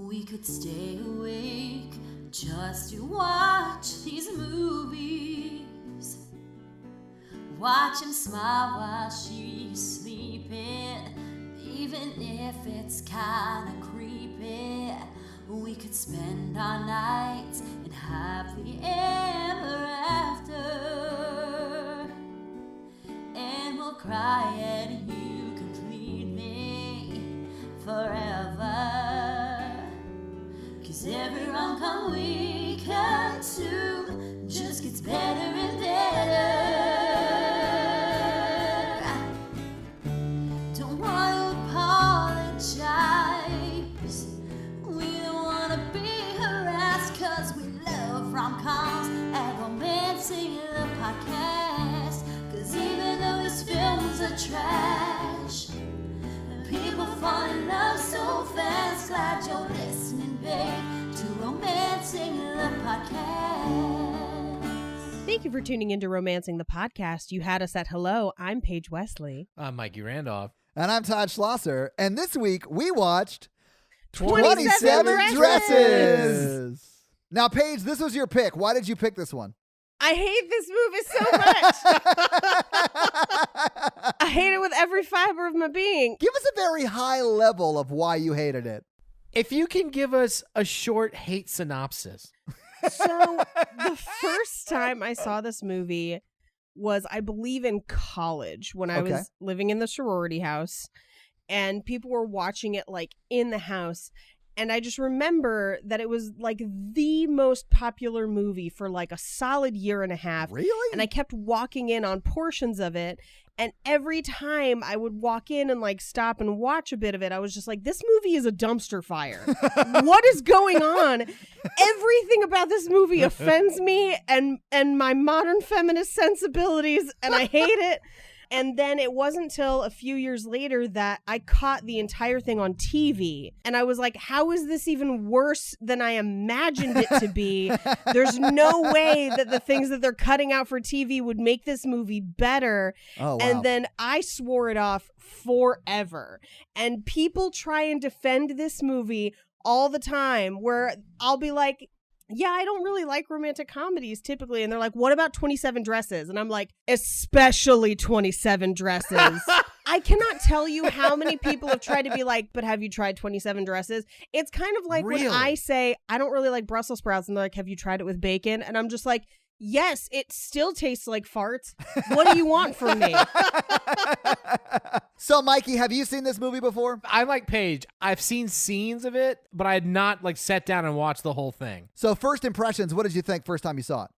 We could stay awake just to watch these movies. Watch him smile while she's sleeping, even if it's kinda creepy. We could spend our nights in happily ever after, and we'll cry at you completely forever. 'Cause every rom-com we come to just gets better and better. Don't want to apologize. We don't want to be harassed, 'cause we love rom-coms and romancing the podcast. 'Cause even though these films are trash, people fall in love so fast. Glad you're listening, babe, to Romancing the Podcast. Thank you for tuning into Romancing the Podcast. You had us at hello. I'm Paige Wesley. I'm Mikey Randolph. And I'm Todd Schlosser. And this week we watched 27 Dresses. Now, Paige, this was your pick. Why did you pick this one? I hate this movie so much. I hate it with every fiber of my being. Give us a very high level of why you hated it. If you can give us a short hate synopsis. So the first time I saw this movie was, I believe, in college when I was living in the sorority house, and people were watching it like in the house. And I just remember that it was like the most popular movie for like a solid year and a half. Really? And I kept walking in on portions of it. And every time I would walk in and like stop and watch a bit of it, I was just like, this movie is a dumpster fire. What is going on? Everything about this movie offends me and my modern feminist sensibilities, and I hate it. And then it wasn't until a few years later that I caught the entire thing on TV. And I was like, how is this even worse than I imagined it to be? There's no way that the things that they're cutting out for TV would make this movie better. Oh, wow. And then I swore it off forever. And people try and defend this movie all the time, where I'll be like, yeah, I don't really like romantic comedies typically. And they're like, what about 27 Dresses? And I'm like, especially 27 Dresses. I cannot tell you how many people have tried to be like, but have you tried 27 Dresses? It's kind of like when I say, I don't really like Brussels sprouts, and they're like, have you tried it with bacon? And I'm just like, yes, it still tastes like farts. What do you want from me? So, Mikey, have you seen this movie before? I'm like Paige. I've seen scenes of it, but I had not like sat down and watched the whole thing. So, first impressions, what did you think first time you saw it?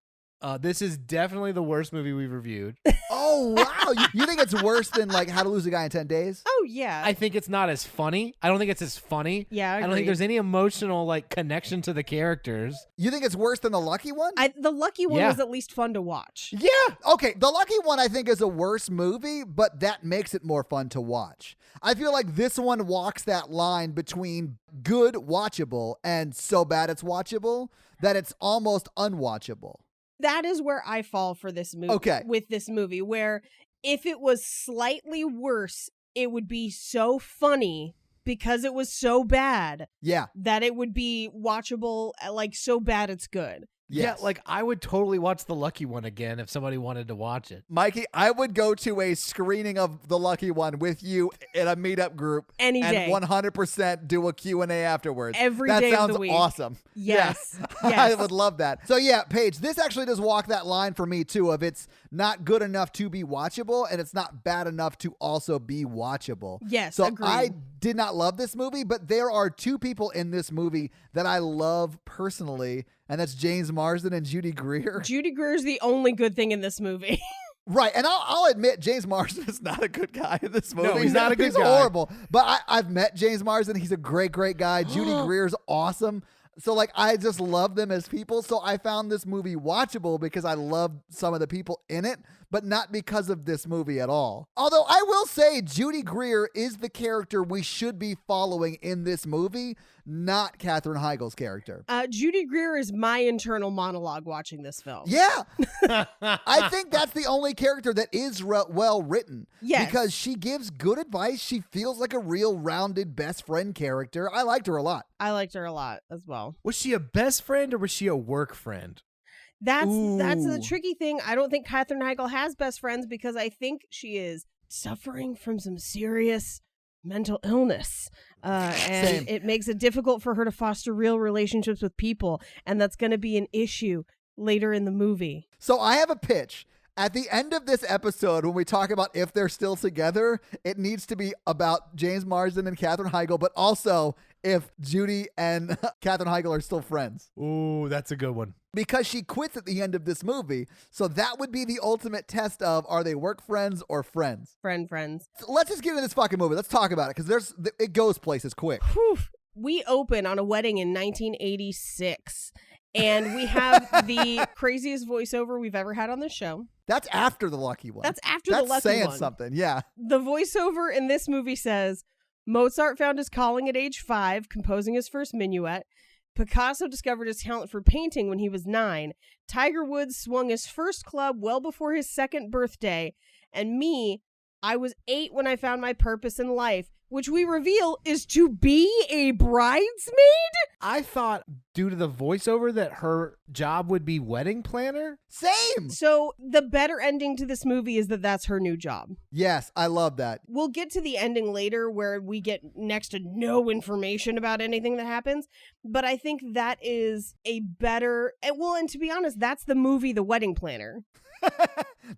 This is definitely the worst movie we've reviewed. Oh, wow. You think it's worse than like How to Lose a Guy in 10 Days? Oh, yeah. I think it's not as funny. I don't think it's as funny. Yeah, I don't think there's any emotional like connection to the characters. You think it's worse than The Lucky One? The Lucky One Yeah. was at least fun to watch. Yeah. Okay. The Lucky One, I think, is a worse movie, but that makes it more fun to watch. I feel like this one walks that line between good watchable and so bad it's watchable that it's almost unwatchable. That is where I fall for this movie. Okay. With this movie, where if it was slightly worse, it would be so funny because it was so bad. Yeah. That it would be watchable, like so bad it's good. Yes. Yeah, like I would totally watch The Lucky One again if somebody wanted to watch it. Mikey, I would go to a screening of The Lucky One with you in a meetup group Any day. and 100% do a Q&A afterwards. Every that day of sounds the week. awesome. Yes. Yeah. Yes. I would love that. So yeah, Paige, this actually does walk that line for me too of it's not good enough to be watchable and it's not bad enough to also be watchable. Yes, So agreed. I did not love this movie, but there are two people in this movie that I love personally, and that's James Marsden and Judy Greer. Judy Greer is the only good thing in this movie. Right, and I'll admit James Marsden is not a good guy in this movie. No, he's not a good He's guy. horrible. But I've met James Marsden. He's a great, great guy. Judy Greer's awesome. So, like, I just love them as people. So I found this movie watchable because I loved some of the people in it. but not because of this movie at all. Although I will say Judy Greer is the character we should be following in this movie, not Katherine Heigl's character. Judy Greer is my internal monologue watching this film. Yeah. I think that's the only character that is well written. Yes. Because she gives good advice. She feels like a real rounded best friend character. I liked her a lot. I liked her a lot as well. Was she a best friend or was she a work friend? That's the Ooh. tricky thing. I don't think Katherine Heigl has best friends because I think she is suffering from some serious mental illness. And Same. it makes it difficult for her to foster real relationships with people. And that's going to be an issue later in the movie. So I have a pitch. At the end of this episode, when we talk about if they're still together, it needs to be about James Marsden and Katherine Heigl, but also if Judy and Katherine Heigl are still friends. Ooh, that's a good one. Because she quits at the end of this movie. So that would be the ultimate test of, are they work friends or friends? Friends. So let's just get into this fucking movie. Let's talk about it because it goes places quick. Whew. We open on a wedding in 1986. And we have the craziest voiceover we've ever had on this show. That's after the lucky one. That's after the lucky saying one. something, yeah. The voiceover in this movie says, Mozart found his calling at age 5, composing his first minuet. Picasso discovered his talent for painting when he was 9. Tiger Woods swung his first club well before his 2nd birthday. And me, I was 8 when I found my purpose in life, which we reveal is to be a bridesmaid? I thought due to the voiceover that her job would be wedding planner. Same. So the better ending to this movie is that that's her new job. Yes, I love that. We'll get to the ending later where we get next to no information about anything that happens. But I think that is a better, and to be honest, that's the movie The Wedding Planner.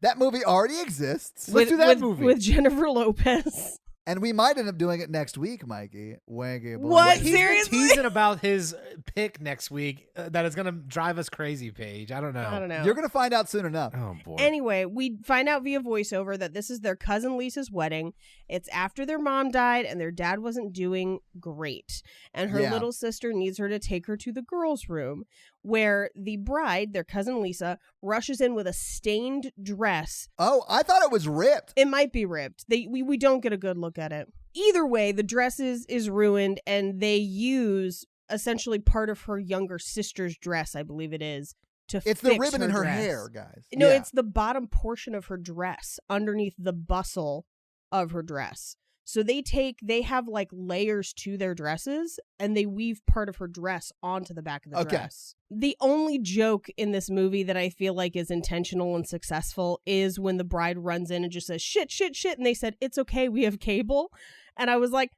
That movie already exists. Let's do that movie. With Jennifer Lopez. And we might end up doing it next week, Mikey. Wanky boy. What? He's been Seriously? teasing about his pick next week that is going to drive us crazy, Paige. I don't know. I don't know. You're going to find out soon enough. Oh, boy. Anyway, we find out via voiceover that this is their cousin Lisa's wedding. It's after their mom died and their dad wasn't doing great. And her Yeah. little sister needs her to take her to the girls' room where the bride, their cousin Lisa, rushes in with a stained dress. Oh, I thought it was ripped. It might be ripped. We don't get a good look at it. Either way, the dress is ruined and they use essentially part of her younger sister's dress, I believe it is, to It's fix the ribbon in her dress. hair, guys. No, Yeah. it's the bottom portion of her dress underneath the bustle of her dress. So they have like layers to their dresses and they weave part of her dress onto the back of the Okay. dress. The only joke in this movie that I feel like is intentional and successful is when the bride runs in and just says, shit, shit, shit. And they said, it's okay, we have cable. And I was like,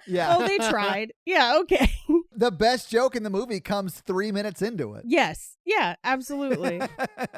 Yeah. oh, they tried. Yeah, okay. The best joke in the movie comes 3 minutes into it. Yes. Yeah, absolutely.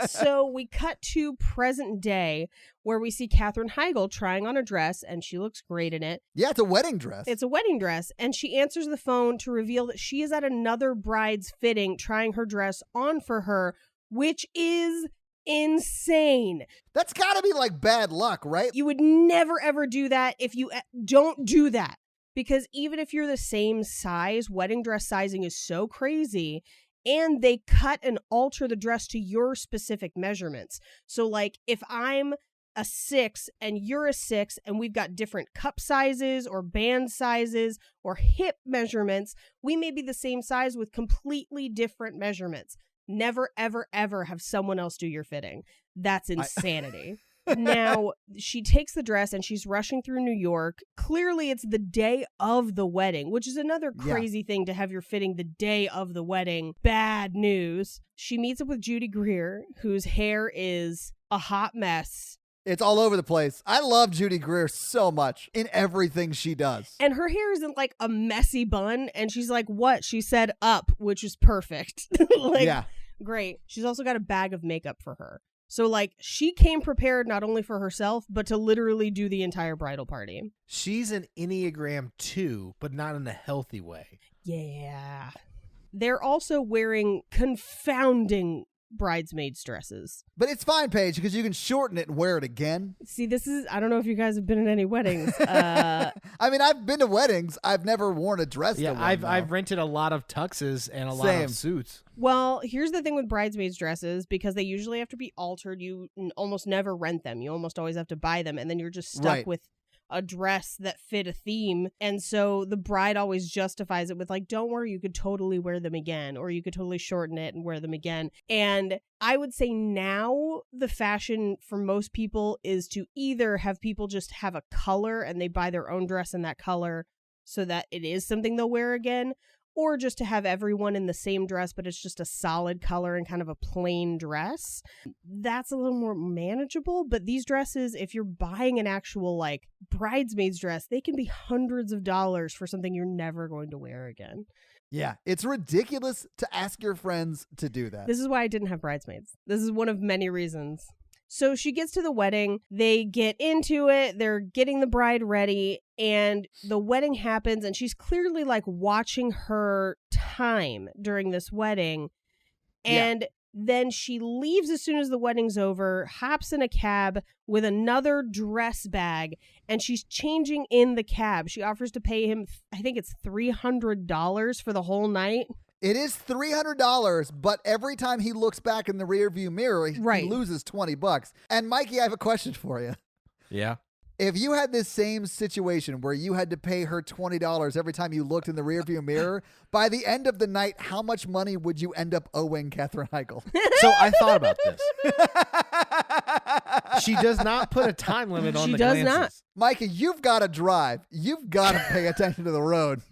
So we cut to present day where we see Katherine Heigl trying on a dress and she looks great in it. Yeah, it's a wedding dress. It's a wedding dress. And she answers the phone to reveal that she is at another bride's fitting trying her dress on for her, which is insane. That's got to be like bad luck, right? You would never ever do that if you don't do that. Because even if you're the same size, wedding dress sizing is so crazy. And they cut and alter the dress to your specific measurements. So like if I'm a 6 and you're a 6 and we've got different cup sizes or band sizes or hip measurements, we may be the same size with completely different measurements. Never, ever, ever have someone else do your fitting. That's insanity. Now, she takes the dress and she's rushing through New York. Clearly, it's the day of the wedding, which is another crazy thing to have your fitting the day of the wedding. Bad news. She meets up with Judy Greer, whose hair is a hot mess. It's all over the place. I love Judy Greer so much in everything she does. And her hair isn't like a messy bun. And she's like, what? She said up, which is perfect. Yeah. Great. She's also got a bag of makeup for her. So, like, she came prepared not only for herself, but to literally do the entire bridal party. She's an Enneagram 2, but not in a healthy way. Yeah. They're also wearing confounding bridesmaids dresses. But it's fine, Paige, because you can shorten it and wear it again. See, I don't know if you guys have been in any weddings. I mean, I've been to weddings. I've never worn a dress Yeah, to one, I've though. rented a lot of tuxes and a lot Same. of suits. Well, here's the thing with bridesmaids dresses, because they usually have to be altered. You almost never rent them. You almost always have to buy them, and then you're just stuck Right. with a dress that fit a theme. And so the bride always justifies it with like, don't worry, you could totally wear them again, or you could totally shorten it and wear them again. And I would say now the fashion for most people is to either have people just have a color and they buy their own dress in that color so that it is something they'll wear again, or just to have everyone in the same dress, but it's just a solid color and kind of a plain dress. That's a little more manageable. But these dresses, if you're buying an actual like bridesmaid's dress, they can be hundreds of dollars for something you're never going to wear again. Yeah, it's ridiculous to ask your friends to do that. This is why I didn't have bridesmaids. This is one of many reasons. So she gets to the wedding, they get into it, they're getting the bride ready, and the wedding happens, and she's clearly like watching her time during this wedding. And then she leaves as soon as the wedding's over, hops in a cab with another dress bag, and she's changing in the cab. She offers to pay him, I think it's $300 for the whole night. It is $300, but every time he looks back in the rearview mirror, he loses $20. And Mikey, I have a question for you. Yeah. If you had this same situation where you had to pay her $20 every time you looked in the rearview mirror, by the end of the night, how much money would you end up owing Katherine Heigl? So I thought about this. She does not put a time limit on the glances. She does not. Mikey, you've got to drive. You've got to pay attention to the road.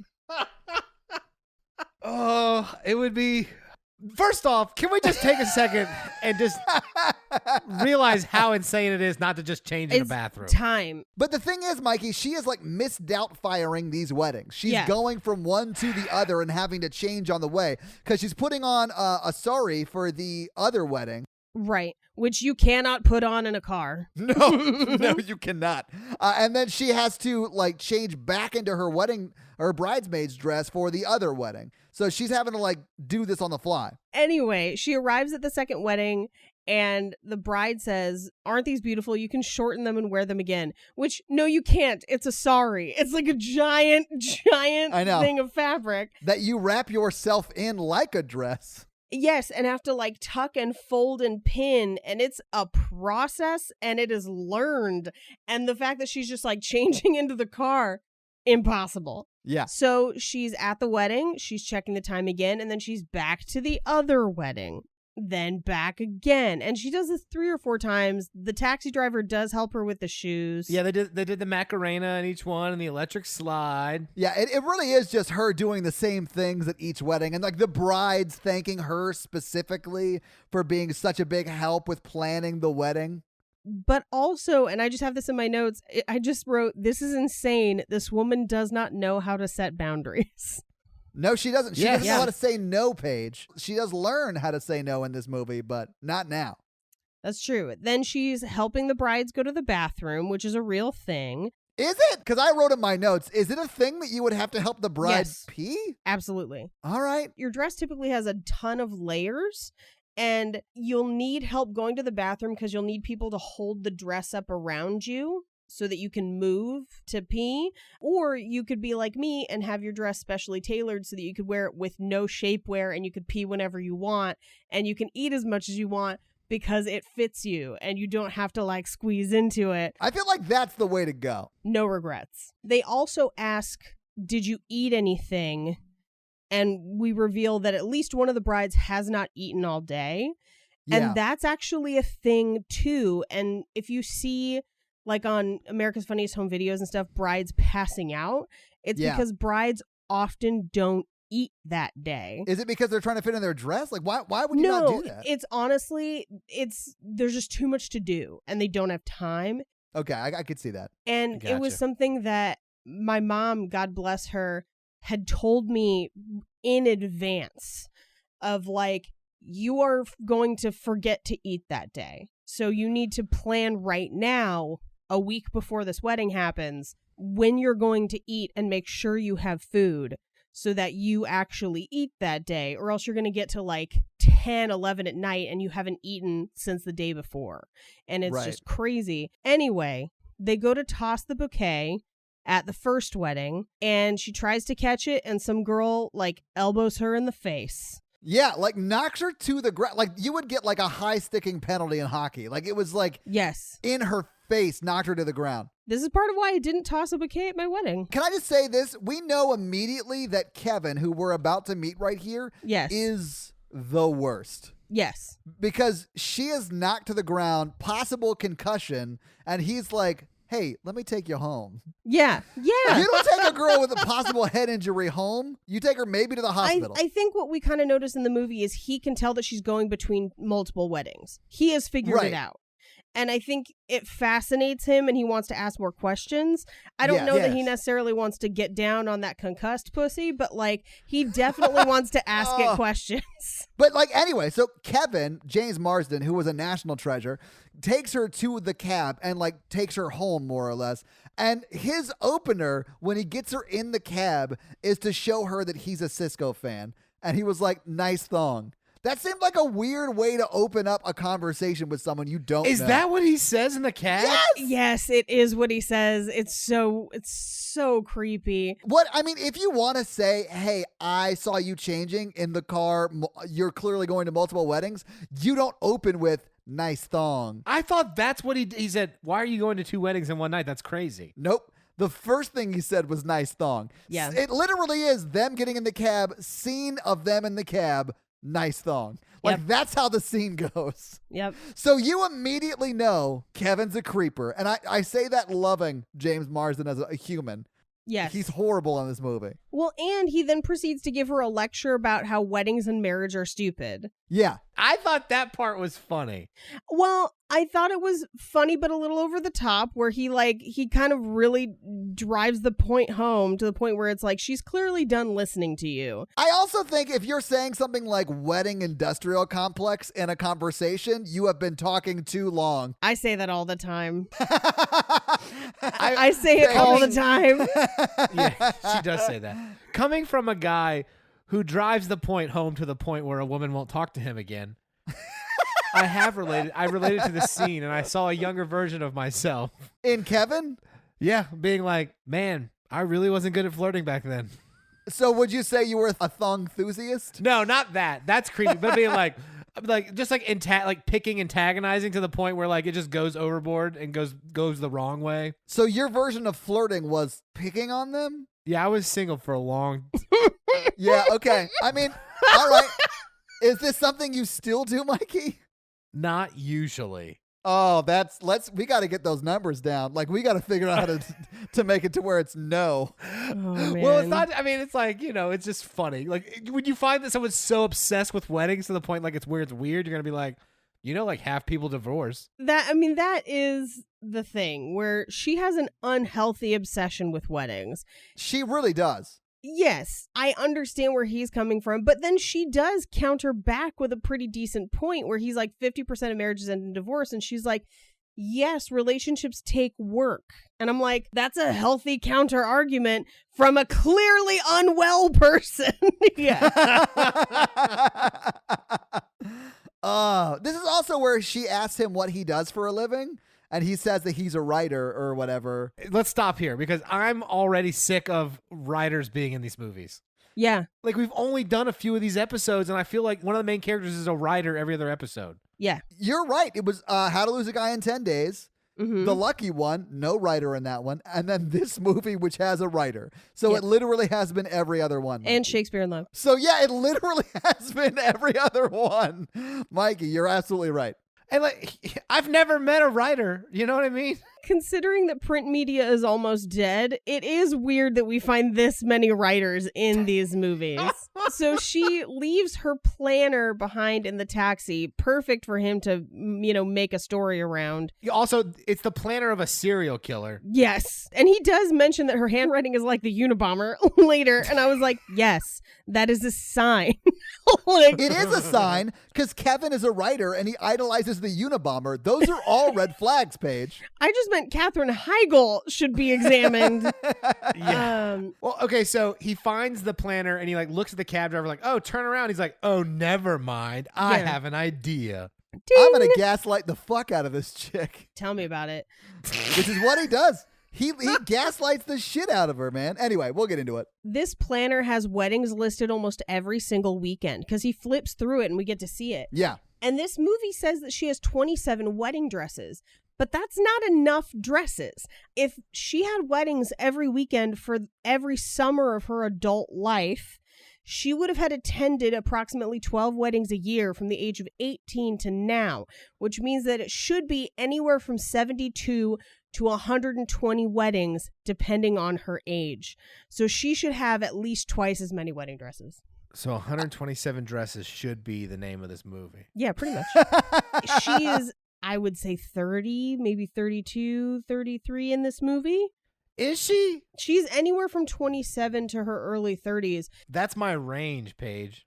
Oh, it would be... First off, can we just take a second and just realize how insane it is not to just change in a bathroom? Time. But the thing is, Mikey, she is like misdoubtfiring these weddings. She's going from one to the other and having to change on the way because she's putting on a sari for the other wedding. Right. Which you cannot put on in a car. No, you cannot. And then she has to like change back into her bridesmaid's dress for the other wedding. So she's having to like do this on the fly. Anyway, she arrives at the second wedding and the bride says, "Aren't these beautiful? You can shorten them and wear them again." Which, no, you can't. It's a sari. It's like a giant thing of fabric. That you wrap yourself in like a dress. Yes, and have to like tuck and fold and pin, and it's a process and it is learned. And the fact that she's just like changing into the car, impossible. Yeah. So she's at the wedding, she's checking the time again, and then she's back to the other wedding, then back again. And she does this 3 or 4 times. The taxi driver does help her with the shoes. Yeah, they did the Macarena in each one and the electric slide. Yeah, it really is just her doing the same things at each wedding. And like the brides thanking her specifically for being such a big help with planning the wedding. But also, and I just have this in my notes, I just wrote, "This is insane. This woman does not know how to set boundaries." No, she doesn't. She doesn't know how to say no, Paige. She does learn how to say no in this movie, but not now. That's true. Then she's helping the brides go to the bathroom, which is a real thing. Is it? Because I wrote in my notes, is it a thing that you would have to help the bride pee? Absolutely. All right. Your dress typically has a ton of layers, and you'll need help going to the bathroom because you'll need people to hold the dress up around you so that you can move to pee. Or you could be like me and have your dress specially tailored so that you could wear it with no shapewear and you could pee whenever you want and you can eat as much as you want because it fits you and you don't have to like squeeze into it. I feel like that's the way to go. No regrets. They also ask, "Did you eat anything?" And we reveal that at least one of the brides has not eaten all day. Yeah. And that's actually a thing too. And if you see like on America's Funniest Home Videos and stuff, brides passing out, it's because brides often don't eat that day. Is it because they're trying to fit in their dress? Like, why would you not do that? It's honestly, there's just too much to do and they don't have time. Okay, I could see that. And it was something that my mom, God bless her, had told me in advance of like, you are going to forget to eat that day. So you need to plan right now, a week before this wedding happens, when you're going to eat and make sure you have food so that you actually eat that day, or else you're going to get to like 10, 11 at night and you haven't eaten since the day before. And it's Right. just crazy. Anyway, they go to toss the bouquet at the first wedding and she tries to catch it and some girl like elbows her in the face. Yeah, like knocks her to the ground. Like you would get like a high sticking penalty in hockey. Like it was like Yes. in her face, knocked her to the ground. This is part of why I didn't toss a bouquet at my wedding. Can I just say this? We know immediately that Kevin, who we're about to meet right here, Yes. is the worst. Yes. Because she is knocked to the ground, possible concussion, and he's like, hey, let me take you home. Yeah. Yeah. You don't take a girl with a possible head injury home. You take her maybe to the hospital. I think what we kind of notice in the movie is he can tell that she's going between multiple weddings. He has figured Right. it out. And I think it fascinates him and he wants to ask more questions. I don't Yeah. know that he Yes. necessarily wants to get down on that concussed pussy, but like he definitely wants to ask it questions. But like anyway, so Kevin, James Marsden, who was a national treasure, takes her to the cab and like takes her home more or less. And his opener when he gets her in the cab is to show her that he's a Cisco fan. And he was like, nice thong. That seemed like a weird way to open up a conversation with someone you don't Is know. that what he says in the cab? Yes! Yes, it is what he says. It's so creepy. What I mean, if you want to say, hey, I saw you changing in the car, you're clearly going to multiple weddings, you don't open with nice thong. I thought that's what he said. Why are you going to 2 weddings in one night? That's crazy. Nope. The first thing he said was nice thong. Yeah. It literally is them getting in the cab, scene of them in the cab, nice thong. Like Yep. that's how the scene goes. Yep. So you immediately know Kevin's a creeper. And I say that loving James Marsden as a human. Yes. He's horrible in this movie. Well, and he then proceeds to give her a lecture about how weddings and marriage are stupid. Yeah. I thought that part was funny. Well, I thought it was funny, but a little over the top, where he kind of really drives the point home to the point where it's like, she's clearly done listening to you. I also think if you're saying something like wedding industrial complex in a conversation, you have been talking too long. I say that all the time. I say it all the time. Yeah, she does say that. Coming from a guy who drives the point home to the point where a woman won't talk to him again, I related to the scene, and I saw a younger version of myself. In Kevin? Yeah, being like, man, I really wasn't good at flirting back then. So would you say you were a thong enthusiast? No, not that. That's creepy. But being like just like picking, antagonizing to the point where like it just goes overboard and goes the wrong way. So your version of flirting was picking on them? Yeah, I was single for a long. Yeah, okay. I mean, all right. Is this something you still do, Mikey? Not usually. Oh, we got to get those numbers down. Like we got to figure out how to make it to where it's no. Oh, man. Well, it's not. I mean, it's like, it's just funny. Like when you find that someone's so obsessed with weddings to the point like it's weird, you're gonna be like, like half people divorce. That is the thing where she has an unhealthy obsession with weddings. She really does. Yes, I understand where he's coming from, but then she does counter back with a pretty decent point where he's like 50% of marriages end in divorce, and she's like, yes, relationships take work. And I'm like, that's a healthy counter argument from a clearly unwell person. Yeah. This is also where she asks him what he does for a living, and he says that he's a writer or whatever. Let's stop here because I'm already sick of writers being in these movies. Yeah. Like we've only done a few of these episodes, and I feel like one of the main characters is a writer every other episode. Yeah. You're right. It was How to Lose a Guy in 10 Days. Mm-hmm. The Lucky One, no writer in that one. And then this movie, which has a writer. So Yep. it literally has been every other one. Mikey. And Shakespeare in Love. So yeah, it literally has been every other one. Mikey, you're absolutely right. And like, I've never met a writer. You know what I mean? Considering that print media is almost dead, it is weird that we find this many writers in these movies. So she leaves her planner behind in the taxi, perfect for him to, make a story around. Also, it's the planner of a serial killer. Yes. And he does mention that her handwriting is like the Unabomber later. And I was like, yes, that is a sign. Like, It is a sign because Kevin is a writer and he idolizes the Unabomber. Those are all red flags, Paige. I just meant Katherine Heigl should be examined. Yeah. Well, okay, so he finds the planner and he like looks at the cab driver like, oh, turn around. He's like, oh, never mind. I Yeah. have an idea. Ding. I'm going to gaslight the fuck out of this chick. Tell me about it. Which is what he does. He gaslights the shit out of her, man. Anyway, we'll get into it. This planner has weddings listed almost every single weekend because he flips through it and we get to see it. Yeah. And this movie says that she has 27 wedding dresses, but that's not enough dresses. If she had weddings every weekend for every summer of her adult life, she would have had attended approximately 12 weddings a year from the age of 18 to now, which means that it should be anywhere from 72 to 120 weddings, depending on her age. So she should have at least twice as many wedding dresses. So 127 dresses should be the name of this movie. Yeah, pretty much. She is, I would say, 30, maybe 32, 33 in this movie. Is she? She's anywhere from 27 to her early 30s. That's my range, Paige.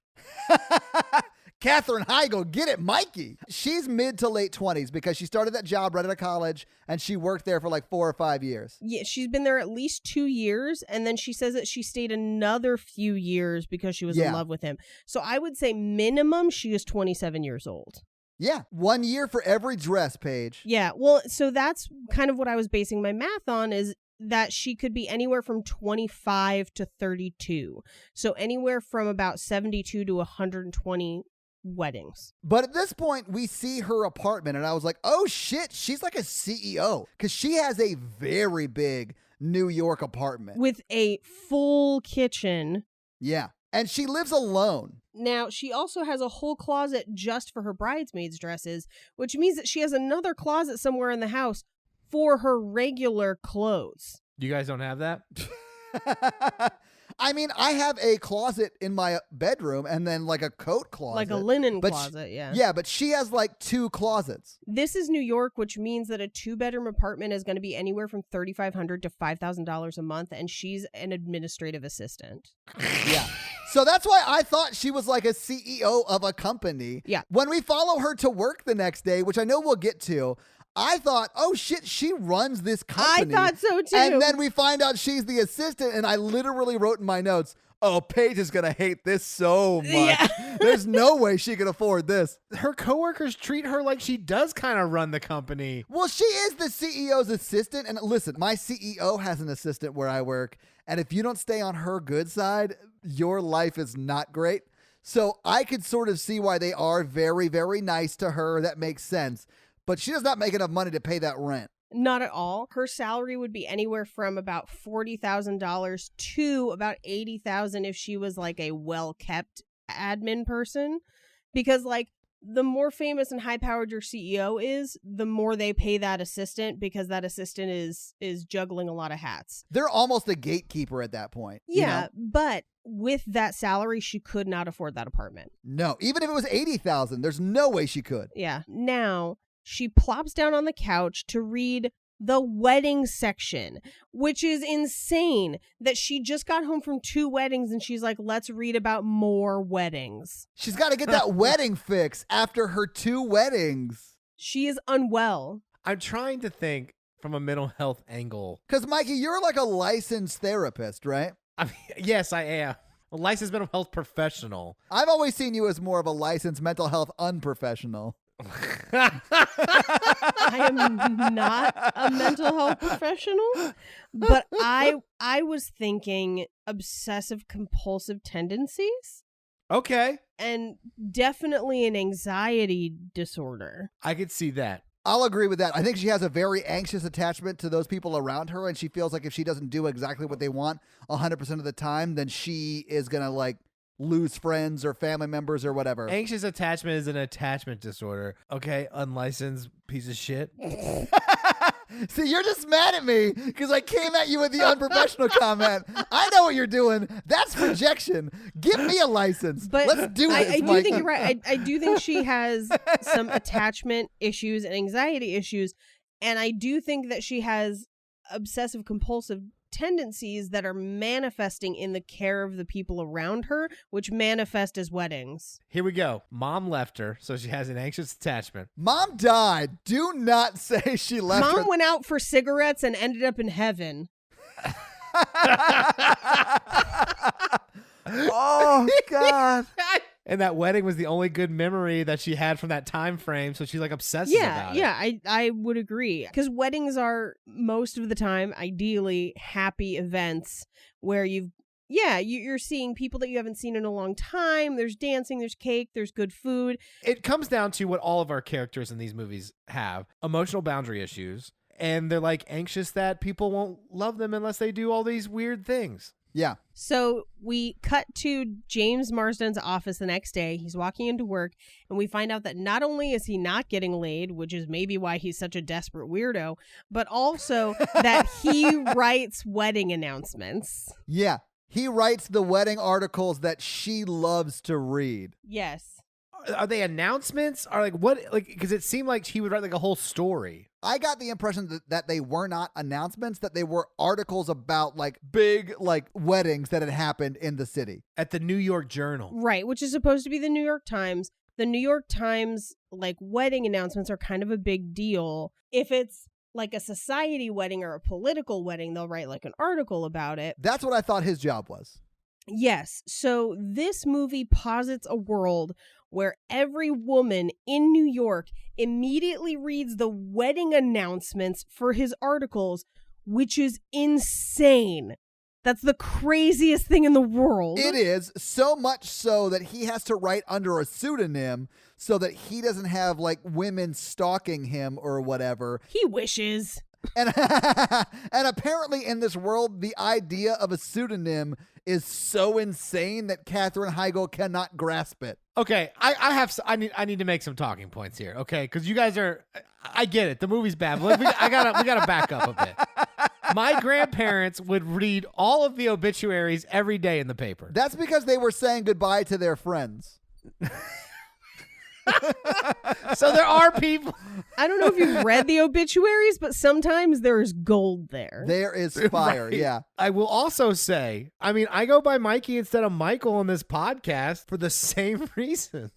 Katherine Heigl, get it, Mikey. She's mid to late 20s because she started that job right out of college and she worked there for like 4 or 5 years. Yeah, she's been there at least 2 years, and then she says that she stayed another few years because she was in love with him. So I would say minimum she is 27 years old. Yeah, 1 year for every dress, Paige. Yeah, well, so that's kind of what I was basing my math on, is that she could be anywhere from 25 to 32. So anywhere from about 72 to 120 weddings. But at this point, we see her apartment, and I was like, oh shit, she's like a CEO because she has a very big New York apartment. With a full kitchen. Yeah, and she lives alone. Now, she also has a whole closet just for her bridesmaids' dresses, which means that she has another closet somewhere in the house for her regular clothes. You guys don't have that? I mean, I have a closet in my bedroom and then like a coat closet. Like a linen But closet, yeah. Yeah, but she has like 2 closets. This is New York, which means that a 2-bedroom apartment is going to be anywhere from $3,500 to $5,000 a month, and she's an administrative assistant. Yeah. So that's why I thought she was like a CEO of a company. Yeah. When we follow her to work the next day, which I know we'll get to, I thought, oh shit, she runs this company. I thought so too. And then we find out she's the assistant, and I literally wrote in my notes, oh, Paige is going to hate this so much. Yeah. There's no way she can afford this. Her coworkers treat her like she does kind of run the company. Well, she is the CEO's assistant. And listen, my CEO has an assistant where I work. And if you don't stay on her good side, your life is not great. So I could sort of see why they are very, very nice to her. That makes sense. But she does not make enough money to pay that rent. Not at all. Her salary would be anywhere from about $40,000 to about $80,000 if she was like a well-kept admin person. Because like the more famous and high-powered your CEO is, the more they pay that assistant, because that assistant is juggling a lot of hats. They're almost a gatekeeper at that point. Yeah, you know? but with that salary, she could not afford that apartment. No, even if it was $80,000, there's no way she could. Yeah. Now, she plops down on the couch to read the wedding section, which is insane that she just got home from 2 weddings and she's like, let's read about more weddings. She's got to get that wedding fix after her 2 weddings. She is unwell. I'm trying to think from a mental health angle. Because, Mikey, you're like a licensed therapist, right? I mean, yes, I am. A licensed mental health professional. I've always seen you as more of a licensed mental health unprofessional. I am not a mental health professional, but I was thinking obsessive compulsive tendencies. Okay. And definitely an anxiety disorder. I could see that. I'll agree with that. I think she has a very anxious attachment to those people around her, and she feels like if she doesn't do exactly what they want 100% of the time, then she is going to like lose friends or family members or whatever. Anxious attachment is an attachment disorder. Okay, unlicensed piece of shit. See, you're just mad at me because I came at you with the unprofessional comment. I know what you're doing. That's projection. Give me a license. But let's do this, I do Mikey. think you're right. I do think she has some attachment issues and anxiety issues. And I do think that she has obsessive compulsive tendencies that are manifesting in the care of the people around her, which manifest as weddings. Here we go. Mom left her, so she has an anxious attachment. Mom died. Do not say she left her. Mom went out for cigarettes and ended up in heaven. Oh, God. And that wedding was the only good memory that she had from that time frame, so she's like obsessive about it. Yeah, I would agree. Because weddings are, most of the time, ideally happy events where you're seeing people that you haven't seen in a long time. There's dancing, there's cake, there's good food. It comes down to what all of our characters in these movies have. Emotional boundary issues. And they're like anxious that people won't love them unless they do all these weird things. Yeah. So we cut to James Marsden's office the next day. He's walking into work, and we find out that not only is he not getting laid, which is maybe why he's such a desperate weirdo, but also that he writes wedding announcements. Yeah. He writes the wedding articles that she loves to read. Yes. Are they announcements? Are like what? Like, because it seemed like he would write like a whole story. I got the impression that they were not announcements, that they were articles about like big like weddings that had happened in the city. At the New York Journal. Right, which is supposed to be the New York Times. The New York Times, like, wedding announcements are kind of a big deal. If it's like a society wedding or a political wedding, they'll write like an article about it. That's what I thought his job was. Yes. So this movie posits a world where every woman in New York immediately reads the wedding announcements for his articles, which is insane. That's the craziest thing in the world. It is, so much so that he has to write under a pseudonym so that he doesn't have like women stalking him or whatever. He wishes. And and apparently in this world, the idea of a pseudonym is so insane that Katherine Heigl cannot grasp it. Okay, I need to make some talking points here. Okay, because you guys are, I get it. The movie's bad. But we gotta back up a bit. My grandparents would read all of the obituaries every day in the paper. That's because they were saying goodbye to their friends. So there are people. I don't know if you've read the obituaries, but sometimes there's gold there. There is fire, Right. yeah. I will also say, I mean, I go by Mikey instead of Michael on this podcast for the same reason.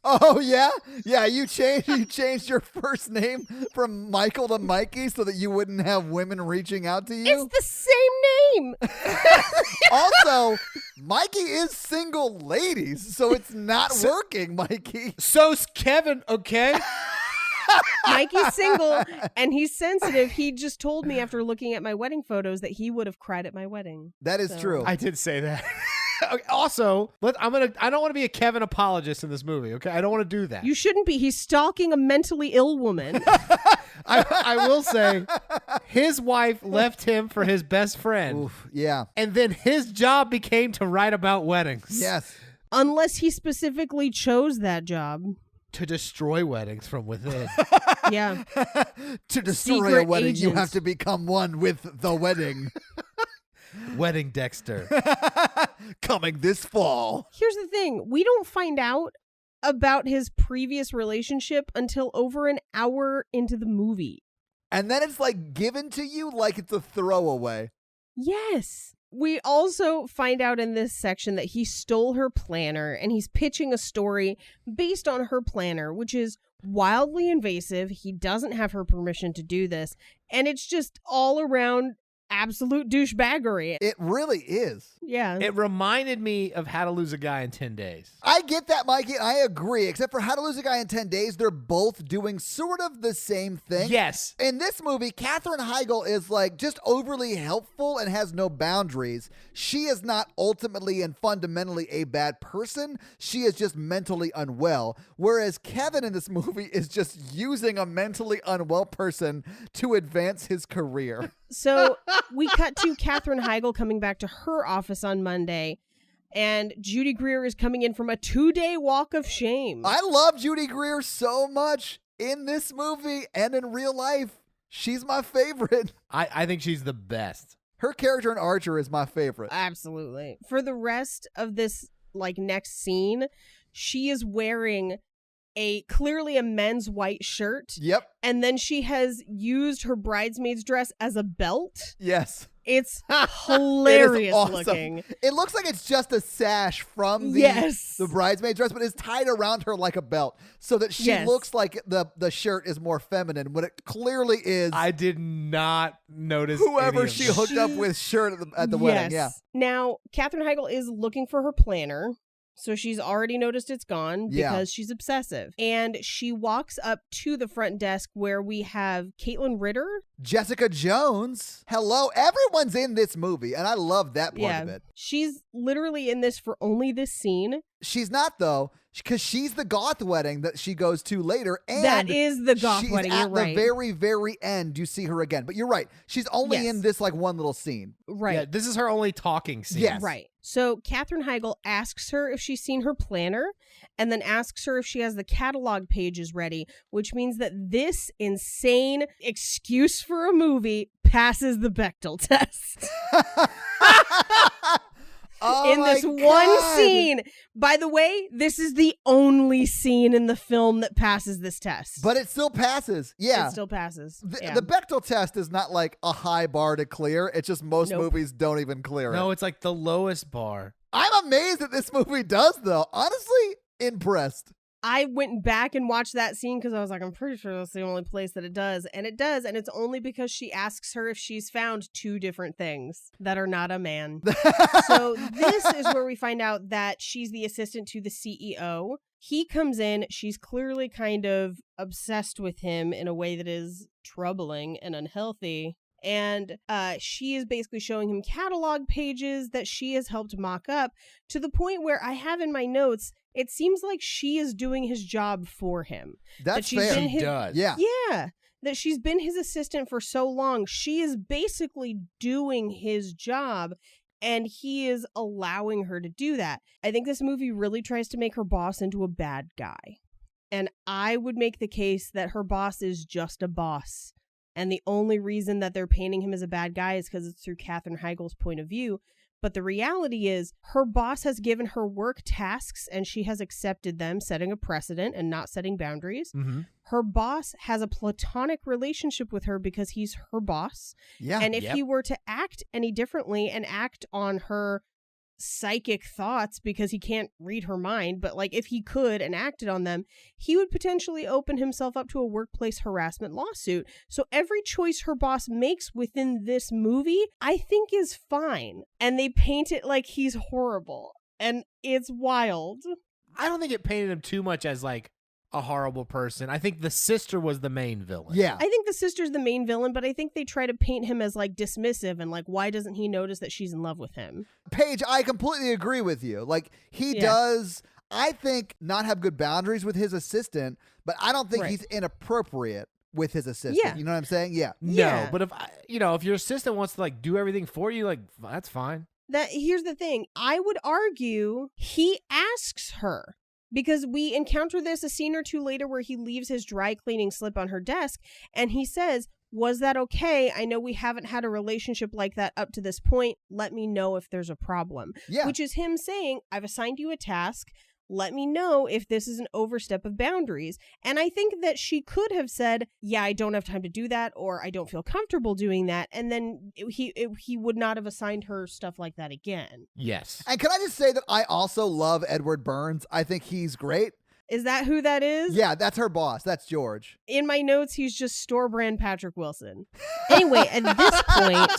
Oh, yeah? Yeah, you changed your first name from Michael to Mikey so that you wouldn't have women reaching out to you? It's the same name. Also, Mikey is single ladies, so it's not working, Mikey. So's Kevin, okay? Mikey's single and he's sensitive. He just told me after looking at my wedding photos that he would have cried at my wedding. That is true. I did say that. Also, I don't want to be a Kevin apologist in this movie, okay? I don't want to do that. You shouldn't be. He's stalking a mentally ill woman. I will say, his wife left him for his best friend. Oof, yeah. And then his job became to write about weddings. Yes. Unless he specifically chose that job. To destroy weddings from within. Yeah. To destroy Secret a wedding, you agents. have to become one with the wedding. Wedding Dexter. Coming this fall. Here's the thing. We don't find out about his previous relationship until over an hour into the movie. And then it's like given to you like it's a throwaway. Yes. We also find out in this section that he stole her planner and he's pitching a story based on her planner, which is wildly invasive. He doesn't have her permission to do this. And it's just all around absolute douchebaggery. It really is. Yeah. It reminded me of How to Lose a Guy in 10 Days. I get that, Mikey, and I agree. Except for How to Lose a Guy in 10 Days, they're both doing sort of the same thing. Yes. In this movie, Katherine Heigl is like just overly helpful and has no boundaries. She is not ultimately and fundamentally a bad person. She is just mentally unwell. Whereas Kevin in this movie is just using a mentally unwell person to advance his career. So we cut to Katherine Heigl coming back to her office on Monday, and Judy Greer is coming in from a 2-day walk of shame. I love Judy Greer so much in this movie and in real life. She's my favorite. I think she's the best. Her character in Archer is my favorite. Absolutely. For the rest of this next scene, she is wearing clearly a men's white shirt. Yep. And then she has used her bridesmaid's dress as a belt. Yes. It's hilarious awesome. looking. It looks like it's just a sash from the bridesmaid dress, but it's tied around her like a belt so that she looks like the shirt is more feminine when it clearly is. I did not notice whoever any of she this. hooked up with shirt at the wedding. Yeah. Now, Katherine Heigl is looking for her planner. So she's already noticed it's gone because she's obsessive. And she walks up to the front desk where we have Caitlin Ritter. Jessica Jones. Hello. Everyone's in this movie, and I love that part of it. She's literally in this for only this scene. She's not, though, because she's the goth wedding that she goes to later. And that is the goth wedding, you're right. At the very, very end, you see her again. But you're right. She's only in this, like, one little scene. Right. Yeah, this is her only talking scene. Yes. Right. So Katherine Heigl asks her if she's seen her planner and then asks her if she has the catalog pages ready, which means that this insane excuse for a movie passes the Bechdel test. In this one scene. By the way, this is the only scene in the film that passes this test. But it still passes. Yeah. It still passes. The Bechdel test is not like a high bar to clear. It's just most movies don't even clear it. No, it's like the lowest bar. I'm amazed that this movie does, though. Honestly, impressed. I went back and watched that scene because I was like, I'm pretty sure that's the only place that it does. And it does. And it's only because she asks her if she's found two different things that are not a man. So this is where we find out that she's the assistant to the CEO. He comes in. She's clearly kind of obsessed with him in a way that is troubling and unhealthy. And she is basically showing him catalog pages that she has helped mock up to the point where I have in my notes, it seems like she is doing his job for him. That's fair. She does. Yeah. Yeah. That she's been his assistant for so long. She is basically doing his job and he is allowing her to do that. I think this movie really tries to make her boss into a bad guy. And I would make the case that her boss is just a boss. And the only reason that they're painting him as a bad guy is because it's through Katherine Heigl's point of view. But the reality is her boss has given her work tasks and she has accepted them, setting a precedent and not setting boundaries. Mm-hmm. Her boss has a platonic relationship with her because he's her boss. Yeah. And if he were to act any differently and act on her psychic thoughts because he can't read her mind, but like if he could and acted on them, he would potentially open himself up to a workplace harassment lawsuit. So every choice her boss makes within this movie, I think is fine. And they paint it like he's horrible. And it's wild. I don't think it painted him too much as like a horrible person. I think the sister was the main villain. Yeah. I think the sister's the main villain, but I think they try to paint him as like dismissive and like, why doesn't he notice that she's in love with him? Paige, I completely agree with you. Like, he does, I think, not have good boundaries with his assistant, but I don't think he's inappropriate with his assistant. Yeah. You know what I'm saying? Yeah. No, but if your assistant wants to like do everything for you, like that's fine. Here's the thing. I would argue he asks her. Because we encounter this a scene or two later where he leaves his dry cleaning slip on her desk and he says, was that okay? I know we haven't had a relationship like that up to this point. Let me know if there's a problem. Yeah. Which is him saying, I've assigned you a task. Let me know if this is an overstep of boundaries. And I think that she could have said, yeah, I don't have time to do that, or I don't feel comfortable doing that. And then he would not have assigned her stuff like that again. Yes. And can I just say that I also love Edward Burns. I think he's great. Is that who that is? Yeah, that's her boss. That's George. In my notes, he's just store brand Patrick Wilson. Anyway, at this point,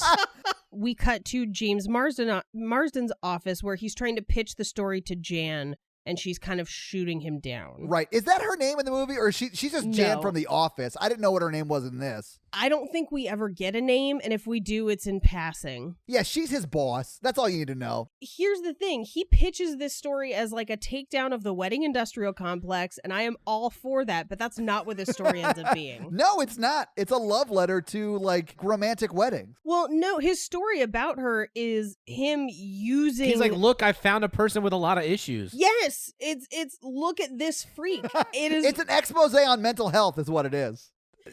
we cut to James Marsden's office where he's trying to pitch the story to Jan. And she's kind of shooting him down. Right. Is that her name in the movie? Or she's just Jan No. from The Office? I didn't know what her name was in this. I don't think we ever get a name. And if we do, it's in passing. Yeah, she's his boss. That's all you need to know. Here's the thing. He pitches this story as like a takedown of the wedding industrial complex. And I am all for that. But that's not what this story ends up being. No, it's not. It's a love letter to like romantic weddings. Well, no, his story about her is him using... He's like, look, I found a person with a lot of issues. Yes, it's look at this freak. It is. It's an expose on mental health is what it is.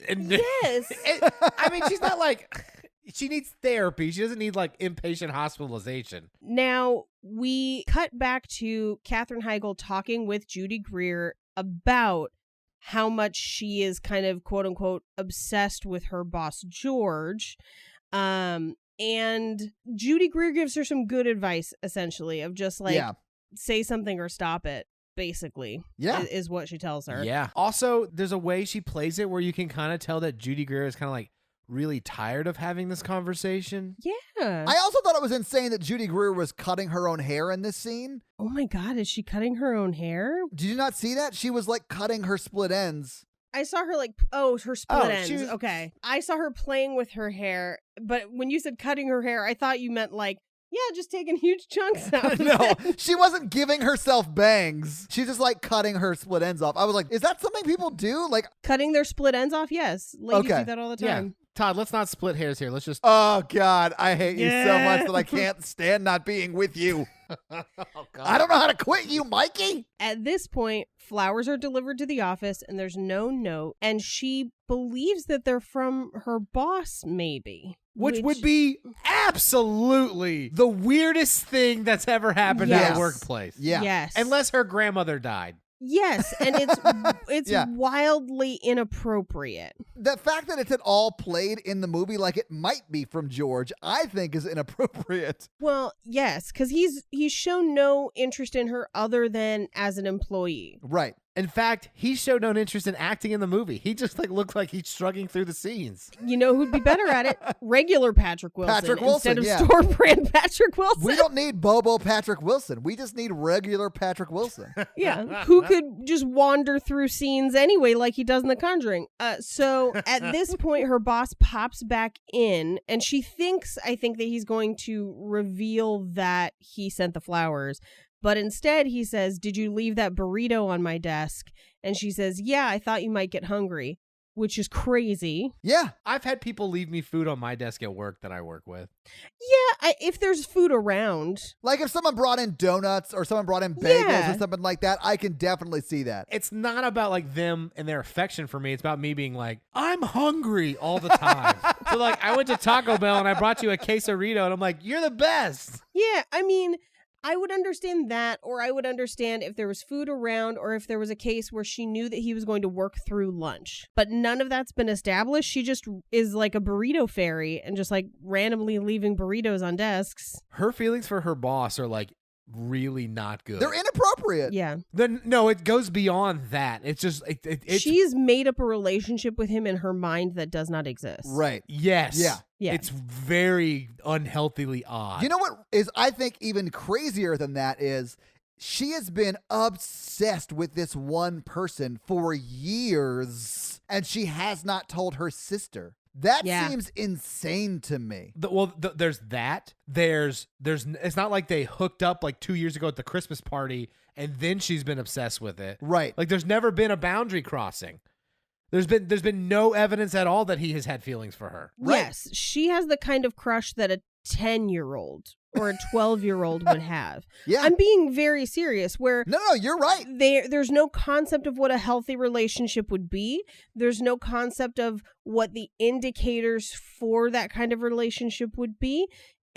Yes. I mean, she's not like, she needs therapy. She doesn't need like inpatient hospitalization. Now, we cut back to Katherine Heigl talking with Judy Greer about how much she is kind of quote unquote obsessed with her boss, George. And Judy Greer gives her some good advice, essentially, of just like, say something or stop it, basically. Yeah. Is what she tells her. Yeah. Also, there's a way she plays it where you can kind of tell that Judy Greer is kind of like really tired of having this conversation. Yeah. I also thought it was insane that Judy Greer was cutting her own hair in this scene. Oh my God, is she cutting her own hair? Did you not see that? She was like cutting her split ends. I saw her like, her split ends. she was- Okay. I saw her playing with her hair, but when you said cutting her hair, I thought you meant like, yeah, just taking huge chunks out. No, she wasn't giving herself bangs. She's just like cutting her split ends off. I was like, is that something people do? Like, Cutting their split ends off? Yes. Ladies Okay. do that all the Yeah. time. Todd, let's not split hairs here. Let's just. oh God, I hate you so Yeah. much that I can't stand not being with you. Oh, God. I don't know how to quit you, Mikey. At this point, flowers are delivered to the office and there's no note. And she believes that they're from her boss, maybe. Which would be absolutely the weirdest thing that's ever happened at Yes. a workplace. Yeah. Yes. Unless her grandmother died. Yes, and it's Yeah. wildly inappropriate. The fact that it's at all played in the movie like it might be from George, I think is inappropriate. Well, yes, because he's shown no interest in her other than as an employee. Right. In fact, he showed no interest in acting in the movie. He just like looked like he's struggling through the scenes. You know who'd be better at it? Regular Patrick Wilson. Patrick Wilson, instead of yeah. store brand Patrick Wilson. We don't need Bobo Patrick Wilson. We just need regular Patrick Wilson. Yeah, who could just wander through scenes anyway, like he does in The Conjuring. So at this point, her boss pops back in, and she thinks, I think, that he's going to reveal that he sent the flowers. But instead, he says, "Did you leave that burrito on my desk?" And she says, "Yeah, I thought you might get hungry," which is crazy. Yeah. I've had people leave me food on my desk at work that I work with. Yeah, if there's food around. Like if someone brought in donuts or someone brought in bagels Yeah. or something like that, I can definitely see that. It's not about like them and their affection for me. It's about me being like, I'm hungry all the time. So like I went to Taco Bell and I brought you a quesarito and I'm like, you're the best. Yeah, I mean, I would understand that, or I would understand if there was food around, or if there was a case where she knew that he was going to work through lunch. But none of that's been established. She just is like a burrito fairy and just like randomly leaving burritos on desks. Her feelings for her boss are like really not good. They're inappropriate. Yeah. No, it goes beyond that. It's just it's She's made up a relationship with him in her mind that does not exist. Right. yes. Yeah. Yeah. It's very unhealthily odd. You know what is, I think, even crazier than that is she has been obsessed with this one person for years, and she has not told her sister. That Yeah. seems insane to me. There's that. There's it's not like they hooked up like 2 years ago at the Christmas party and then she's been obsessed with it. Right. Like there's never been a boundary crossing. There's been no evidence at all that he has had feelings for her. Right. Yes, she has the kind of crush that a 10-year-old or a 12-year-old would have. Yeah. I'm being very serious, where No, you're right. there's no concept of what a healthy relationship would be. There's no concept of what the indicators for that kind of relationship would be.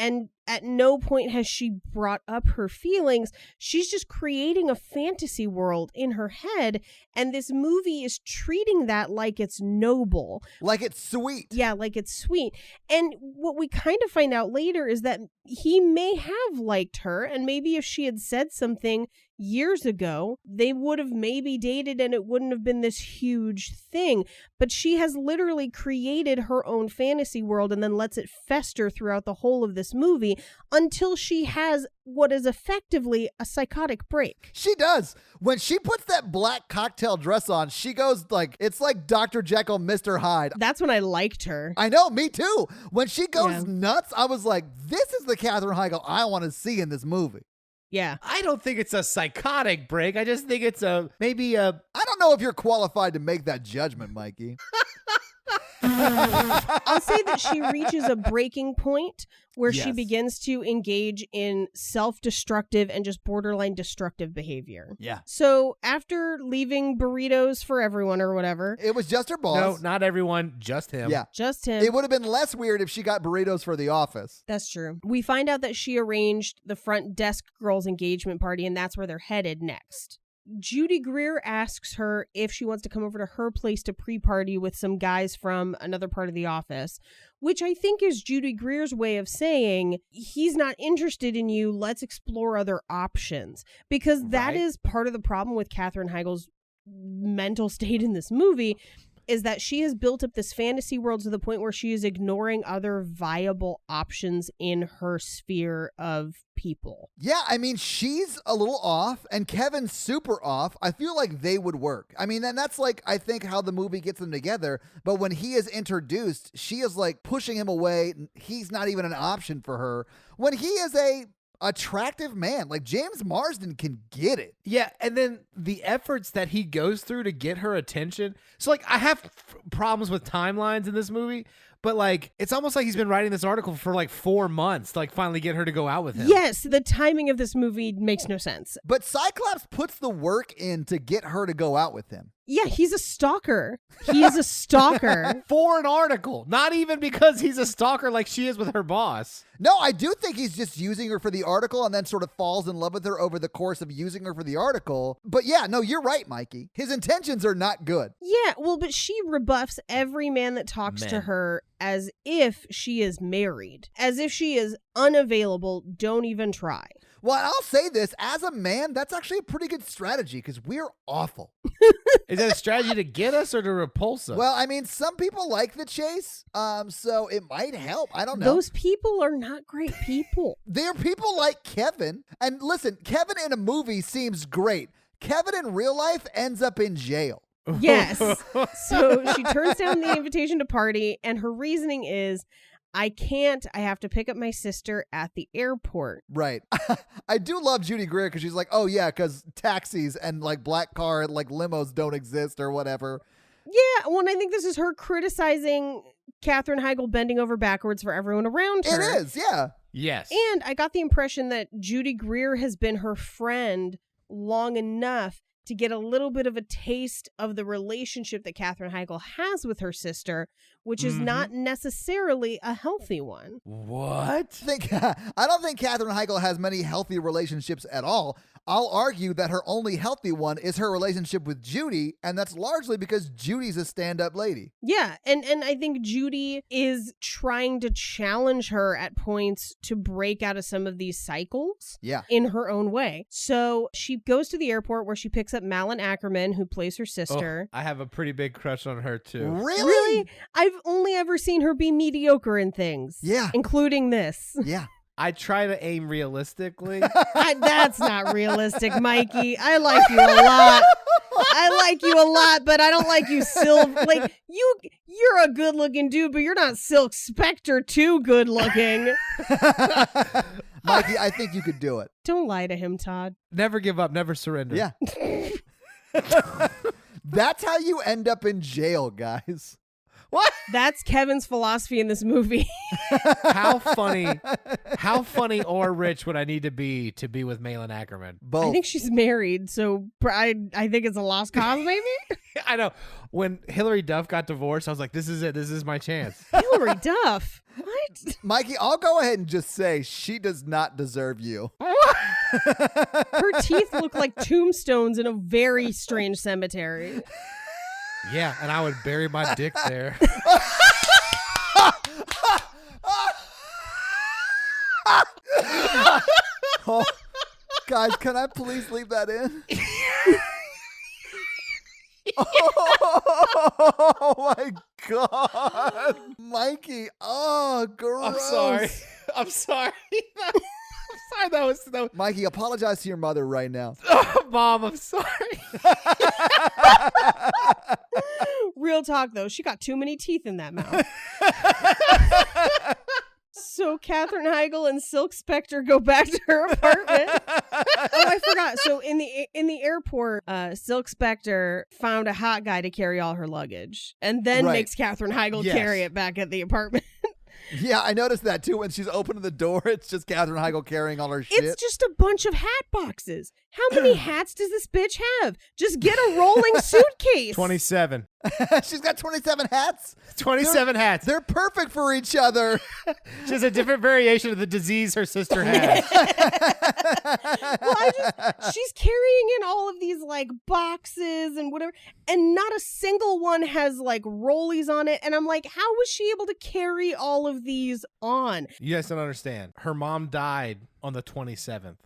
And at no point has she brought up her feelings. She's just creating a fantasy world in her head. And this movie is treating that like it's noble. Like it's sweet. Yeah, like it's sweet. And what we kind of find out later is that he may have liked her. And maybe if she had said something years ago, they would have maybe dated and it wouldn't have been this huge thing. But she has literally created her own fantasy world and then lets it fester throughout the whole of this movie until she has what is effectively a psychotic break. She does. When she puts that black cocktail dress on, she goes like, it's like Dr. Jekyll, Mr. Hyde. That's when I liked her. I know, me too. When she goes Yeah. nuts, I was like, this is the Katherine Heigl I want to see in this movie. Yeah. I don't think it's a psychotic break. I just think it's maybe a I don't know if you're qualified to make that judgment, Mikey. I'll say that she reaches a breaking point where she Yes. begins to engage in self-destructive and just borderline destructive behavior. Yeah. So after leaving burritos for everyone or whatever, It was just her boss. no, not everyone, just him. Yeah. just him. It would have been less weird if she got burritos for the office. That's true. We find out that she arranged the front desk girls' engagement party, and that's where they're headed next. Judy Greer asks her if she wants to come over to her place to pre-party with some guys from another part of the office, which I think is Judy Greer's way of saying, he's not interested in you, let's explore other options. Because that is part of the problem with Katherine Heigl's mental state in this movie, is that she has built up this fantasy world to the point where she is ignoring other viable options in her sphere of people. Yeah, I mean, she's a little off and Kevin's super off. I feel like they would work. I mean, and that's like, I think how the movie gets them together. But when he is introduced, she is like pushing him away. He's not even an option for her. When he is a attractive man, like James Marsden can get it. Yeah, and then the efforts that he goes through to get her attention. So, like, I have problems with timelines in this movie, but, like, it's almost like he's been writing this article for, like, 4 months to, like, finally get her to go out with him. Yes, the timing of this movie makes no sense. But Cyclops puts the work in to get her to go out with him. Yeah, he's a stalker. He is a stalker. For an article. Not even because he's a stalker like she is with her boss. No, I do think he's just using her for the article and then sort of falls in love with her over the course of using her for the article. But yeah, no, you're right, Mikey. His intentions are not good. Yeah, well, but she rebuffs every man that talks to her as if she is married, as if she is unavailable. Don't even try. Well, I'll say this, as a man, that's actually a pretty good strategy because we're awful. Is that a strategy to get us or to repulse us? Well, I mean, some people like the chase, so it might help. I don't know. Those people are not great people. They're people like Kevin. And listen, Kevin in a movie seems great. Kevin in real life ends up in jail. Yes. So she turns down the invitation to party, and her reasoning is, I can't. I have to pick up my sister at the airport. Right. I do love Judy Greer because she's like, oh, yeah, because taxis and like black car, like limos don't exist or whatever. Yeah. Well, and I think this is her criticizing Katherine Heigl bending over backwards for everyone around her. It is, yeah. Yes. And I got the impression that Judy Greer has been her friend long enough to get a little bit of a taste of the relationship that Katherine Heigl has with her sister, which is not necessarily a healthy one. What? I don't think Katherine Heigl has many healthy relationships at all. I'll argue that her only healthy one is her relationship with Judy, and that's largely because Judy's a stand-up lady. Yeah, and I think Judy is trying to challenge her at points to break out of some of these cycles in her own way. So she goes to the airport where she picks up Malin Ackerman, who plays her sister. I have a pretty big crush on her, too. Really? I've only ever seen her be mediocre in things. Yeah. Including this. Yeah. I try to aim realistically. That's not realistic, Mikey. I like you a lot. I like you a lot, but I don't like you, Silk. Like, you're a good-looking dude, but you're not Silk Spectre too good-looking. Mikey, I think you could do it. Don't lie to him, Todd. Never give up, never surrender. Yeah. That's how you end up in jail, guys. What? That's Kevin's philosophy in this movie. How funny or rich would I need to be with Malin Ackerman? Both. I think she's married, so I think it's a lost cause, maybe? I know. When Hillary Duff got divorced, I was like, this is it. This is my chance. Hillary Duff? What? Mikey, I'll go ahead and just say she does not deserve you. Her teeth look like tombstones in a very strange cemetery. Yeah, and I would bury my dick there. Oh, guys, can I please leave that in? Oh my God. Mikey, oh, gross. I'm sorry. That was Mikey, apologize to your mother right now. Oh, Mom, I'm sorry. Real talk, though. She got too many teeth in that mouth. So Katherine Heigl and Silk Spectre go back to her apartment. Oh, I forgot. So in the airport, Silk Spectre found a hot guy to carry all her luggage and then makes Katherine Heigl carry it back at the apartment. Yeah, I noticed that too. When she's opening the door, it's just Katherine Heigl carrying all her shit. It's just a bunch of hat boxes. How many hats does this bitch have? Just get a rolling suitcase. 27. She's got 27 hats. 27 hats. They're perfect for each other. Just a different variation of the disease her sister has. She's carrying in all of these like boxes and whatever, and not a single one has like rollies on it. And I'm like, how was she able to carry all of these on? You guys don't understand. Her mom died on the 27th.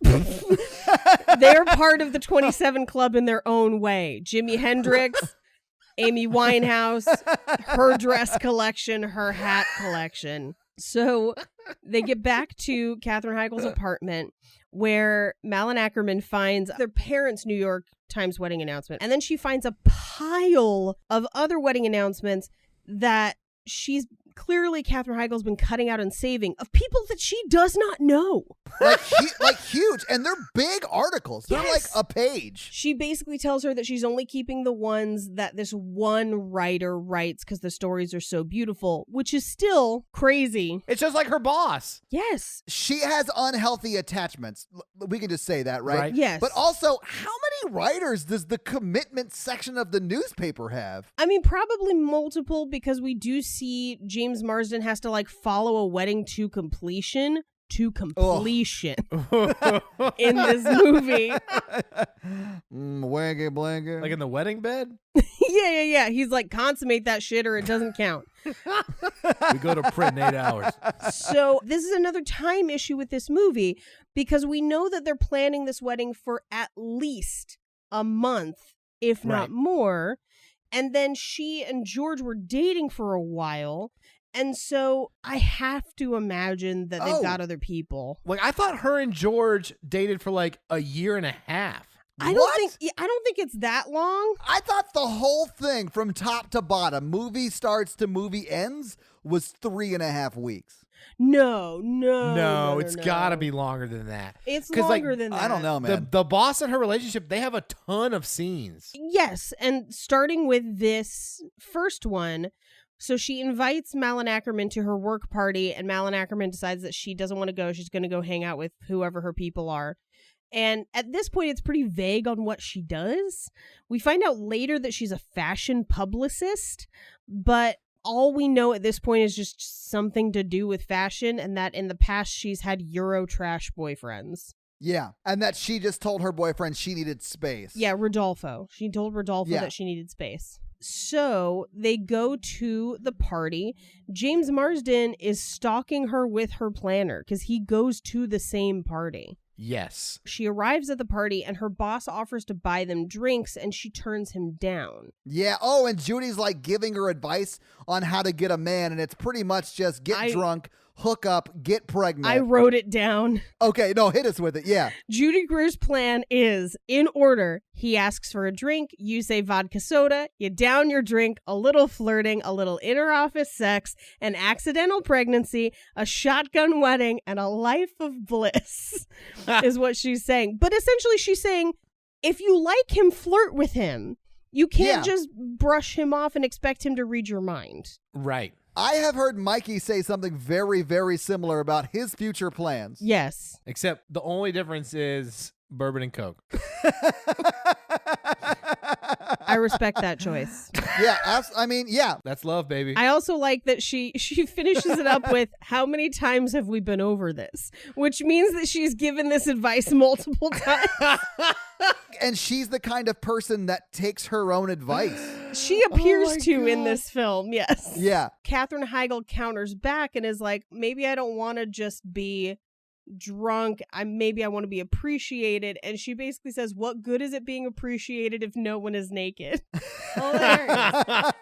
They're part of the 27 Club in their own way. Jimi Hendrix, Amy Winehouse, her dress collection, her hat collection. So they get back to Katherine Heigl's apartment where Malin Ackerman finds their parents' New York Times wedding announcement. And then she finds a pile of other wedding announcements that she's clearly Katherine Heigl's been cutting out and saving of people that she does not know. Like huge. And they're big articles. They're like a page. She basically tells her that she's only keeping the ones that this one writer writes because the stories are so beautiful, which is still crazy. It's just like her boss. Yes. She has unhealthy attachments. We can just say that, right? Yes. But also, how many writers does the commitment section of the newspaper have? I mean, probably multiple, because we do see James Marsden has to like follow a wedding to completion. In this movie. Wanky blanket. Like in the wedding bed? Yeah. He's like, consummate that shit or it doesn't count. We go to print in 8 hours. So this is another time issue with this movie, because we know that they're planning this wedding for at least a month, if not more. And then she and George were dating for a while. And so I have to imagine that they've got other people. Like, I thought her and George dated for like a year and a half. I don't think it's that long. I thought the whole thing from top to bottom, movie starts to movie ends, was 3.5 weeks. No, it's gotta be longer than that. It's longer than that. I don't know, man. The boss and her relationship, they have a ton of scenes. Yes, and starting with this first one, so she invites Malin Ackerman to her work party, and Malin Ackerman decides that she doesn't want to go. She's going to go hang out with whoever her people are. And at this point, it's pretty vague on what she does. We find out later that she's a fashion publicist, but all we know at this point is just something to do with fashion, and that in the past she's had Eurotrash boyfriends. Yeah, and that she just told her boyfriend she needed space. Yeah, Rodolfo. She told Rodolfo that she needed space. So they go to the party. James Marsden is stalking her with her planner because he goes to the same party. Yes. She arrives at the party and her boss offers to buy them drinks and she turns him down. Yeah. Oh, and Judy's like giving her advice on how to get a man, and it's pretty much just get drunk, hook up, get pregnant. I wrote it down. Okay, no, hit us with it. Yeah. Judy Greer's plan is, in order, he asks for a drink, you say vodka soda, you down your drink, a little flirting, a little inter-office sex, an accidental pregnancy, a shotgun wedding, and a life of bliss, is what she's saying. But essentially she's saying, if you like him, flirt with him. You can't just brush him off and expect him to read your mind. Right. I have heard Mikey say something very, very similar about his future plans. Yes. Except the only difference is bourbon and Coke. I respect that choice. Yeah, I mean, yeah. That's love, baby. I also like that she finishes it up with, how many times have we been over this? Which means that she's given this advice multiple times. And she's the kind of person that takes her own advice. She appears to in this film, yes. Yeah. Katherine Heigl counters back and is like, maybe I don't want to just be drunk. Maybe I want to be appreciated. And she basically says, what good is it being appreciated if no one is naked? Hilarious.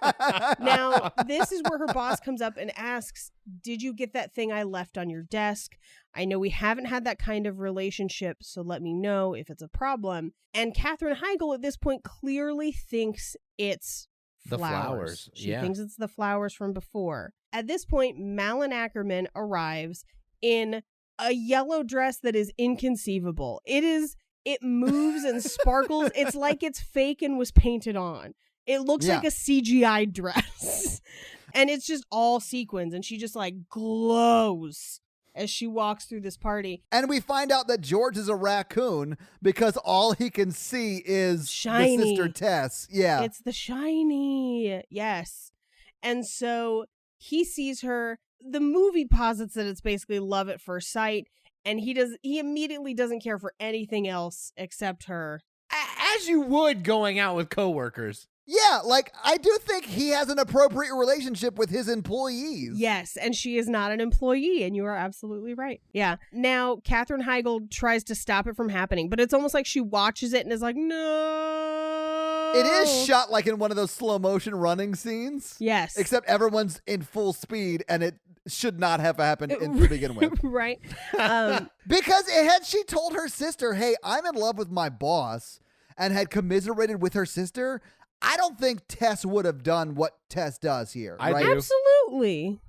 Now, this is where her boss comes up and asks, did you get that thing I left on your desk? I know we haven't had that kind of relationship, so let me know if it's a problem. And Katherine Heigl at this point clearly thinks it's the flowers. She thinks it's the flowers from before. At this point, Malin Ackerman arrives in a yellow dress that is inconceivable. It moves and sparkles. It's like it's fake and was painted on. It looks like a CGI dress. And it's just all sequins, and she just like glows as she walks through this party. And we find out that George is a raccoon because all he can see is Shiny. the sister Tess. Yeah. It's the shiny. Yes. And so he sees her. The movie posits that it's basically love at first sight. And he immediately doesn't care for anything else except her. As you would going out with coworkers. Yeah, like, I do think he has an appropriate relationship with his employees. Yes, and she is not an employee, and you are absolutely right. Yeah. Now, Katherine Heigl tries to stop it from happening, but it's almost like she watches it and is like, no. It is shot like in one of those slow motion running scenes. Yes. Except everyone's in full speed, and it should not have happened to begin with. Right. Because had she told her sister, hey, I'm in love with my boss, and had commiserated with her sister, I don't think Tess would have done what Tess does here. I right? do. Absolutely.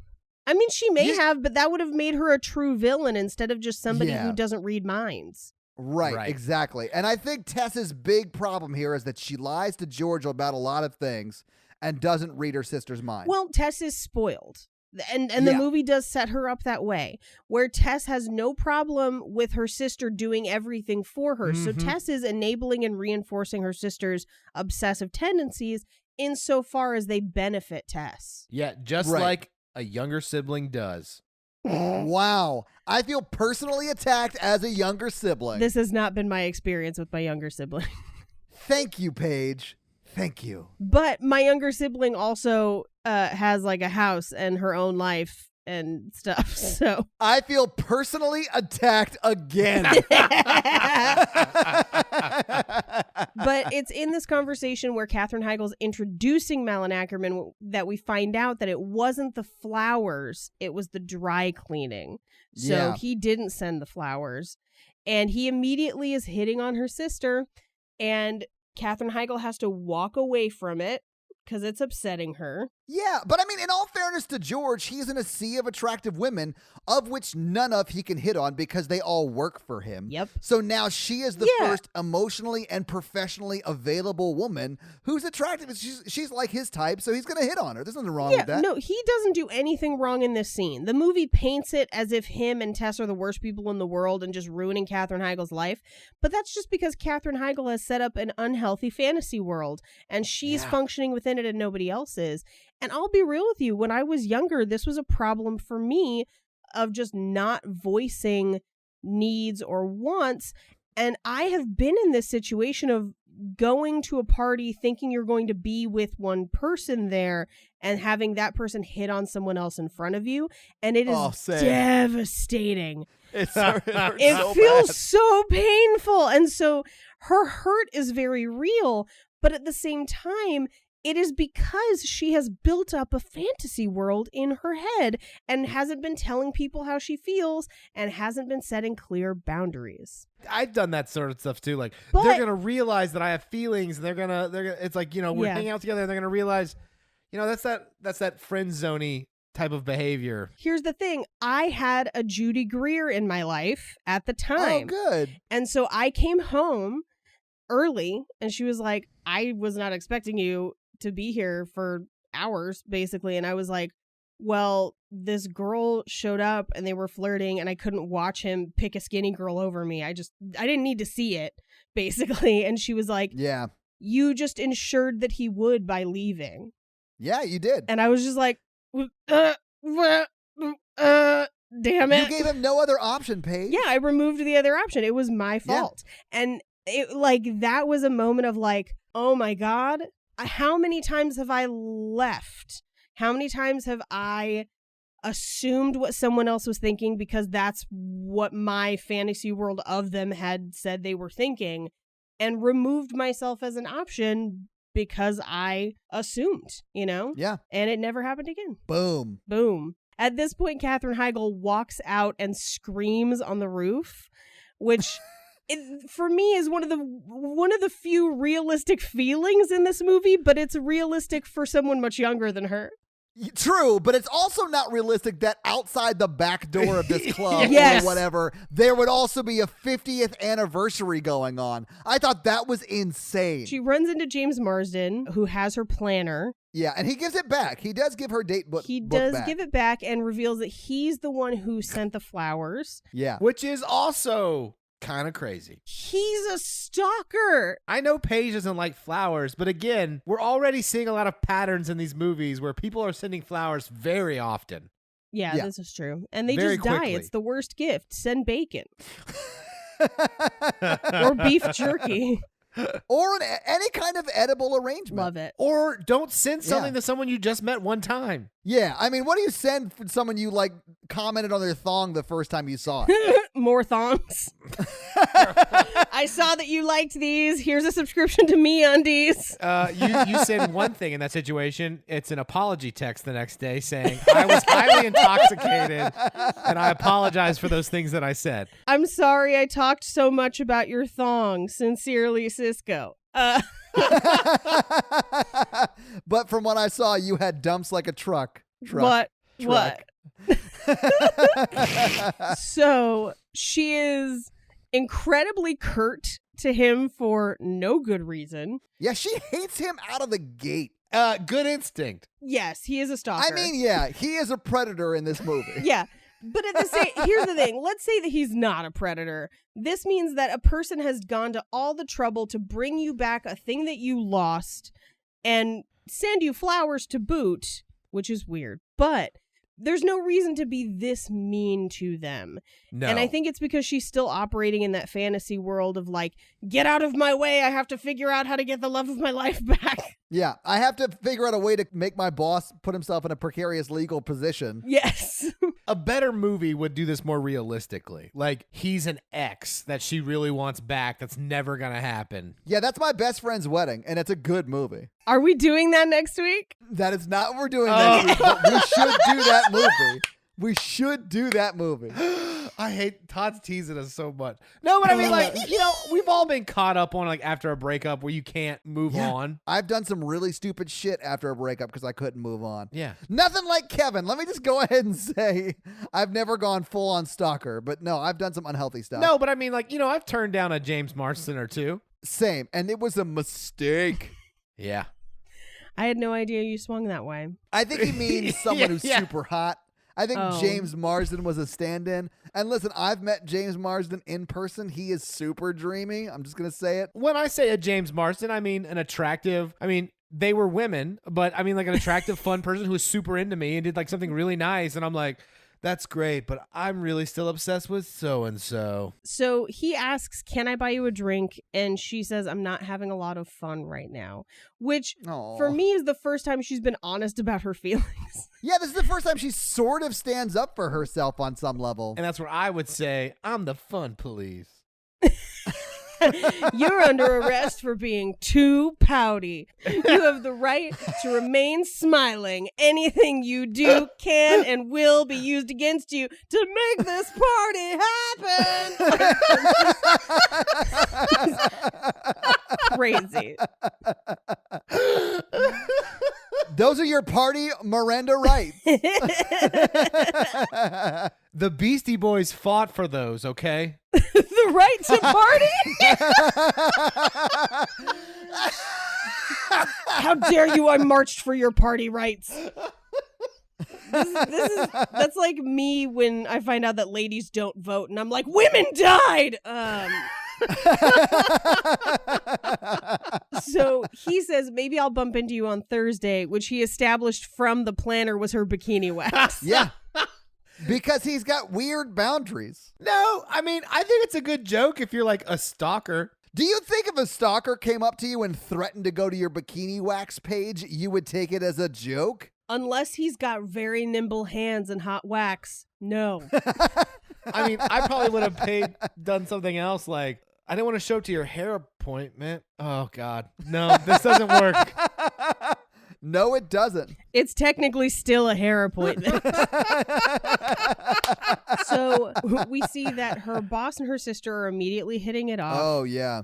I mean, she may have, but that would have made her a true villain instead of just somebody who doesn't read minds. Right, exactly. And I think Tess's big problem here is that she lies to George about a lot of things and doesn't read her sister's mind. Well, Tess is spoiled. And the movie does set her up that way, where Tess has no problem with her sister doing everything for her. So Tess is enabling and reinforcing her sister's obsessive tendencies insofar as they benefit Tess. Yeah, just like a younger sibling does. Wow. I feel personally attacked as a younger sibling. This has not been my experience with my younger sibling. Thank you, Paige. Thank you. But my younger sibling also has like a house and her own life and stuff. So I feel personally attacked again. But it's in this conversation where Katherine Heigl's introducing Malin Ackerman that we find out that it wasn't the flowers, it was the dry cleaning. So he didn't send the flowers. And he immediately is hitting on her sister. And Katherine Heigl has to walk away from it because it's upsetting her. Yeah, but I mean, in all fairness to George, he's in a sea of attractive women, of which none of he can hit on because they all work for him. Yep. So now she is the first emotionally and professionally available woman who's attractive. She's like his type, so he's going to hit on her. There's nothing wrong with that. No, he doesn't do anything wrong in this scene. The movie paints it as if him and Tess are the worst people in the world and just ruining Katherine Heigl's life. But that's just because Katherine Heigl has set up an unhealthy fantasy world, and she's functioning within it and nobody else is. And I'll be real with you, when I was younger, this was a problem for me of just not voicing needs or wants. And I have been in this situation of going to a party thinking you're going to be with one person there and having that person hit on someone else in front of you. And it is devastating. It feels so painful. And so her hurt is very real. But at the same time, it is because she has built up a fantasy world in her head and hasn't been telling people how she feels and hasn't been setting clear boundaries. I've done that sort of stuff too. Like, they're gonna realize that I have feelings. And they're gonna. It's like, we're hanging out together, and they're gonna realize, that's that friend zoney type of behavior. Here's the thing: I had a Judy Greer in my life at the time. Oh, good. And so I came home early, and she was like, "I was not expecting you to be here for hours," basically. And I was like, well, this girl showed up and they were flirting and I couldn't watch him pick a skinny girl over me. I didn't need to see it, basically. And she was like, yeah, you just ensured that he would by leaving. Yeah, you did. And I was just like, damn it. You gave him no other option, Paige. Yeah, I removed the other option. It was my fault. And that was a moment of like, oh my God, how many times have I left? How many times have I assumed what someone else was thinking because that's what my fantasy world of them had said they were thinking, and removed myself as an option because I assumed, Yeah. And it never happened again. Boom. Boom. At this point, Katherine Heigl walks out and screams on the roof, which... It, for me, is one of the few realistic feelings in this movie, but it's realistic for someone much younger than her. True, but it's also not realistic that outside the back door of this club Yes. or whatever, there would also be a 50th anniversary going on. I thought that was insane. She runs into James Marsden, who has her planner. Yeah, and he gives it back. He does give her date book. He book does back. give it back and reveals that he's the one who sent the flowers. Yeah. Which is also kind of crazy. He's a stalker. I know Paige doesn't like flowers, but again, we're already seeing a lot of patterns in these movies where people are sending flowers very often. Yeah, Yeah. this is true. And they Very just die. quickly. It's the worst gift. Send bacon. Or beef jerky. Or any kind of edible arrangement. Love it. Or don't send something Yeah. to someone you just met one time. Yeah, I mean, what do you send for someone you like commented on their thong the first time you saw it? More thongs. I saw that you liked these. Here's a subscription to MeUndies. You send one thing in that situation. It's an apology text the next day saying, I was highly intoxicated and I apologize for those things that I said. I'm sorry I talked so much about your thong. Sincerely, Cisco. But from what I saw, you had dumps like a truck. What? Truck. What? So she is incredibly curt to him for no good reason. Yeah, she hates him out of the gate. Good instinct. Yes, he is a stalker. I mean, yeah, he is a predator in this movie. Yeah. But at the same, here's the thing. Let's say that he's not a predator. This means that a person has gone to all the trouble to bring you back a thing that you lost and send you flowers to boot, which is weird. But there's no reason to be this mean to them. No. And I think it's because she's still operating in that fantasy world of like, get out of my way. I have to figure out how to get the love of my life back. Yeah, I have to figure out a way to make my boss put himself in a precarious legal position. Yes. A better movie would do this more realistically. Like, he's an ex that she really wants back that's never going to happen. Yeah, that's my best friend's wedding, and it's a good movie. Are we doing that next week? That is not what we're doing next week, but we should do that movie. We should do that movie. I hate Todd's teasing us so much. No, but I mean, like, you know, we've all been caught up on, like, after a breakup where you can't move on. I've done some really stupid shit after a breakup because I couldn't move on. Yeah. Nothing like Kevin. Let me just go ahead and say I've never gone full on stalker, but no, I've done some unhealthy stuff. No, but I mean, like, you know, I've turned down a James Marsden or two. Same. And it was a mistake. Yeah. I had no idea you swung that way. I think he means someone who's Yeah. super hot. I think Oh. James Marsden was a stand-in. And listen, I've met James Marsden in person. He is super dreamy. I'm just going to say it. When I say a James Marsden, I mean an attractive, I mean, they were women, but I mean like an attractive, fun person who was super into me and did like something really nice. And I'm like, that's great, but I'm really still obsessed with so-and-so. So he asks, can I buy you a drink? And she says, I'm not having a lot of fun right now. Which, Aw. for me, is the first time she's been honest about her feelings. Yeah, this is the first time she sort of stands up for herself on some level. And that's where I would say, I'm the fun police. You're under arrest for being too pouty. You have the right to remain smiling. Anything you do can and will be used against you to make this party happen. Crazy. Those are your party Miranda rights. The Beastie Boys fought for those, okay? The right to party? How dare you? I marched for your party rights. That's like me when I find out that ladies don't vote and I'm like, women died. So he says, maybe I'll bump into you on Thursday, which he established from the planner was her bikini wax. Yeah. Because he's got weird boundaries. No, I mean, I think it's a good joke if you're like a stalker. Do you think if a stalker came up to you and threatened to go to your bikini wax page, you would take it as a joke? Unless he's got very nimble hands and hot wax. No. I mean, I probably would have done something else like, I didn't want to show up to your hair appointment. Oh, God. No, this doesn't work. No, it doesn't. It's technically still a hair appointment. So we see that her boss and her sister are immediately hitting it off. Oh, yeah.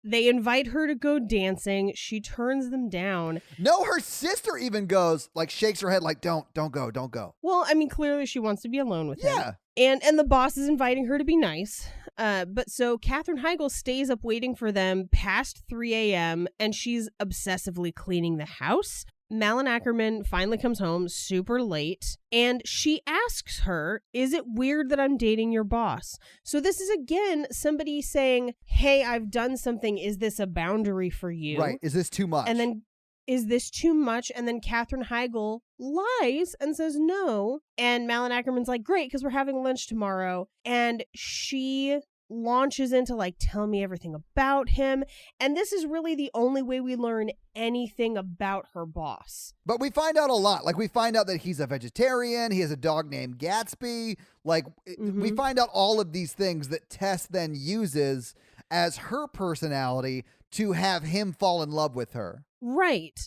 They invite her to go dancing. She turns them down. No, her sister even goes, like, shakes her head like, don't go. Well, I mean, clearly she wants to be alone with him. Yeah. And the boss is inviting her to be nice. But so Katherine Heigl stays up waiting for them past 3 a.m. and she's obsessively cleaning the house. Malin Ackerman finally comes home super late and she asks her, is it weird that I'm dating your boss? So this is again somebody saying, hey, I've done something. Is this a boundary for you? Right. Is this too much? And then, is this too much? And then Katherine Heigl lies and says no. And Malin Ackerman's like, great, because we're having lunch tomorrow. And she launches into like, tell me everything about him. And this is really the only way we learn anything about her boss. But we find out a lot. Like, we find out that he's a vegetarian. He has a dog named Gatsby. Like, we find out all of these things that Tess then uses as her personality to have him fall in love with her. Right.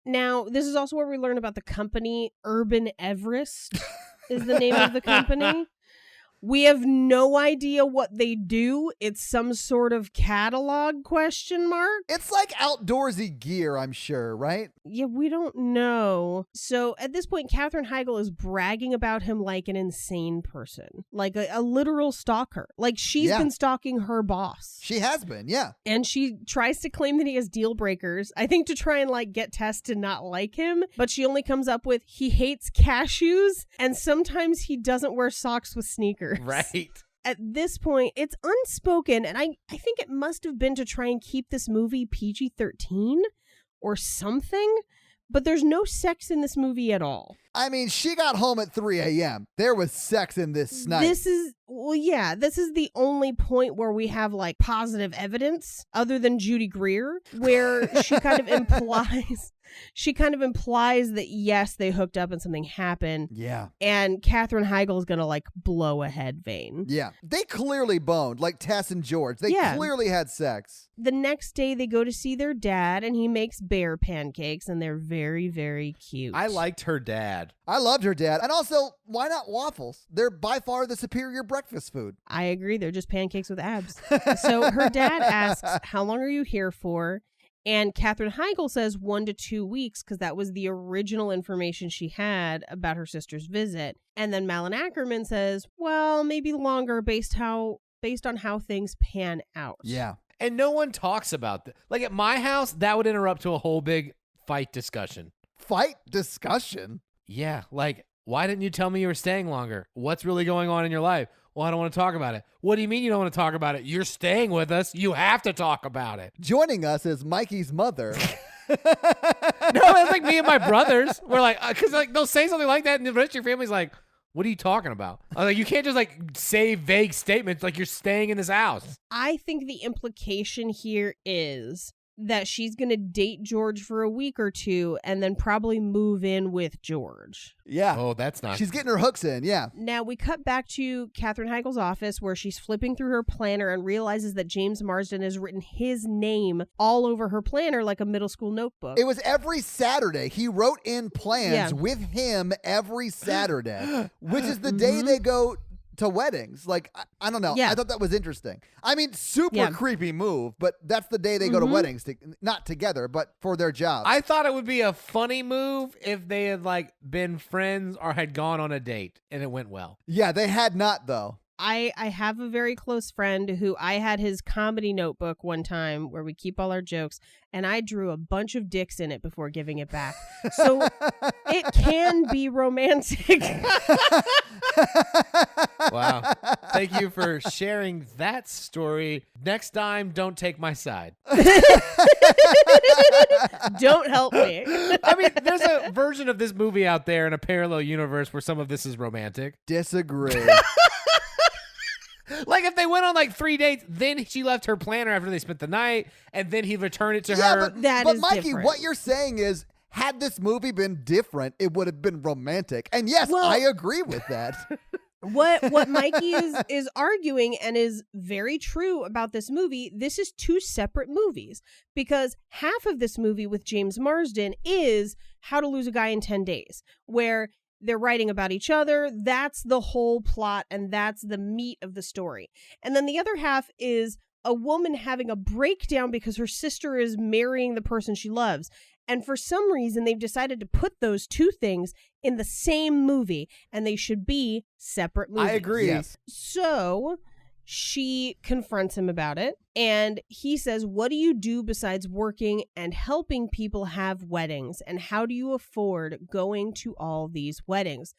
Now, this is also where we learn about the company. Urban Everest is the name of the company. We have no idea what they do. It's some sort of catalog question mark. It's like outdoorsy gear, I'm sure, right? Yeah, we don't know. So at this point, Katherine Heigl is bragging about him like an insane person, like a literal stalker. Like she's been stalking her boss. She has been, yeah. And she tries to claim that he has deal breakers, I think to try and like get Tess to not like him. But she only comes up with he hates cashews and sometimes he doesn't wear socks with sneakers. Right. At this point, it's unspoken, and I think it must have been to try and keep this movie PG-13 or something, but there's no sex in this movie at all. I mean, she got home at 3 a.m. There was sex in this night. This is the only point where we have like positive evidence other than Judy Greer, where she kind of implies that yes, they hooked up and something happened. Yeah. And Katherine Heigl is going to like blow a head vein. Yeah. They clearly boned, like Tess and George. They clearly had sex. The next day they go to see their dad and he makes bear pancakes and they're very, very cute. I liked her dad. I loved her dad. And also, why not waffles? They're by far the superior breakfast food. I agree. They're just pancakes with abs. So her dad asks, how long are you here for? And Katherine Heigl says 1 to 2 weeks because that was the original information she had about her sister's visit. And then Malin Ackerman says, well, maybe longer based on how things pan out. Yeah. And no one talks about that. Like at my house, that would interrupt to a whole big fight discussion. Fight discussion? Yeah. Like, why didn't you tell me you were staying longer? What's really going on in your life? Well, I don't want to talk about it. What do you mean you don't want to talk about it? You're staying with us. You have to talk about it. Joining us is Mikey's mother. No, it's like me and my brothers. We're like, because like they'll say something like that, and the rest of your family's like, what are you talking about? I was like, you can't just like say vague statements like you're staying in this house. I think the implication here is that she's going to date George for a week or two and then probably move in with George. Yeah. Oh, that's not. She's getting her hooks in, yeah. Now we cut back to Katherine Heigl's office where she's flipping through her planner and realizes that James Marsden has written his name all over her planner like a middle school notebook. It was every Saturday. He wrote in plans with him every Saturday, which is the day they go to weddings. Like, I don't know. Yeah. I thought that was interesting. I mean, super creepy move, but that's the day they go to weddings, not together, but for their jobs. I thought it would be a funny move if they had like been friends or had gone on a date and it went well. Yeah, they had not though. I have a very close friend who I had his comedy notebook one time where we keep all our jokes, and I drew a bunch of dicks in it before giving it back. So it can be romantic. Wow. Thank you for sharing that story. Next time, don't take my side. Don't help me. I mean, there's a version of this movie out there in a parallel universe where some of this is romantic. Disagree. Like if they went on like 3 dates, then she left her planner after they spent the night, and then he returned it to her. But Mikey, different. what you're saying is, had this movie been different, it would have been romantic. And yes, I agree with that. What Mikey is arguing and is very true about this movie, this is two separate movies because half of this movie with James Marsden is How to Lose a Guy in 10 Days, where they're writing about each other. That's the whole plot and that's the meat of the story. And then the other half is a woman having a breakdown because her sister is marrying the person she loves. And for some reason, they've decided to put those two things in the same movie, and they should be separate movies. I agree. Yes. So she confronts him about it, and he says, what do you do besides working and helping people have weddings? And how do you afford going to all these weddings?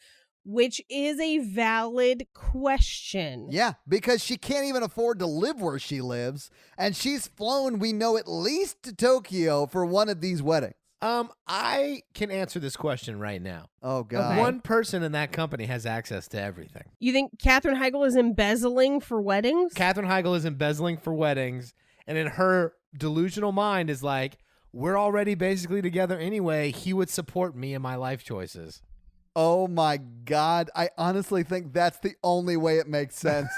Which is a valid question. Yeah, because she can't even afford to live where she lives, and she's flown, we know, at least to Tokyo for one of these weddings. I can answer this question right now. Oh, God. Okay. One person in that company has access to everything. You think Katherine Heigl is embezzling for weddings? Katherine Heigl is embezzling for weddings, and in her delusional mind is like, we're already basically together anyway. He would support me in my life choices. Oh, my God. I honestly think that's the only way it makes sense.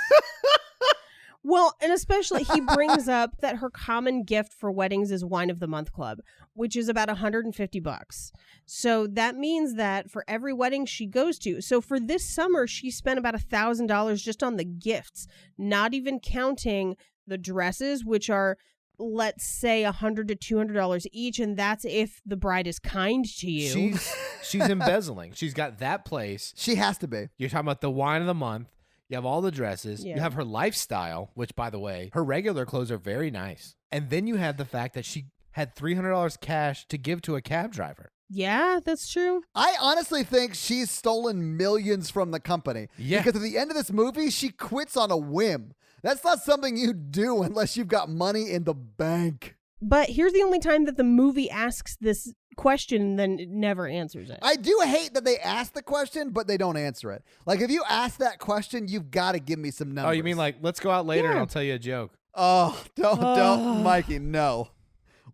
Well, and especially he brings up that her common gift for weddings is Wine of the Month Club, which is about $150. So that means that for every wedding she goes to, so for this summer, she spent about $1,000 just on the gifts, not even counting the dresses, which are, let's say, $100 to $200 each. And that's if the bride is kind to you. She's embezzling. She's got that place. She has to be. You're talking about the wine of the month. You have all the dresses. Yeah. You have her lifestyle, which, by the way, her regular clothes are very nice. And then you have the fact that she had $300 cash to give to a cab driver. Yeah, that's true. I honestly think she's stolen millions from the company. Yeah. Because at the end of this movie, she quits on a whim. That's not something you do unless you've got money in the bank. But here's the only time that the movie asks this question and then it never answers it. I do hate that they ask the question, but they don't answer it. Like, if you ask that question, you've got to give me some numbers. Oh, you mean like, let's go out later and Yeah. I'll tell you a joke. Oh, don't, Mikey, no.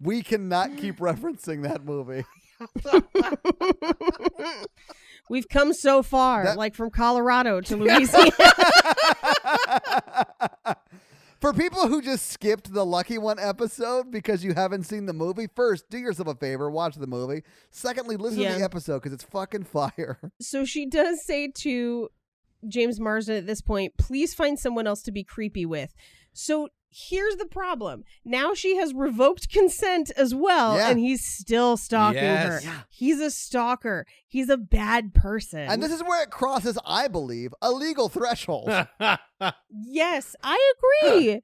We cannot keep referencing that movie. We've come so far, like from Colorado to Louisiana. For people who just skipped the Lucky One episode because you haven't seen the movie, first, do yourself a favor, watch the movie. Secondly, listen to the episode because it's fucking fire. So she does say to James Marsden at this point, please find someone else to be creepy with. So here's the problem. Now she has revoked consent as well, Yeah. and he's still stalking her. Yes. Yeah. He's a stalker. He's a bad person. And this is where it crosses, I believe, a legal threshold. Yes, I agree.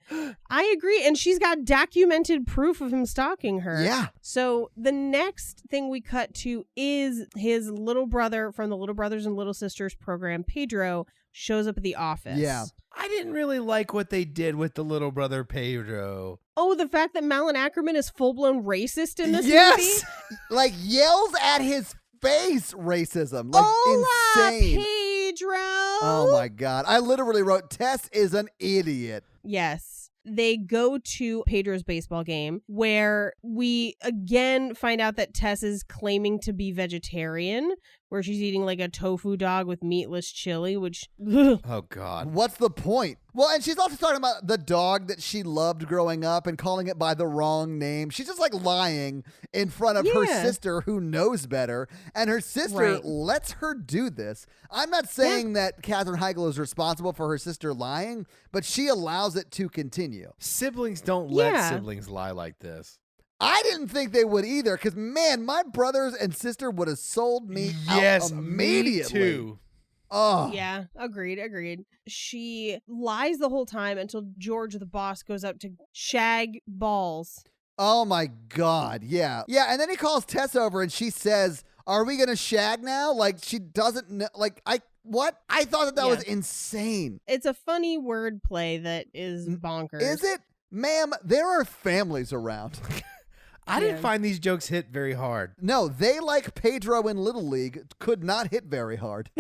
I agree. And she's got documented proof of him stalking her. Yeah. So the next thing we cut to is his little brother from the Little Brothers and Little Sisters program, Pedro, shows up at the office. Yeah. I didn't really like what they did with the little brother Pedro. Oh, the fact that Malin Ackerman is full-blown racist in this Yes. movie? Like, yells at his face racism. Like, Hola, insane. Pedro! Oh, my God. I literally wrote, Tess is an idiot. Yes. They go to Pedro's baseball game where we again find out that Tess is claiming to be vegetarian, where she's eating like a tofu dog with meatless chili, which... Oh, God. What's the point? Well, and she's also talking about the dog that she loved growing up and calling it by the wrong name. She's just like lying in front of her Yeah. sister who knows better. And her sister Right. lets her do this. I'm not saying that Katherine Heigl is responsible for her sister lying, but she allows it to continue. Siblings don't let Yeah. siblings lie like this. I didn't think they would either because, man, my brothers and sister would have sold me Yes, out me immediately. too. Oh, Yeah, agreed. She lies the whole time until George, the boss, goes up to shag balls. Oh my God. Yeah. Yeah. And then he calls Tess over and she says, are we going to shag now? Like, she doesn't know. Like, what? I thought that was insane. It's a funny word play that is bonkers. Is it? Ma'am, there are families around. I didn't find these jokes hit very hard. No, they, like Pedro in Little League, could not hit very hard.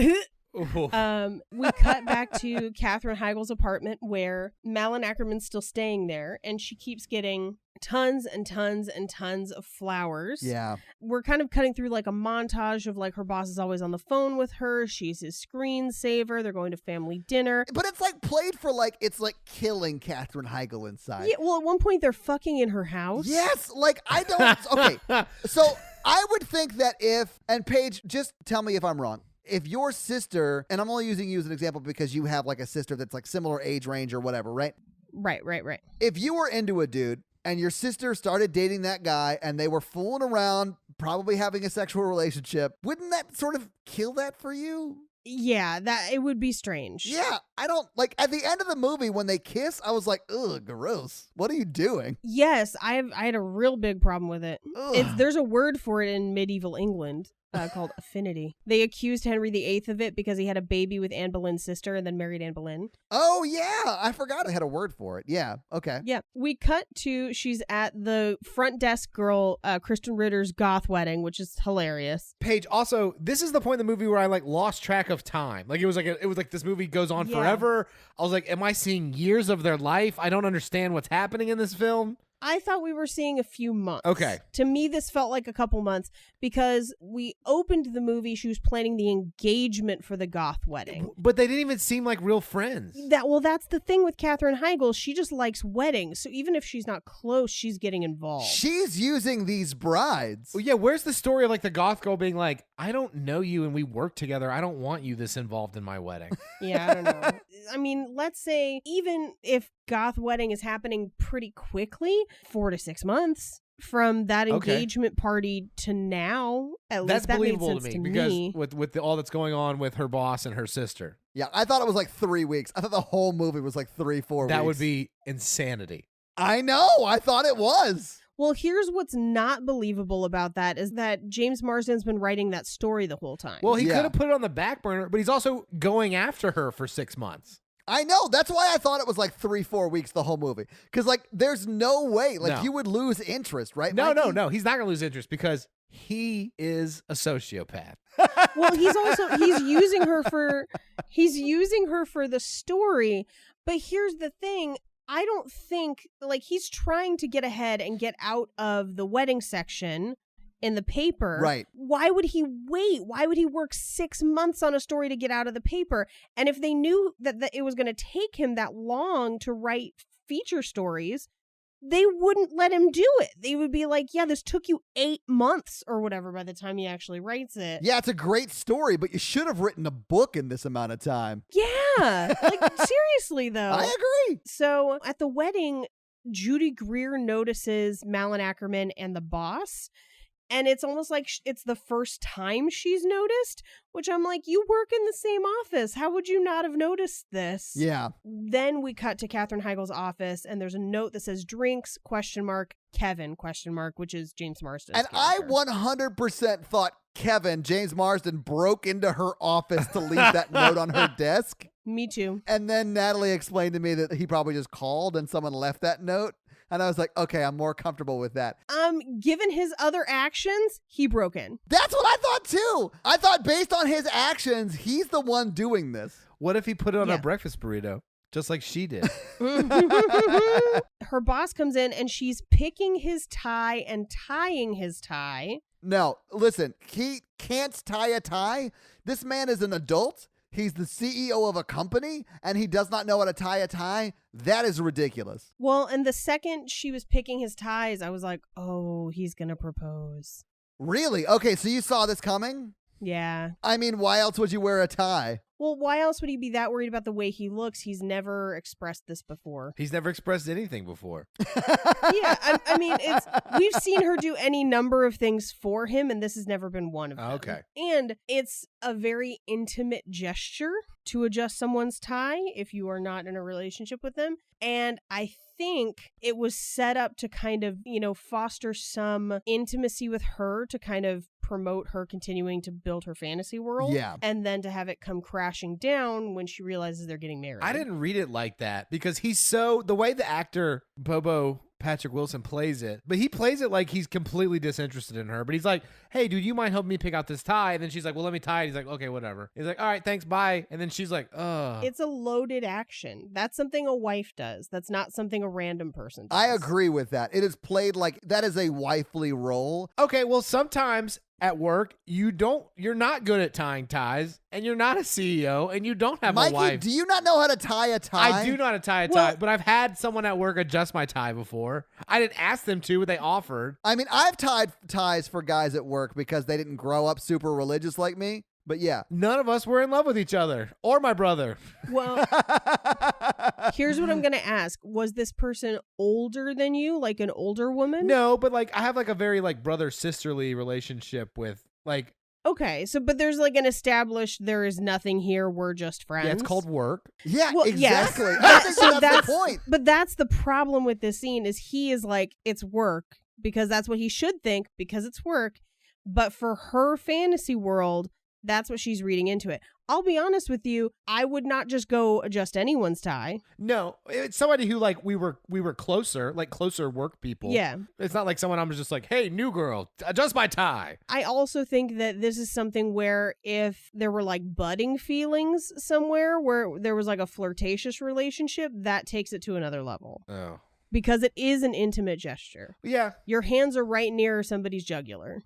Ooh. We cut back to Katherine Heigl's apartment where Malin Ackerman's still staying there, and she keeps getting tons and tons and tons of flowers. Yeah. We're kind of cutting through like a montage of like her boss is always on the phone with her. She's his screensaver. They're going to family dinner. But it's like played for like, it's like killing Katherine Heigl inside. Yeah, well, at one point they're fucking in her house. Yes, like I don't. Okay, so I would think that if, and Paige, just tell me if I'm wrong. If your sister, and I'm only using you as an example because you have like a sister that's like similar age range or whatever, right? Right. If you were into a dude and your sister started dating that guy and they were fooling around, probably having a sexual relationship, wouldn't that sort of kill that for you? Yeah, that it would be strange. Yeah, I don't like at the end of the movie when they kiss, I was like, ugh, gross. What are you doing? Yes, I had a real big problem with it. Ugh. There's a word for it in medieval England. Called affinity. They accused Henry VIII of it because he had a baby with Anne Boleyn's sister and then married Anne Boleyn. Oh, yeah. I forgot I had a word for it. Yeah. Okay. Yeah. We cut to she's at the front desk girl, Kristen Ritter's goth wedding, which is hilarious. Paige, also, this is the point in the movie where I lost track of time. It was like this movie goes on forever. I was like, am I seeing years of their life? I don't understand what's happening in this film. I thought we were seeing a few months. Okay. To me, this felt like a couple months because we opened the movie. She was planning the engagement for the goth wedding. But they didn't even seem like real friends. That's the thing with Katherine Heigl. She just likes weddings. So even if she's not close, she's getting involved. She's using these brides. Well, yeah, where's the story of the goth girl being like, I don't know you and we work together. I don't want you this involved in my wedding. Yeah, I don't know. I mean, let's say even if goth wedding is happening pretty quickly, 4 to 6 months from that engagement party to now, at That's least that made believable sense to me because with all that's going on with her boss and her sister. Yeah, I thought it was like 3 weeks. I thought the whole movie was like 3-4 weeks. That would be insanity. I know. I thought it was. Well, here's what's not believable about that is that James Marsden's been writing that story the whole time. Well, he Yeah. could have put it on the back burner, but he's also going after her for 6 months. I know. That's why I thought it was like 3-4 weeks the whole movie. Because there's no way. No. You would lose interest, right? No. Mikey? He's not going to lose interest because he is a sociopath. Well, he's using her for the story. But here's the thing. I don't think he's trying to get ahead and get out of the wedding section in the paper. Right. Why would he wait? Why would he work 6 months on a story to get out of the paper? And if they knew that it was going to take him that long to write feature stories, they wouldn't let him do it. They would be like, yeah, this took you 8 months or whatever by the time he actually writes it. Yeah, it's a great story, but you should have written a book in this amount of time. Yeah. Seriously, though. I agree. So at the wedding, Judy Greer notices Malin Ackerman and the boss. And it's almost like it's the first time she's noticed, which I'm like, you work in the same office. How would you not have noticed this? Yeah. Then we cut to Katherine Heigl's office, and there's a note that says drinks, Kevin, which is James Marsden. And I 100% thought Kevin, James Marsden, broke into her office to leave that note on her desk. Me too. And then Natalie explained to me that he probably just called and someone left that note. And I was like, okay, I'm more comfortable with that. Given his other actions, he broke in. That's what I thought too. I thought based on his actions, he's the one doing this. What if he put it on a breakfast burrito, just like she did? Her boss comes in and she's picking his tie and tying his tie. No, listen, he can't tie a tie. This man is an adult. He's the CEO of a company, and he does not know how to tie a tie. That is ridiculous. Well, and the second she was picking his ties, I was like, oh, he's going to propose. Really? Okay, so you saw this coming? Yeah. I mean, why else would you wear a tie? Well, why else would he be that worried about the way he looks? He's never expressed this before. He's never expressed anything before. Yeah, I mean, we've seen her do any number of things for him, and this has never been one of them. Okay. And it's a very intimate gesture to adjust someone's tie if you are not in a relationship with them. And I think it was set up to kind of, foster some intimacy with her to kind of promote her continuing to build her fantasy world. Yeah. And then to have it come crashing down when she realizes they're getting married. I didn't read it like that because the way the actor Bobo Patrick Wilson plays it, but he plays it like he's completely disinterested in her. But he's like, hey, dude, you mind helping me pick out this tie? And then she's like, well, let me tie it. He's like, okay, whatever. He's like, all right, thanks, bye. And then she's like, ugh. It's a loaded action. That's something a wife does. That's not something a random person does. I agree with that. It is played like that is a wifely role. Okay, well, sometimes at work, you're not good at tying ties, and you're not a CEO, and you don't have Mikey, a wife. do you not know how to tie a tie? I do know how to tie a tie, but I've had someone at work adjust my tie before. I didn't ask them to, but they offered. I mean, I've tied ties for guys at work because they didn't grow up super religious like me. But yeah. None of us were in love with each other or my brother. Well, here's what I'm going to ask. Was this person older than you, like an older woman? No, but like I have like a very like brother-sisterly relationship with like. Okay, so but there's like an established there is nothing here, we're just friends. Yeah, it's called work. Yeah, Well, yes. exactly. I think So that's the point. But that's the problem with this scene is he is like, it's work because that's what he should think because it's work. But for her fantasy world, that's what she's reading into it. I'll be honest with you, I would not just go adjust anyone's tie. No, it's somebody who like we were closer, like closer work people. Yeah. It's not like someone I'm just like, hey, new girl, adjust my tie. I also think that this is something where if there were like budding feelings somewhere where there was like a flirtatious relationship, that takes it to another level. Oh. Because it is an intimate gesture. Yeah. Your hands are right near somebody's jugular.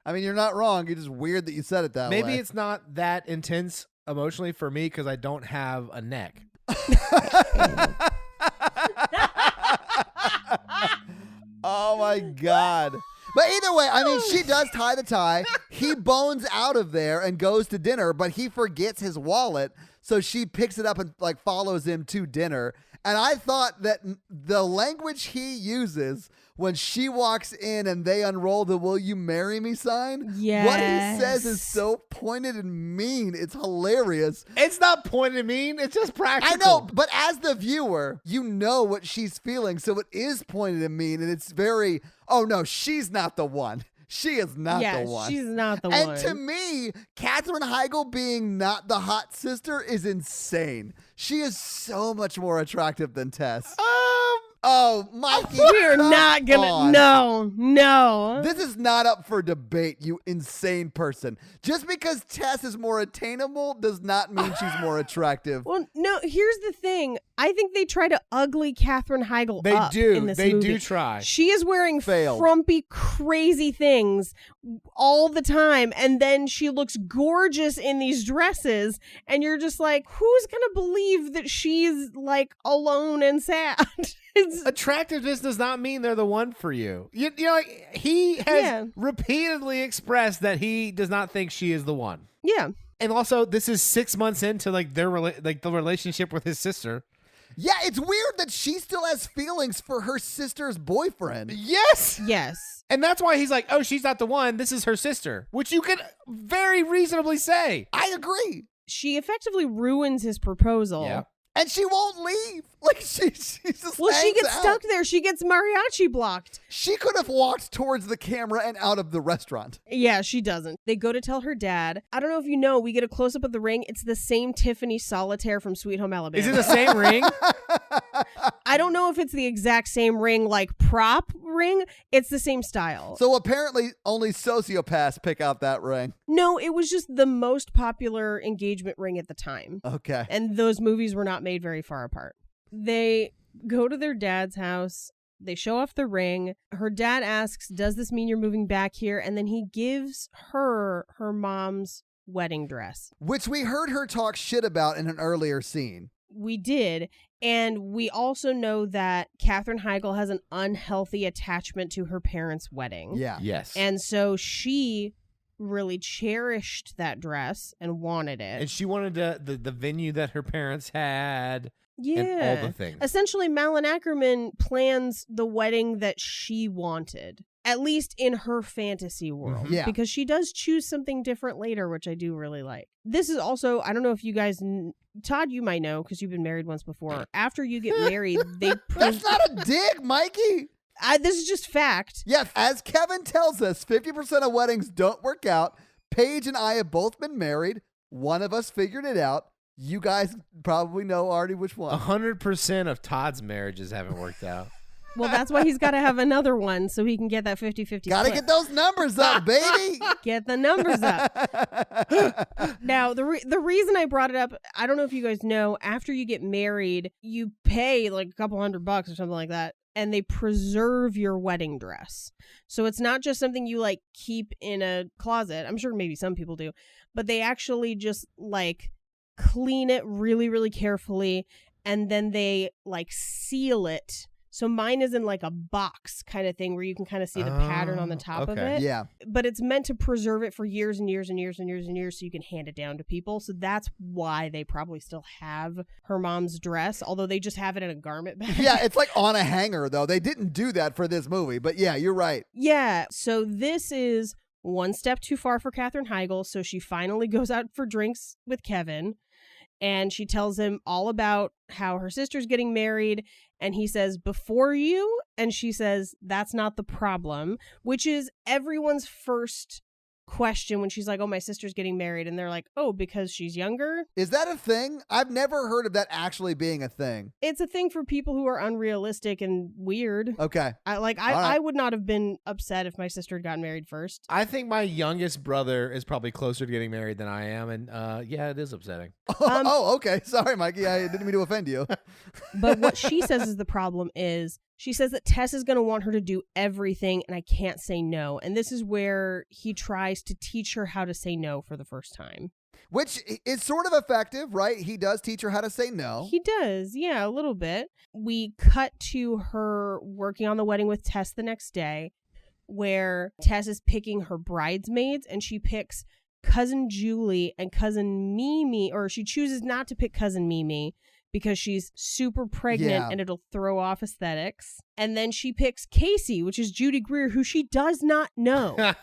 I mean, you're not wrong. It's just weird that you said it that way. Maybe it's not that intense emotionally for me because I don't have a neck. Oh my God. But either way, I mean, she does tie the tie. He bones out of there and goes to dinner, but he forgets his wallet. So she picks it up and like follows him to dinner. And I thought that the language he uses when she walks in and they unroll the "Will you marry me" sign, what he says is so pointed and mean. It's hilarious. It's not pointed and mean. It's just practical. I know, but as the viewer, you know what she's feeling. So it is pointed and mean. And it's very, oh no, she's not the one. She is not the one. She's not the and one. to me, Katherine Heigl being not the hot sister is insane. She is so much more attractive than Tess. Oh, Mikey. We're come not gonna. on. No. This is not up for debate, you insane person. Just because Tess is more attainable does not mean she's more attractive. Well, no. Here's the thing. I think they try to ugly Katherine Heigl They up do. in this They movie. do try. She is wearing Failed. frumpy, crazy things all the time, and then she looks gorgeous in these dresses, and you're just like, who's gonna believe that she's like alone and sad? Attractiveness does not mean they're the one for you. You know, like, he has repeatedly expressed that he does not think she is the one. Yeah. And also, this is 6 months into like their the relationship with his sister. Yeah, it's weird that she still has feelings for her sister's boyfriend. Yes. Yes. And that's why he's like, oh, she's not the one. This is her sister, which you could very reasonably say. I agree. She effectively ruins his proposal. Yeah. And she won't leave. Like she just Well, she hangs gets out. stuck there. She gets mariachi blocked. She could have walked towards the camera and out of the restaurant. Yeah, she doesn't. They go to tell her dad. I don't know if you know, we get a close up of the ring. It's the same Tiffany solitaire from Sweet Home Alabama. Is it the same ring? I don't know if it's the exact same ring, like prop ring. It's the same style. So apparently only sociopaths pick out that ring. No, it was just the most popular engagement ring at the time. Okay. And those movies were not made very far apart. They go to their dad's house. They show off the ring. Her dad asks, does this mean you're moving back here? And then he gives her mom's wedding dress. Which we heard her talk shit about in an earlier scene. We did. And we also know that Katherine Heigl has an unhealthy attachment to her parents' wedding. Yeah. Yes. And so she really cherished that dress and wanted it. And she wanted the venue that her parents had. Yeah. And all the things. Essentially, Malin Ackerman plans the wedding that she wanted, at least in her fantasy world. Yeah. Because she does choose something different later, which I do really like. This is also, I don't know if you guys, Todd, you might know because you've been married once before. After you get married, they... That's not a dig, Mikey. This is just fact. Yeah, as Kevin tells us, 50% of weddings don't work out. Paige and I have both been married. One of us figured it out. You guys probably know already which one. 100% of Todd's marriages haven't worked out. Well, that's why he's got to have another one so he can get that 50-50 Gotta get those numbers up, baby. Get the numbers up. Now, the reason I brought it up, I don't know if you guys know, after you get married, you pay like a couple $100 or something like that, and they preserve your wedding dress. So it's not just something you like keep in a closet. I'm sure maybe some people do, but they actually just like clean it really, really carefully, and then they like seal it So mine is in like a box kind of thing where you can kind of see the pattern on the top of okay. it. Yeah. But it's meant to preserve it for years and years and years and years and years so you can hand it down to people. So that's why they probably still have her mom's dress, although they just have it in a garment bag. Yeah, it's like on a hanger, though. They didn't do that for this movie. But yeah, you're right. Yeah. So this is one step too far for Katherine Heigl. So she finally goes out for drinks with Kevin. And she tells him all about how her sister's getting married. And he says, before you? And she says, that's not the problem, which is everyone's first question when she's like, oh, my sister's getting married. And they're like, oh, because she's younger? Is that a thing? I've never heard of that actually being a thing. It's a thing for people who are unrealistic and weird. Okay. I would not have been upset if my sister had gotten married first. I think my youngest brother is probably closer to getting married than I am, and yeah, it is upsetting. Okay. Sorry, Mikey. I didn't mean to offend you. But what she says is the problem is she says that Tess is going to want her to do everything and I can't say no. And this is where he tries to teach her how to say no for the first time. Which is sort of effective, right? He does teach her how to say no. He does. Yeah, a little bit. We cut to her working on the wedding with Tess the next day where Tess is picking her bridesmaids and she picks Cousin Julie and Cousin Mimi, or she chooses not to pick Cousin Mimi because she's super pregnant and it'll throw off aesthetics. And then she picks Casey, which is Judy Greer, who she does not know,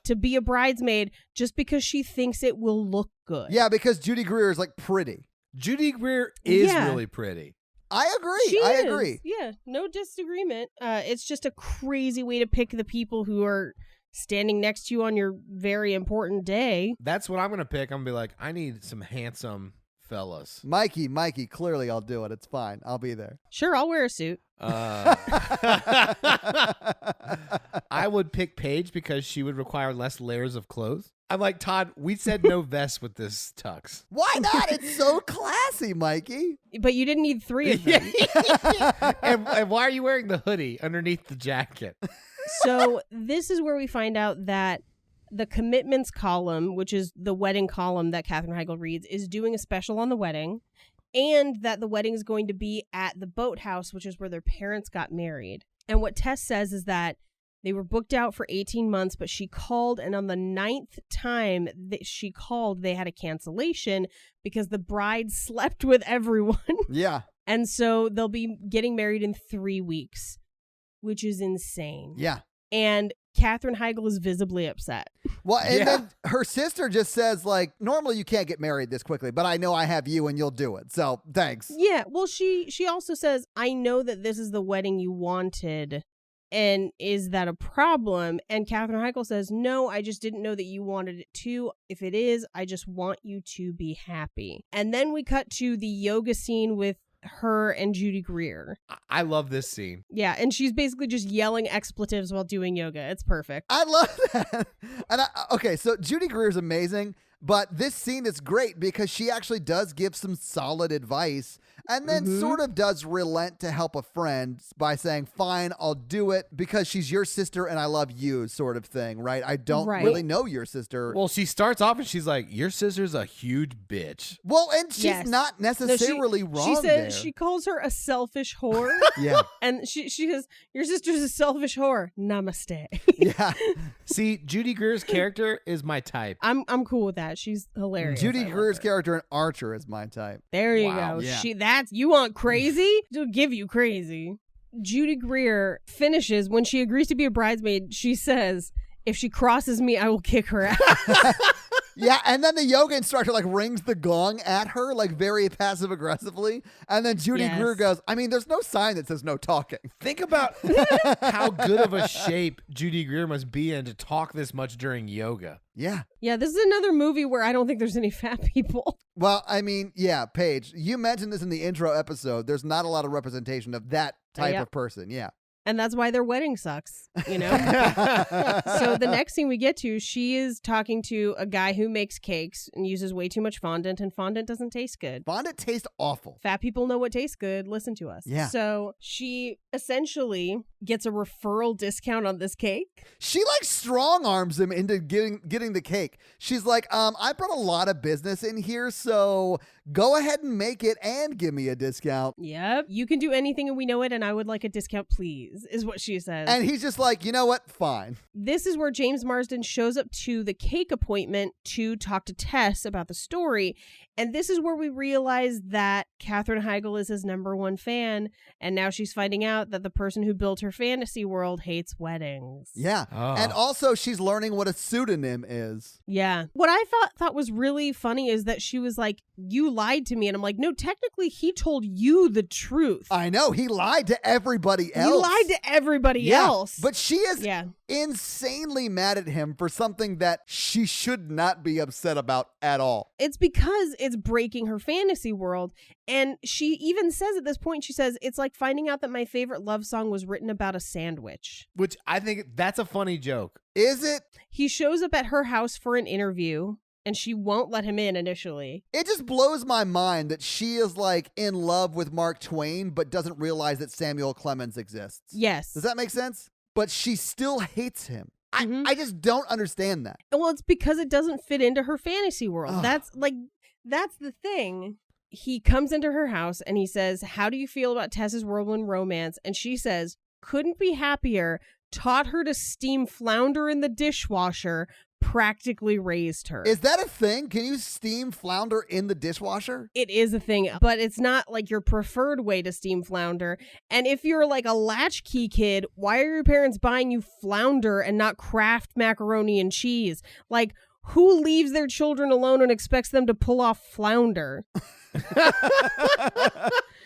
to be a bridesmaid just because she thinks it will look good. Yeah, because Judy Greer is like pretty. Judy Greer is really pretty. I agree. I agree. Yeah, no disagreement. It's just a crazy way to pick the people who are standing next to you on your very important day. That's what I'm going to pick. I'm going to be like, I need some handsome fellas. Mikey, clearly I'll do it. It's fine. I'll be there. Sure, I'll wear a suit. I would pick Paige because she would require less layers of clothes. I'm like, Todd, we said no vest with this tux. Why not? It's so classy, Mikey. But you didn't need 3 of them. and why are you wearing the hoodie underneath the jacket? So this is where we find out that the commitments column, which is the wedding column that Katherine Heigl reads, is doing a special on the wedding, and that the wedding is going to be at the boathouse, which is where their parents got married. And what Tess says is that they were booked out for 18 months, but she called, and on the 9th time that she called, they had a cancellation because the bride slept with everyone. Yeah. And so they'll be getting married in 3 weeks, which is insane. Yeah. And Katherine Heigl is visibly upset. Well, and then her sister just says, like, normally you can't get married this quickly, but I know I have you and you'll do it. So thanks. Yeah. Well, she also says, I know that this is the wedding you wanted. And is that a problem? And Katherine Heigl says, no, I just didn't know that you wanted it too. If it is, I just want you to be happy. And then we cut to the yoga scene with her and Judy Greer. I love this scene. Yeah, and she's basically just yelling expletives while doing yoga. It's perfect. I love that. And okay, so Judy Greer is amazing, but this scene is great because she actually does give some solid advice and then sort of does relent to help a friend by saying, fine, I'll do it because she's your sister and I love you sort of thing, right? I don't really know your sister. Well, she starts off and she's like, your sister's a huge bitch. Well, and she's not necessarily wrong she said there. She calls her a selfish whore. Yeah. And she says, your sister's a selfish whore. Namaste. Yeah. See, Judy Greer's character is my type. I'm cool with that. She's hilarious. Judy Greer's character in Archer is my type. There you Wow. go. Yeah. You want crazy? She'll give you crazy. Judy Greer finishes when she agrees to be a bridesmaid. She says, if she crosses me, I will kick her out. Yeah, and then the yoga instructor like rings the gong at her like very passive aggressively, and then Judy Greer goes, I mean, there's no sign that says no talking. Think about how good of a shape Judy Greer must be in to talk this much during yoga. Yeah. Yeah, this is another movie where I don't think there's any fat people. Well, I mean, yeah, Paige, you mentioned this in the intro episode. There's not a lot of representation of that type of person. Yeah. And that's why their wedding sucks, you know? So the next thing we get to, she is talking to a guy who makes cakes and uses way too much fondant, and fondant doesn't taste good. Fondant tastes awful. Fat people know what tastes good. Listen to us. Yeah. So she essentially gets a referral discount on this cake. She like strong arms him into getting the cake. She's like, I brought a lot of business in here, so go ahead and make it and give me a discount. Yep. You can do anything and we know it, and I would like a discount, please, is what she says. And he's just like, you know what? Fine. This is where James Marsden shows up to the cake appointment to talk to Tess about the story. And this is where we realize that Katherine Heigl is his number one fan. And now she's finding out that the person who built her fantasy world hates weddings. Yeah. Oh. And also she's learning what a pseudonym is. Yeah. What I thought was really funny is that she was like, you lied to me. And I'm like, no, technically he told you the truth. I know. He lied to everybody else. He lied to everybody else. But she is yeah. insanely mad at him for something that she should not be upset about at all. It's because it's breaking her fantasy world. And she even says at this point, she says, it's like finding out that my favorite love song was written about a sandwich. Which I think that's a funny joke. Is it? He shows up at her house for an interview, and she won't let him in initially. It just blows my mind that she is like in love with Mark Twain, but doesn't realize that Samuel Clemens exists. Yes. Does that make sense? But she still hates him. Mhm. I just don't understand that. Well, it's because it doesn't fit into her fantasy world. Ugh. That's the thing. He comes into her house and he says, how do you feel about Tess's whirlwind romance? And she says, couldn't be happier, taught her to steam flounder in the dishwasher, practically raised her. Is that a thing? Can you steam flounder in the dishwasher? It is a thing, but it's not like your preferred way to steam flounder. And if you're like a latchkey kid, why are your parents buying you flounder and not Kraft macaroni and cheese? Like, who leaves their children alone and expects them to pull off flounder?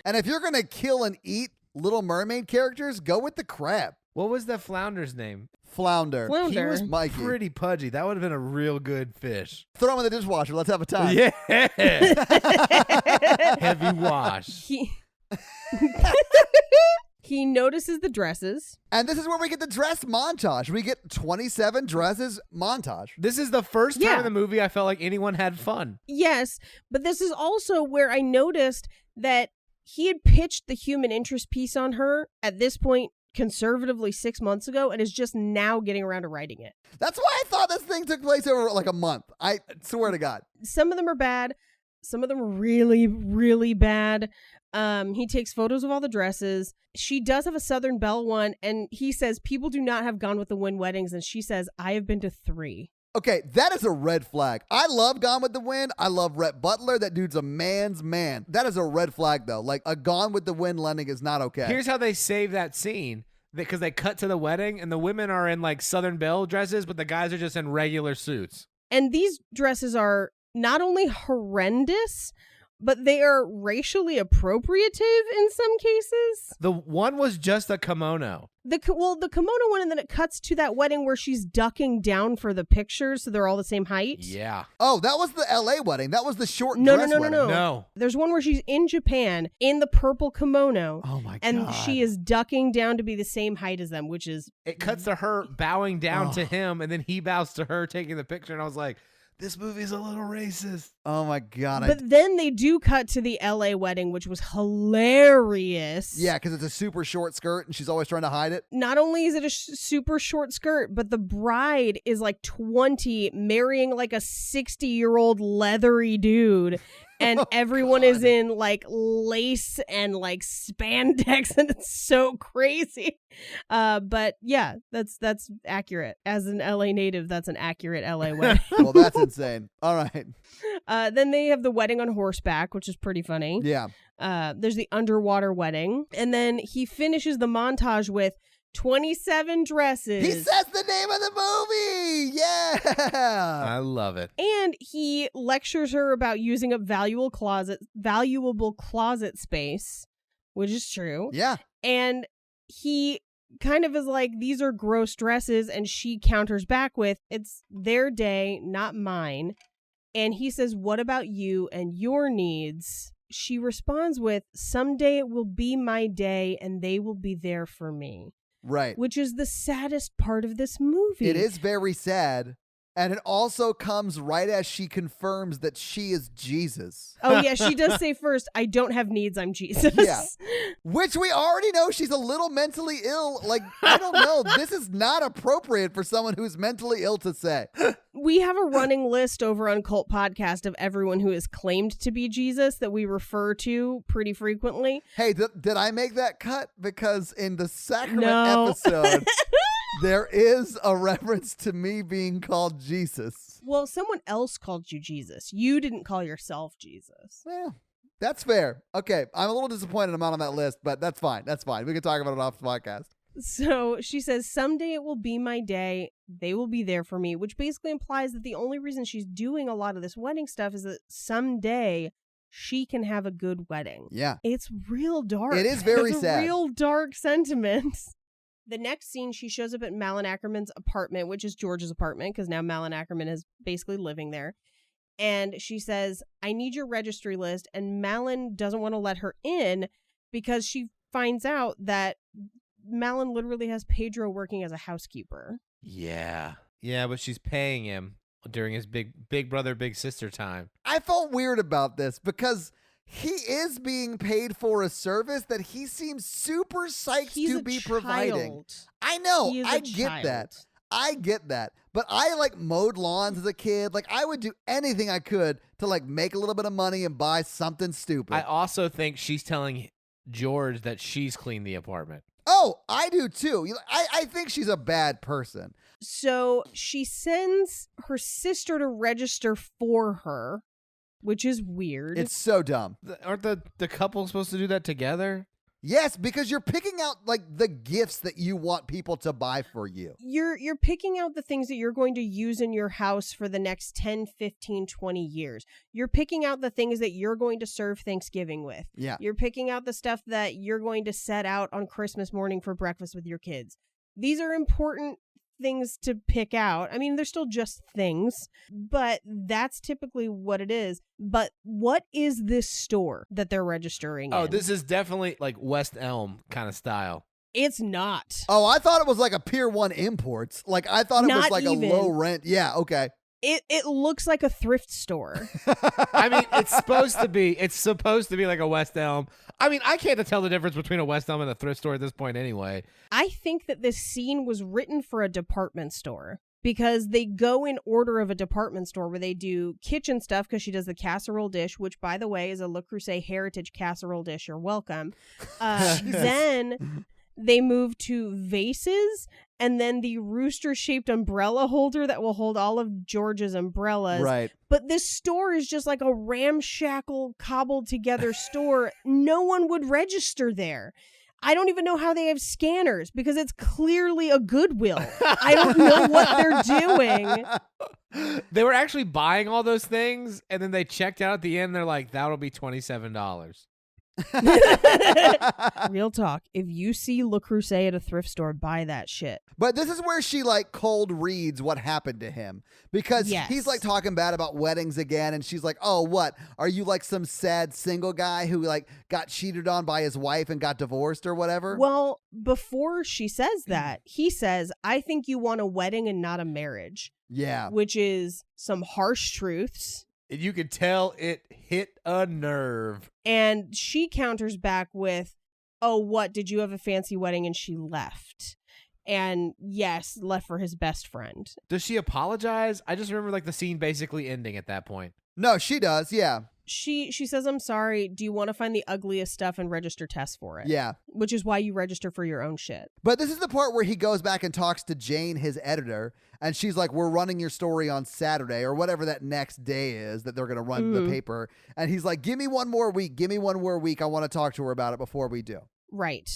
And if you're going to kill and eat Little Mermaid characters, go with the crab. What was the flounder's name? Flounder. Flounder. He was Mikey. pretty pudgy. That would have been a real good fish. Throw him in the dishwasher. Let's have a time. Yeah. Heavy wash. He notices the dresses. And this is where we get the dress montage. We get 27 dresses montage. This is the first time Yeah. in the movie I felt like anyone had fun. Yes, but this is also where I noticed that he had pitched the human interest piece on her at this point conservatively 6 months ago and is just now getting around to writing it. That's why I thought this thing took place over like a month. I swear to God. Some of them are bad. Some of them are really, really bad. He takes photos of all the dresses. She does have a Southern Belle one, and he says people do not have Gone with the Wind weddings, and she says, I have been to 3. Okay, that is a red flag. I love Gone with the Wind. I love Rhett Butler. That dude's a man's man. That is a red flag, though. Like, a Gone with the Wind landing is not okay. Here's how they save that scene. Because they cut to the wedding, and the women are in like Southern Belle dresses, but the guys are just in regular suits. And these dresses are not only horrendous, but they are racially appropriative in some cases. The one was just a kimono. The kimono one, and then it cuts to that wedding where she's ducking down for the pictures, so they're all the same height. Yeah. Oh, that was the LA wedding. That was the short No, dress wedding. No. There's one where she's in Japan in the purple kimono. Oh my God. And she is ducking down to be the same height as them, which is It cuts to her bowing down to Oh. him, and then he bows to her taking the picture, and I was like, this movie's a little racist. Oh my God. But then they do cut to the LA wedding, which was hilarious. Yeah, because it's a super short skirt and she's always trying to hide it. Not only is it a super short skirt, but the bride is like 20, marrying like a 60-year-old leathery dude. And Oh, everyone God. is in like lace and like spandex, and it's so crazy. But yeah, that's accurate. As an LA native, that's an accurate LA wedding. Well, that's insane. All right. Then they have the wedding on horseback, which is pretty funny. Yeah. There's the underwater wedding. And then he finishes the montage with 27 dresses. He says the name of the movie. Yeah. I love it. And he lectures her about using up valuable closet space, which is true. Yeah. And he kind of is like, these are gross dresses. And she counters back with, it's their day, not mine. And he says, what about you and your needs? She responds with, someday it will be my day and they will be there for me. Right. which is the saddest part of this movie. It is very sad. And it also comes right as she confirms that she is Jesus. Oh, yeah, she does say first, I don't have needs, I'm Jesus. Yeah. Which we already know she's a little mentally ill. Like, I don't know. This is not appropriate for someone who's mentally ill to say. We have a running list over on Cult Podcast of everyone who is claimed to be Jesus that we refer to pretty frequently. Hey, did I make that cut? Because in the sacrament No. episode, there is a reference to me being called Jesus. Well, someone else called you Jesus. You didn't call yourself Jesus. Well, that's fair. Okay, I'm a little disappointed I'm not on that list, but that's fine. That's fine. We can talk about it off the podcast. So she says, someday it will be my day. They will be there for me, which basically implies that the only reason she's doing a lot of this wedding stuff is that someday she can have a good wedding. Yeah. It's real dark. It is very It's a sad. real dark sentiment. The next scene, she shows up at Malin Ackerman's apartment, which is George's apartment, because now Malin Ackerman is basically living there. And she says, I need your registry list. And Malin doesn't want to let her in because she finds out that Malin literally has Pedro working as a housekeeper. Yeah. Yeah, but she's paying him during his big brother, big sister time. I felt weird about this because he is being paid for a service that he seems super psyched He's to a be child. providing. I know. He is I a get child. that. I get that. But I like mowed lawns as a kid. Like I would do anything I could to like make a little bit of money and buy something stupid. I also think she's telling George that she's cleaned the apartment. Oh, I do too. I think she's a bad person. So she sends her sister to register for her, which is weird. It's so dumb. Aren't the couple supposed to do that together? Yes, because you're picking out like the gifts that you want people to buy for you. You're picking out the things that you're going to use in your house for the next 10, 15, 20 years. You're picking out the things that you're going to serve Thanksgiving with. Yeah. You're picking out the stuff that you're going to set out on Christmas morning for breakfast with your kids. These are important things to pick out. I mean, they're still just things, but that's typically what it is. But what is this store that they're registering Oh, in? this is definitely like West Elm kind of style. It's not. Oh, I thought it was like a Pier 1 Imports. Like I thought it was Not like even. a low rent. Yeah, okay. It looks like a thrift store. I mean, it's supposed to be like a West Elm. I mean, I can't tell the difference between a West Elm and a thrift store at this point anyway. I think that this scene was written for a department store because they go in order of a department store where they do kitchen stuff because she does the casserole dish, which, by the way, is a Le Creuset heritage casserole dish. You're welcome. Then they move to vases and then the rooster-shaped umbrella holder that will hold all of George's umbrellas. Right. But this store is just like a ramshackle, cobbled-together store. No one would register there. I don't even know how they have scanners because it's clearly a Goodwill. I don't know what they're doing. They were actually buying all those things, and then they checked out at the end. They're like, that'll be $27. Real talk. If you see Le Creuset at a thrift store, buy that shit. But this is where she like cold reads what happened to him because Yes. he's like talking bad about weddings again. And she's like, oh, what? Are you like some sad single guy who like got cheated on by his wife and got divorced or whatever? Well, before she says that, he says, I think you want a wedding and not a marriage, Yeah. which is some harsh truths. And you could tell it hit a nerve. And she counters back with, oh, what? Did you have a fancy wedding? And she left. And yes, left for his best friend. Does she apologize? I just remember like the scene basically ending at that point. No, she does. Yeah. She says, I'm sorry. Do you want to find the ugliest stuff and register tests for it? Yeah. Which is why you register for your own shit. But this is the part where he goes back and talks to Jane, his editor, and she's like, we're running your story on Saturday or whatever that next day is that they're going to run the paper. And he's like, give me one more week. Give me one more week. I want to talk to her about it before we do. Right.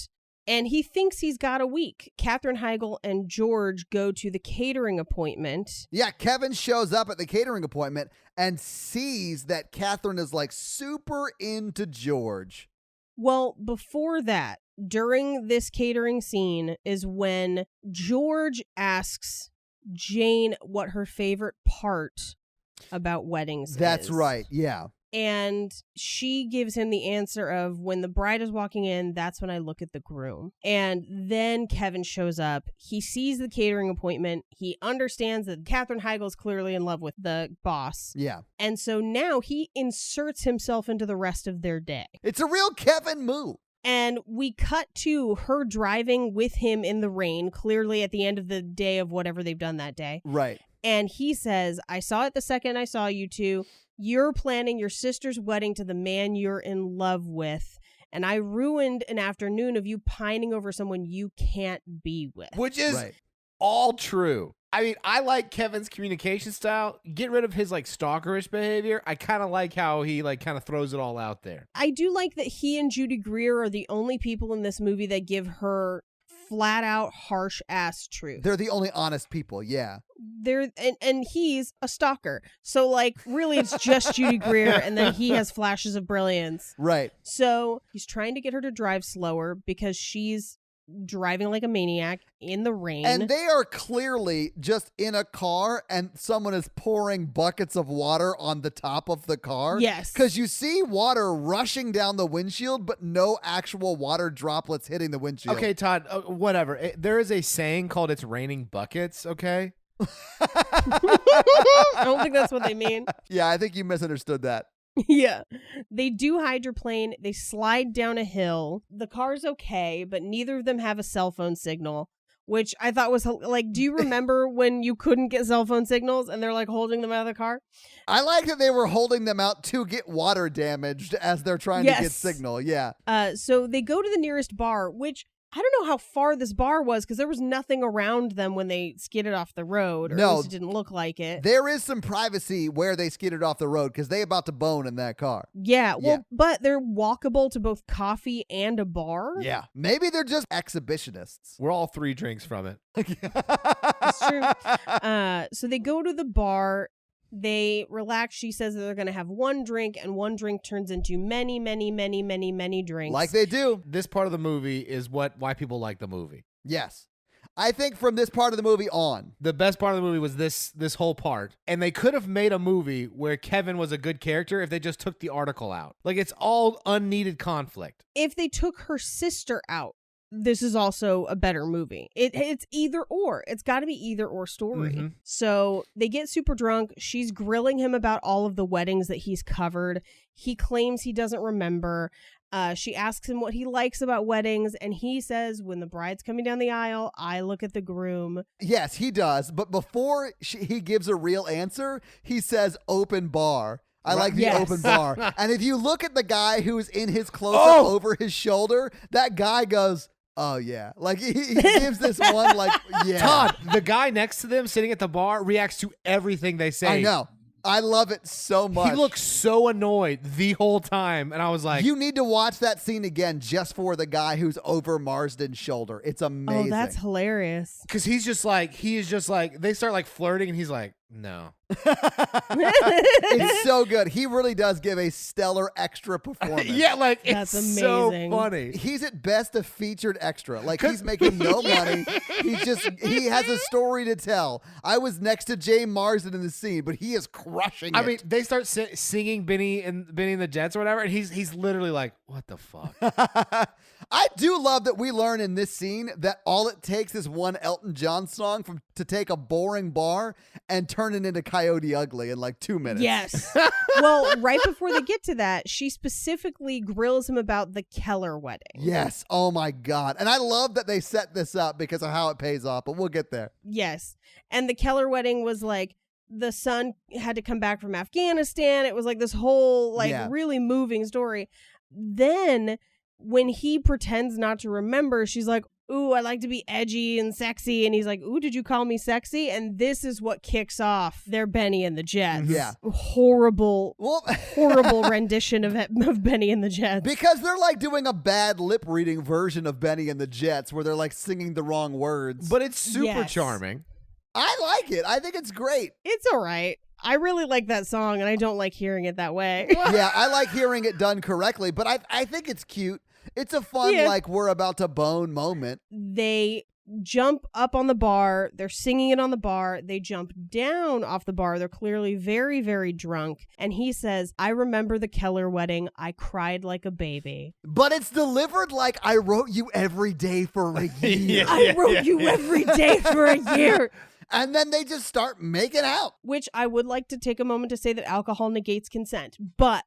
And he thinks he's got a week. Katherine Heigl and George go to the catering appointment. Yeah, Kevin shows up at the catering appointment and sees that Catherine is like super into George. Well, before that, during this catering scene is when George asks Jane what her favorite part about weddings is. That's right. Yeah. And she gives him the answer of, when the bride is walking in, that's when I look at the groom. And then Kevin shows up. He sees the catering appointment. He understands that Katherine Heigl's clearly in love with the boss. Yeah. And so now he inserts himself into the rest of their day. It's a real Kevin move. And we cut to her driving with him in the rain, clearly at the end of the day of whatever they've done that day. Right. And he says, I saw it the second I saw you two. You're planning your sister's wedding to the man you're in love with. And I ruined an afternoon of you pining over someone you can't be with. Which is Right. all true. I mean, I like Kevin's communication style. Get rid of his like stalkerish behavior. I kind of like how he like kind of throws it all out there. I do like that he and Judy Greer are the only people in this movie that give her flat out harsh ass truth. They're the only honest people. Yeah. And he's a stalker. So like really it's just Judy Greer, and then he has flashes of brilliance. Right. So he's trying to get her to drive slower because she's driving like a maniac in the rain. And they are clearly just in a car and someone is pouring buckets of water on the top of the car. Yes. Because you see water rushing down the windshield, but no actual water droplets hitting the windshield. Okay, Todd, whatever. There is a saying called "it's raining buckets." Okay. I don't think that's what they mean. Yeah, I think you misunderstood that. Yeah. They do hydroplane. They slide down a hill. The car's okay, but neither of them have a cell phone signal, which I thought was like, do you remember when you couldn't get cell phone signals and they're like holding them out of the car? I like that they were holding them out to get water damaged as they're trying to get Yes. signal. Yeah. So they go to the nearest bar, which I don't know how far this bar was because there was nothing around them when they skidded off the road. Or No. at least it didn't look like it. There is some privacy where they skidded off the road because they about to bone in that car. Yeah, well, Yeah. but they're walkable to both coffee and a bar. Yeah. Maybe they're just exhibitionists. We're all 3 drinks from it. That's true. So they go to the bar. They relax. She says that they're going to have one drink, and one drink turns into many, many, many, many, many drinks. Like they do. This part of the movie is why people like the movie. Yes. I think from this part of the movie on. The best part of the movie was this whole part. And they could have made a movie where Kevin was a good character if they just took the article out. Like, it's all unneeded conflict. If they took her sister out, this is also a better movie. It's either or. It's got to be either or story. Mhm. So they get super drunk. She's grilling him about all of the weddings that he's covered. He claims he doesn't remember. She asks him what he likes about weddings, and he says, when the bride's coming down the aisle, I look at the groom. Yes, he does. But before he gives a real answer, he says open bar. I like the Yes. open bar. And if you look at the guy who's in his close-up over his shoulder, that guy goes, oh, yeah. Like, he gives this one, like, yeah. Todd, the guy next to them sitting at the bar reacts to everything they say. I know. I love it so much. He looks so annoyed the whole time. And I was like, You need to watch that scene again just for the guy who's over Marsden's shoulder. It's amazing. Oh, that's hilarious. because he is just like, they start like flirting and he's like, no. It's so good. He really does give a stellar extra performance. Yeah, like, That's it's so amazing. funny. He's at best a featured extra. Like, he's making no money. He has a story to tell. I was next to Jay Marsden in the scene, but he is crushing it. I mean, they start singing Benny and the Jets or whatever, and he's literally like, what the fuck? I do love that we learn in this scene that all it takes is one Elton John song to take a boring bar and turn it into Coyote Ugly in like 2 minutes. Yes. Well, right before they get to that, she specifically grills him about the Keller wedding. Yes. Oh my God. And I love that they set this up because of how it pays off, but we'll get there. Yes. And the Keller wedding was like, the son had to come back from Afghanistan. It was like this whole really moving story. Then when he pretends not to remember, she's like, ooh, I like to be edgy and sexy. And he's like, ooh, did you call me sexy? And this is what kicks off their Benny and the Jets. Yeah. Horrible, Well, horrible rendition of Benny and the Jets. because they're like doing a bad lip reading version of Benny and the Jets where they're like singing the wrong words. But it's super Yes. charming. I like it. I think it's great. It's all right. I really like that song, and I don't like hearing it that way. Yeah, I like hearing it done correctly, but I think it's cute. It's a fun, Yeah. like, we're about to bone moment. They jump up on the bar. They're singing it on the bar. They jump down off the bar. They're clearly very, very drunk. And he says, I remember the Keller wedding. I cried like a baby. But it's delivered like I wrote you every day for a year. I wrote you every day for a year. And then they just start making out. Which I would like to take a moment to say that alcohol negates consent. But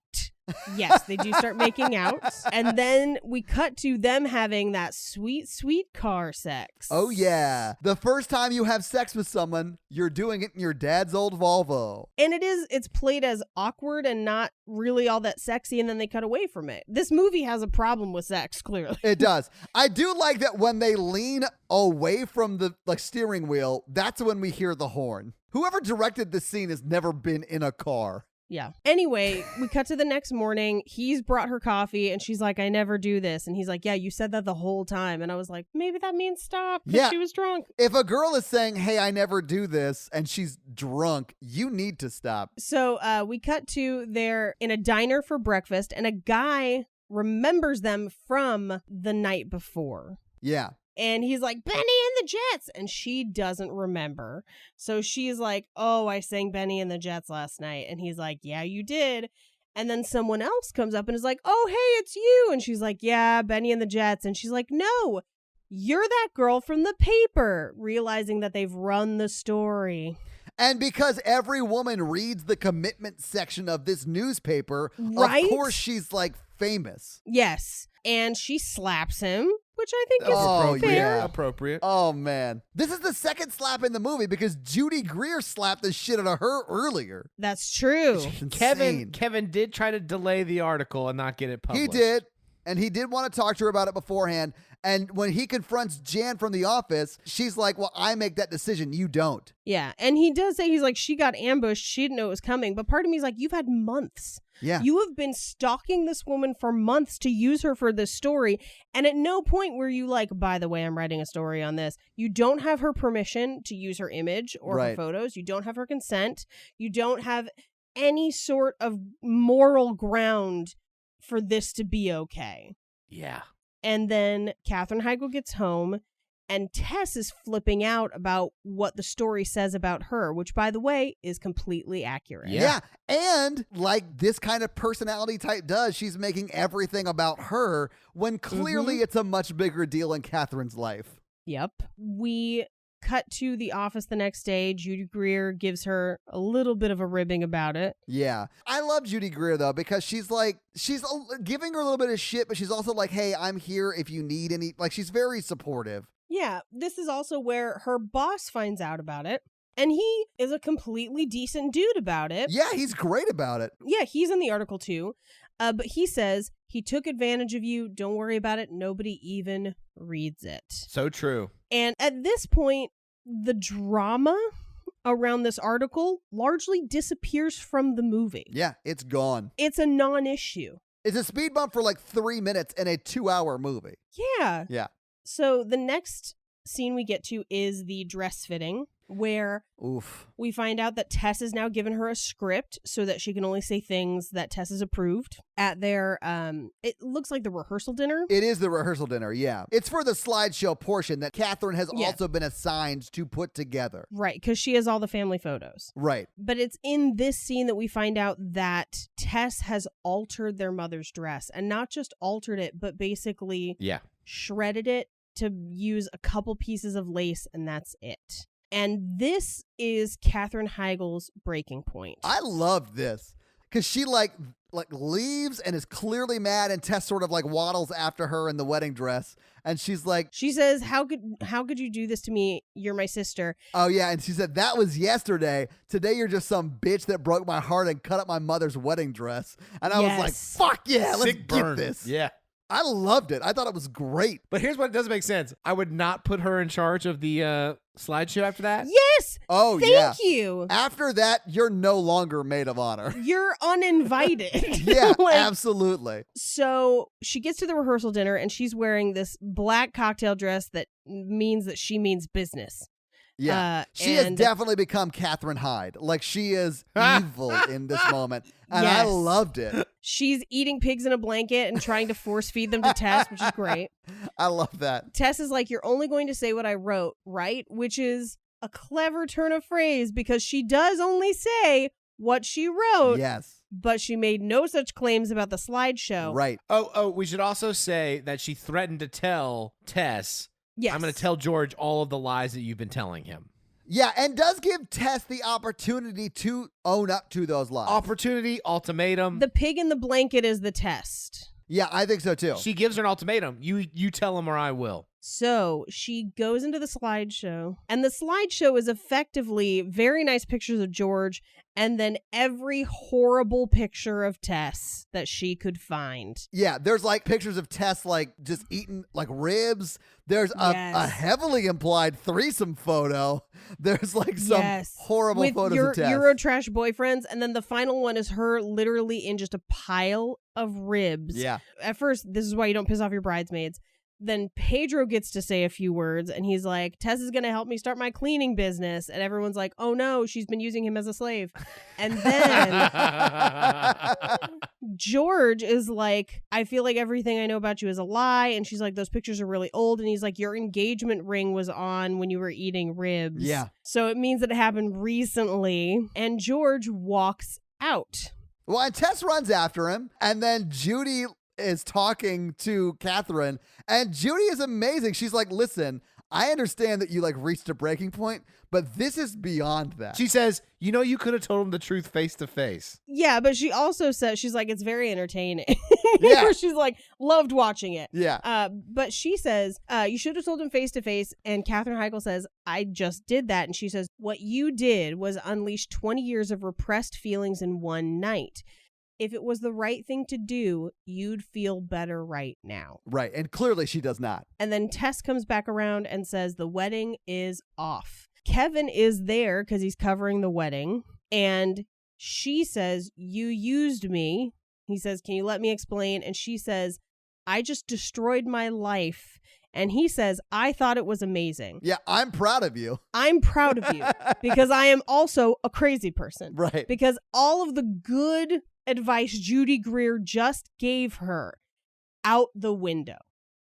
yes, they do start making out. And then we cut to them having that sweet, sweet car sex. Oh, yeah. The first time you have sex with someone, you're doing it in your dad's old Volvo. And it's played as awkward and not really all that sexy, and then they cut away from it. This movie has a problem with sex, clearly. It does. I do like that when they lean away from the steering wheel, that's when we hear the horn. Whoever directed this scene has never been in a car. Yeah. Anyway, we cut to the next morning. He's brought her coffee and she's like, I never do this. And he's like, yeah, you said that the whole time. And I was like, maybe that means stop because she was drunk. If a girl is saying, hey, I never do this, and she's drunk, you need to stop. So we cut to they're in a diner for breakfast and a guy remembers them from the night before. Yeah. And he's like, Benny and the Jets. And she doesn't remember. So she's like, oh, I sang Benny and the Jets last night. And he's like, yeah, you did. And then someone else comes up and is like, oh, hey, it's you. And she's like, yeah, Benny and the Jets. And she's like, no, you're that girl from the paper, realizing that they've run the story. And because every woman reads the commitment section of this newspaper, right? Of course she's like famous. Yes. And she slaps him, which I think is fair. Yeah. Appropriate. Oh, man. This is the second slap in the movie because Judy Greer slapped the shit out of her earlier. That's true. Kevin did try to delay the article and not get it published. He did. And he did want to talk to her about it beforehand. And when he confronts Jan from the office, she's like, well, I make that decision. You don't. Yeah. And he does say, he's like, she got ambushed. She didn't know it was coming. But part of me is like, you've had months. Yeah. You have been stalking this woman for months to use her for this story. And at no point were you like, by the way, I'm writing a story on this. You don't have her permission to use her image or her photos. You don't have her consent. You don't have any sort of moral ground for this to be okay. Yeah. And then Katherine Heigl gets home and Tess is flipping out about what the story says about her, which, by the way, is completely accurate. Yeah. And like this kind of personality type does, she's making everything about her when clearly it's a much bigger deal in Catherine's life. Yep. We cut to the office the next day. Judy Greer gives her a little bit of a ribbing about it. Yeah. I love Judy Greer, though, because she's giving her a little bit of shit, but she's also like, hey, I'm here if you need any. Like, she's very supportive. Yeah. This is also where her boss finds out about it. And he is a completely decent dude about it. Yeah, he's great about it. Yeah, he's in the article too. But he says, he took advantage of you. Don't worry about it. Nobody even reads it. So true. And at this point, the drama around this article largely disappears from the movie. Yeah, it's gone. It's a non-issue. It's a speed bump for like 3 minutes in a 2-hour movie. Yeah. Yeah. So the next scene we get to is the dress fitting, where we find out that Tess has now given her a script so that she can only say things that Tess has approved at their, it looks like the rehearsal dinner. It is the rehearsal dinner, yeah. It's for the slideshow portion that Katherine has also been assigned to put together. Right, because she has all the family photos. Right. But it's in this scene that we find out that Tess has altered their mother's dress, and not just altered it, but basically shredded it to use a couple pieces of lace, and that's it. And this is Katherine Heigl's breaking point. I love this because she like leaves and is clearly mad, and Tess sort of like waddles after her in the wedding dress, and she's like, she says, how could you do this to me? You're my sister. Oh yeah, and she said, that was yesterday. Today you're just some bitch that broke my heart and cut up my mother's wedding dress. And I was like, fuck yeah, let's get this. Yeah. I loved it. I thought it was great. But here's what doesn't make sense. I would not put her in charge of the slideshow after that. Yes. Oh, Thank you. After that, you're no longer maid of honor. You're uninvited. Yeah, absolutely. So she gets to the rehearsal dinner and she's wearing this black cocktail dress that means that she means business. Yeah. She has definitely become Catherine Hyde. Like, she is evil in this moment. And I Yes. loved it. She's eating pigs in a blanket and trying to force feed them to Tess, which is great. I love that. Tess is like, you're only going to say what I wrote, right? Which is a clever turn of phrase because she does only say what she wrote. Yes. But she made no such claims about the slideshow. Right. Oh, we should also say that she threatened to tell Tess, Yes. I'm going to tell George all of the lies that you've been telling him. Yeah, and does give Tess the opportunity to own up to those lies. Opportunity, ultimatum. The pig in the blanket is the test. Yeah, I think so too. She gives her an ultimatum. You tell him or I will. So she goes into the slideshow, and the slideshow is effectively very nice pictures of George and then every horrible picture of Tess that she could find. Yeah, there's like pictures of Tess like just eating like ribs. There's a Yes. heavily implied threesome photo. There's like some horrible with photos your of Tess. Eurotrash boyfriends, and then the final one is her literally in just a pile of ribs. Yeah. At first, this is why you don't piss off your bridesmaids. Then Pedro gets to say a few words, and he's like, Tess is going to help me start my cleaning business. And everyone's like, oh no, she's been using him as a slave. And then George is like, I feel like everything I know about you is a lie. And she's like, those pictures are really old. And he's like, your engagement ring was on when you were eating ribs. Yeah. So it means that it happened recently. And George walks out. Well, and Tess runs after him, and then Judy is talking to Catherine, and Judy is amazing. She's like, listen, I understand that you like reached a breaking point, but this is beyond that. She says, you could have told him the truth face to face. Yeah, but she also says, she's like, it's very entertaining. Yeah. She's like, loved watching it. Yeah. But she says, you should have told him face to face. And Katherine Heigl says, I just did that. And she says, what you did was unleash 20 years of repressed feelings in one night. If it was the right thing to do, you'd feel better right now. Right. And clearly she does not. And then Tess comes back around and says the wedding is off. Kevin is there because he's covering the wedding. And she says, you used me. He says, can you let me explain? And she says, I just destroyed my life. And he says, I thought it was amazing. Yeah, I'm proud of you. I'm proud of you because I am also a crazy person. Right. Because all of the good advice Judy Greer just gave her out the window,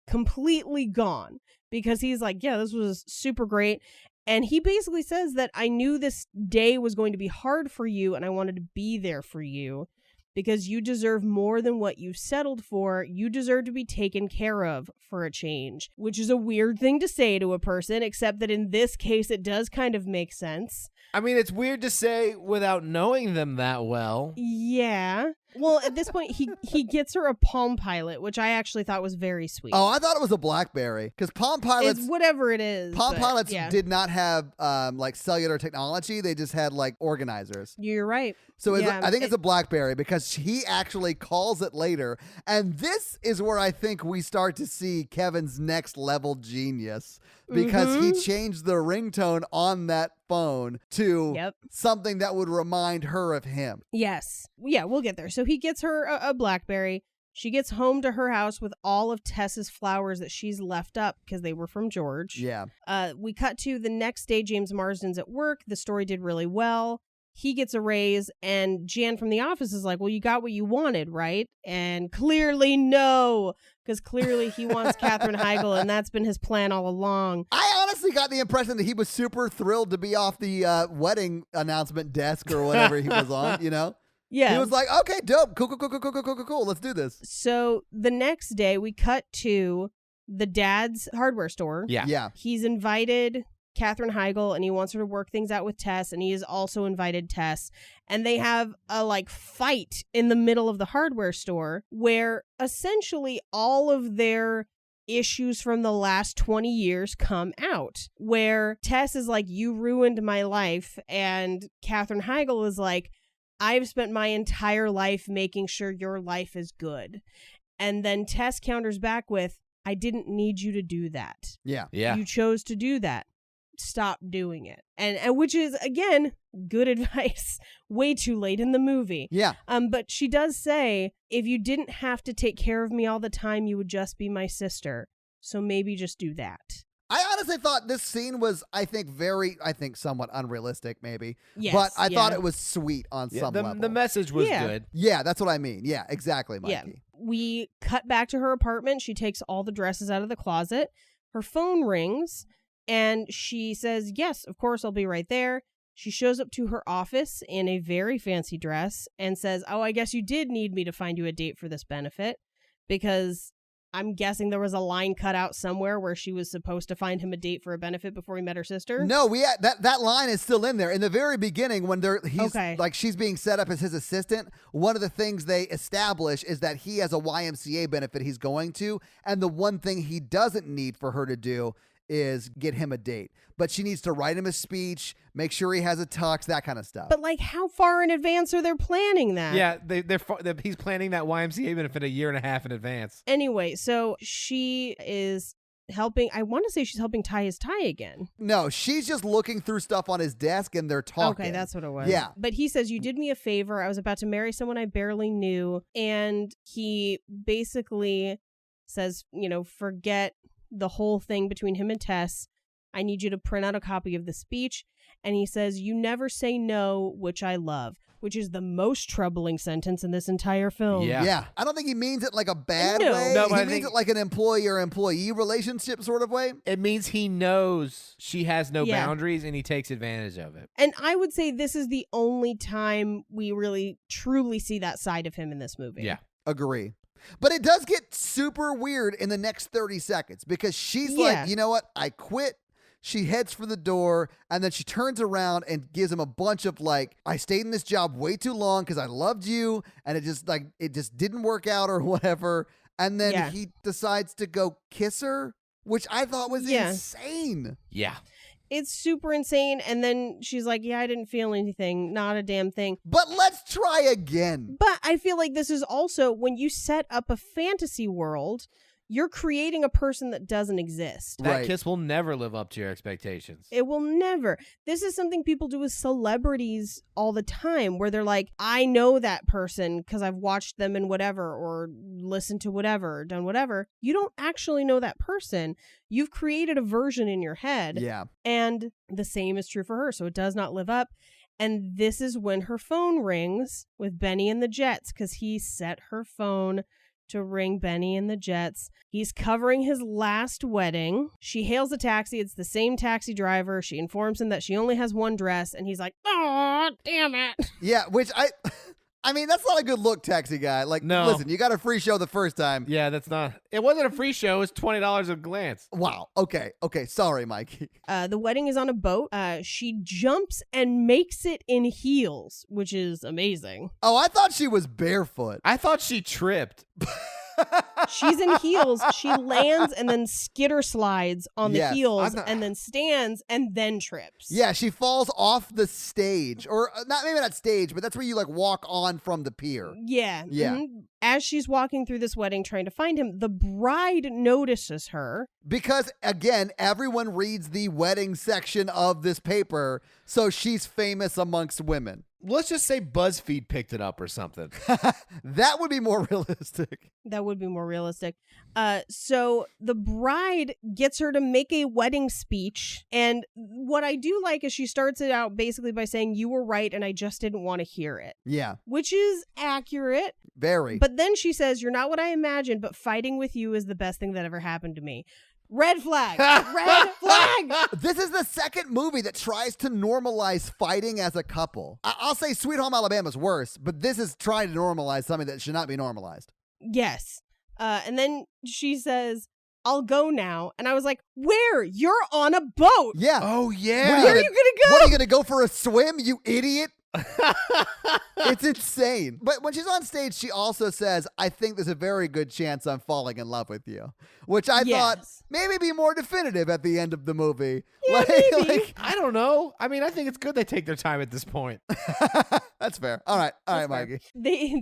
completely gone, because he's like, yeah, this was super great. And he basically says that I knew this day was going to be hard for you and I wanted to be there for you because you deserve more than what you've settled for. You deserve to be taken care of for a change, which is a weird thing to say to a person, except that in this case, it does kind of make sense. I mean, it's weird to say without knowing them that well. Yeah. Well, at this point, he gets her a Palm Pilot, which I actually thought was very sweet. Oh, I thought it was a BlackBerry because Palm Pilots. It's whatever it is. Palm but, Pilots yeah. did not have like cellular technology. They just had like organizers. You're right. So Yeah, I think it's a BlackBerry because he actually calls it later. And this is where I think we start to see Kevin's next level genius because he changed the ringtone on that phone to something that would remind her of him. Yes. Yeah, we'll get there. So he gets her a BlackBerry. She gets home to her house with all of Tess's flowers that she's left up because they were from George. Yeah. We cut to the next day. James Marsden's at work. The story did really well. He gets a raise, and Jan from the office is like, well, you got what you wanted, right? And clearly no, because clearly he wants Katherine Heigl, and that's been his plan all along. I honestly got the impression that he was super thrilled to be off the wedding announcement desk or whatever he was on, you know? Yeah. He was like, okay, dope. Cool. Let's do this. So the next day, we cut to the dad's hardware store. Yeah. He's invited Katherine Heigl, and he wants her to work things out with Tess, and he has also invited Tess, and they have a fight in the middle of the hardware store where essentially all of their issues from the last 20 years come out, where Tess is like, you ruined my life, and Katherine Heigl is like, I've spent my entire life making sure your life is good. And then Tess counters back with, I didn't need you to do that. Yeah. You chose to do that. Stop doing it. And which is, again, good advice. Way too late in the movie. Yeah. But she does say, if you didn't have to take care of me all the time, you would just be my sister. So maybe just do that. I honestly thought this scene was, I think, somewhat unrealistic, maybe. Yes, but I thought yeah. it was sweet on some level. The message was Yeah. good. Yeah, that's what I mean. Yeah, exactly, Mikey. Yeah. We cut back to her apartment. She takes all the dresses out of the closet. Her phone rings and she says, yes, of course, I'll be right there. She shows up to her office in a very fancy dress and says, oh, I guess you did need me to find you a date for this benefit, because I'm guessing there was a line cut out somewhere where she was supposed to find him a date for a benefit before he met her sister. No, that line is still in there. In the very beginning, when she's being set up as his assistant, one of the things they establish is that he has a YMCA benefit he's going to, and the one thing he doesn't need for her to do is get him a date. But she needs to write him a speech, make sure he has a tux, that kind of stuff. But like, how far in advance are they planning that? Yeah, he's planning that YMCA benefit a year and a half in advance. Anyway, so she is helping. I want to say she's helping tie his tie again. No, she's just looking through stuff on his desk and they're talking. Okay, that's what it was. Yeah. But he says, you did me a favor. I was about to marry someone I barely knew. And he basically says, forget the whole thing between him and Tess. I need you to print out a copy of the speech. And he says, you never say no, which I love, which is the most troubling sentence in this entire film. Yeah. I don't think he means it like a bad No. way. No, but he I means think- it like an employer-employee relationship sort of way. It means he knows she has no Yeah. boundaries and he takes advantage of it. And I would say this is the only time we really truly see that side of him in this movie. Yeah. Agree. But it does get super weird in the next 30 seconds because she's Yeah. like, you know what? I quit. She heads for the door and then she turns around and gives him a bunch of like, I stayed in this job way too long because I loved you and it just didn't work out or whatever. And then Yeah. he decides to go kiss her, which I thought was Yeah. insane. Yeah. It's super insane. And then she's like, yeah, I didn't feel anything. Not a damn thing. But let's try again. But I feel like this is also when you set up a fantasy world, you're creating a person that doesn't exist. That Right. kiss will never live up to your expectations. It will never. This is something people do with celebrities all the time where they're like, I know that person because I've watched them in whatever or listened to whatever or done whatever. You don't actually know that person. You've created a version in your head. Yeah. And the same is true for her. So it does not live up. And this is when her phone rings with Benny and the Jets because he set her phone to ring Benny and the Jets. He's covering his last wedding. She hails a taxi. It's the same taxi driver. She informs him that she only has one dress. And he's like, oh, damn it. Yeah, which I mean, that's not a good look, taxi guy. Like, No. listen, you got a free show the first time. Yeah, it wasn't a free show. It was $20 a glance. Wow. Okay. Sorry, Mikey. The wedding is on a boat. She jumps and makes it in heels, which is amazing. Oh, I thought she was barefoot. I thought she tripped. She's in heels. She lands and then skitter slides on the Yes, heels I'm not- and then stands and then trips. Yeah, she falls off the stage, or maybe not stage, but that's where you like walk on from the pier. Yeah. Yeah. Mhm. As she's walking through this wedding trying to find him, the bride notices her. Because again, everyone reads the wedding section of this paper, so she's famous amongst women. Let's just say BuzzFeed picked it up or something. That would be more realistic. That would be more realistic. So the bride gets her to make a wedding speech. And what I do like is she starts it out basically by saying, you were right and I just didn't want to hear it, Yeah, which is accurate. very. But then she says, you're not what I imagined, but fighting with you is the best thing that ever happened to me. Red flag. Red flag. This is the second movie that tries to normalize fighting as a couple. I'll say Sweet Home Alabama's worse, but this is trying to normalize something that should not be normalized. Yes. And then she says, I'll go now. And I was like, where? You're on a boat. Yeah. Oh, What yeah. Where are you going to go? What, are you going to go for a swim, you idiot? It's insane. But when she's on stage, she also says, I think there's a very good chance I'm falling in love with you, which I thought Yes. maybe be more definitive at the end of the movie. Yeah, maybe. I don't know. I mean, I think it's good they take their time at this point. That's fair. All right, That's fair. Mikey.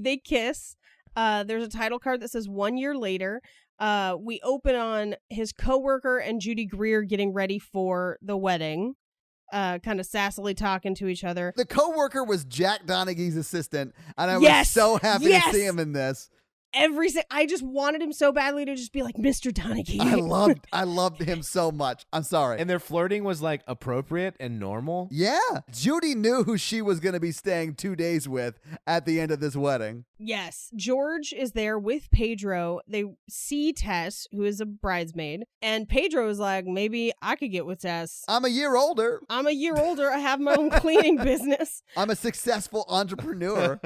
They kiss. There's a title card that says 1 year later. We open on his coworker and Judy Greer getting ready for the wedding. Kind of sassily talking to each other. The coworker was Jack Donaghy's assistant, and I was Yes, so happy yes. to see him in this. I just wanted him so badly to just be like, Mr. Donaghy. I loved him so much. I'm sorry. And their flirting was like appropriate and normal. Yeah. Judy knew who she was going to be staying 2 days with at the end of this wedding. Yes. George is there with Pedro. They see Tess, who is a bridesmaid, and Pedro is like, maybe I could get with Tess. I'm a year older. I'm a year older. I have my own cleaning business. I'm a successful entrepreneur.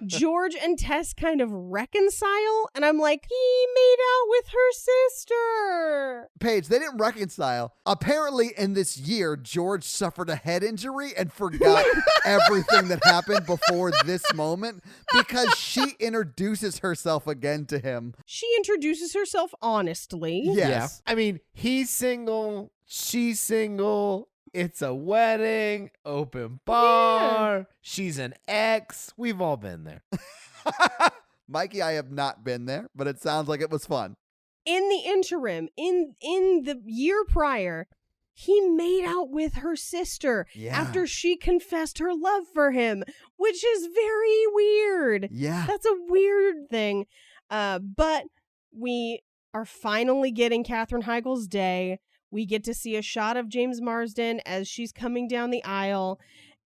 George and Tess kind of reconcile, and I'm like, he made out with her sister. Paige, they didn't reconcile. Apparently, in this year, George suffered a head injury and forgot everything that happened before this moment because she introduces herself again to him. She introduces herself honestly. Yes. Yeah. I mean, he's single, she's single. It's a wedding, open bar. She's an ex. We've all been there. Mikey, I have not been there, but it sounds like it was fun. In the interim, in the year prior, he made out with her sister after she confessed her love for him, which is very weird. Yeah. That's a weird thing. But we are finally getting Katherine Heigl's day. We get to see a shot of James Marsden as she's coming down the aisle.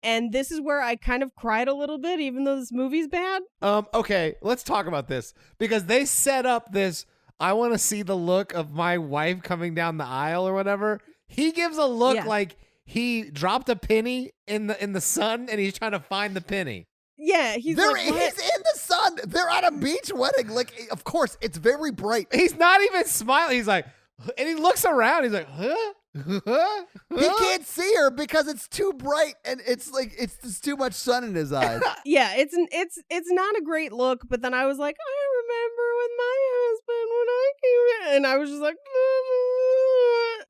And this is where I kind of cried a little bit, even though this movie's bad. Okay, let's talk about this because they set up this, I want to see the look of my wife coming down the aisle or whatever. He gives a look like he dropped a penny in the sun and he's trying to find the penny. Yeah, He's in the sun. They're at a beach wedding. Like, of course, it's very bright. He's not even smiling. He's like, and he looks around. He's like, huh? He can't see her because it's too bright and it's like it's just too much sun in his eyes. Yeah, it's not a great look, but then I was like, I remember with my husband when I came in, and I was just like,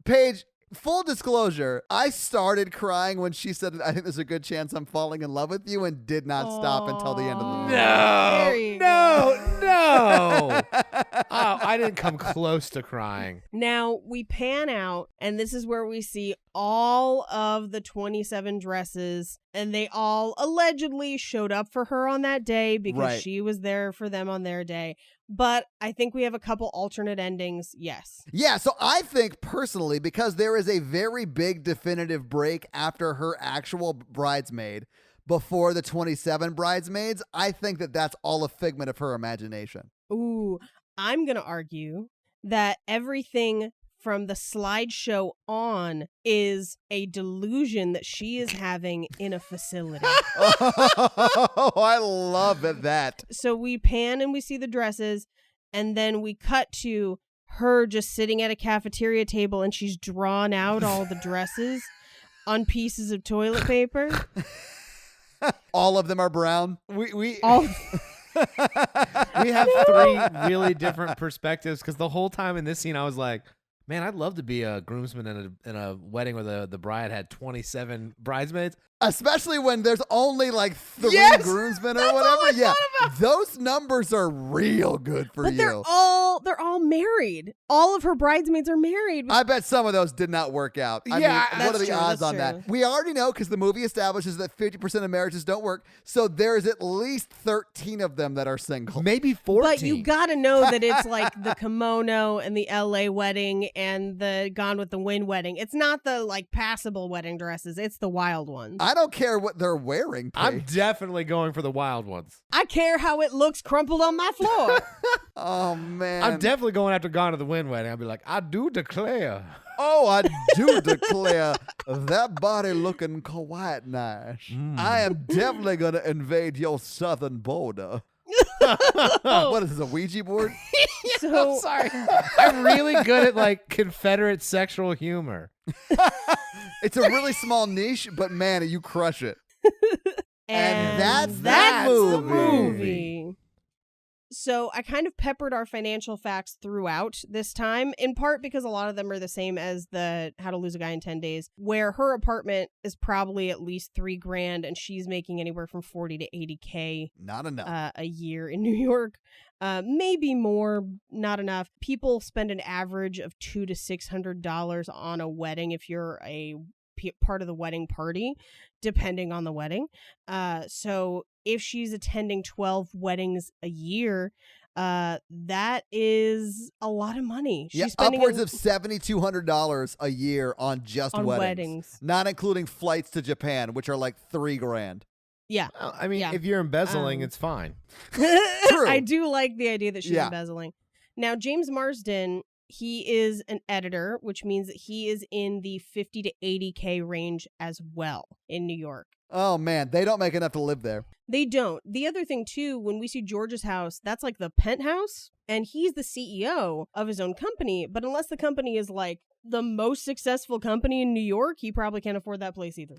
Paige, full disclosure, I started crying when she said, I think there's a good chance I'm falling in love with you, and did not stop until the end of the movie. There you No. Oh, I didn't come close to crying. Now we pan out, and this is where we see all of the 27 dresses, and they all allegedly showed up for her on that day because she was there for them on their day. But I think we have a couple alternate endings. Yes. Yeah, so I think personally, because there is a very big definitive break after her actual bridesmaid before the 27 bridesmaids, I think that that's all a figment of her imagination. Ooh, I'm going to argue that everything from the slideshow on is a delusion that she is having in a facility. Oh, I love that. So we pan and we see the dresses, and then we cut to her just sitting at a cafeteria table, and she's drawn out all the dresses on pieces of toilet paper. All of them are brown. We All we have three really different perspectives because the whole time in this scene I was like, man, I'd love to be a groomsman in a wedding where the bride had 27 bridesmaids. Especially when there's only like 3 groomsmen or whatever. Yeah, those numbers are real good for you. But they're all married. All of her bridesmaids are married. I bet some of those did not work out. I mean, what are the odds on that? We already know because the movie establishes that 50% of marriages don't work. So there's at least 13 of them that are single. Maybe 14. But you gotta know that it's like the kimono and the LA wedding and the Gone with the Wind wedding. It's not the like passable wedding dresses. It's the wild ones. I don't care what they're wearing. I'm definitely going for the wild ones. I care how it looks crumpled on my floor. Oh, man. I'm definitely going after Gone to the Wind wedding. I'll be like, I do declare. Oh, I do declare that body looking quite nice. I am definitely going to invade your southern border. What is this, a Ouija board? So I'm sorry. I'm really good at like Confederate sexual humor. It's a really small niche, but man, you crush it. And that's the movie. movie. So I kind of peppered our financial facts throughout this time, in part because a lot of them are the same as the How to Lose a Guy in 10 Days, where her apartment is probably at least $3,000 and she's making anywhere from 40 to 80K Not enough. a year in New York. Maybe more, not enough. People spend an average of $200 to $600 on a wedding if you're a part of the wedding party, depending on the wedding. So if she's attending 12 weddings a year, That is a lot of money. Yeah, She's spending upwards of $7,200 a year on just on weddings. weddings. Not including flights to Japan, which are like $3,000. Yeah. Well, I mean, Yeah. if you're embezzling, it's fine. True. I do like the idea that she's Yeah. embezzling. Now, James Marsden, he is an editor, which means that he is in the 50 to 80K range as well in New York. Oh, man. They don't make enough to live there. They don't. The other thing, too, when we see George's house, that's like the penthouse, and he's the CEO of his own company. But unless the company is like the most successful company in New York, he probably can't afford that place either.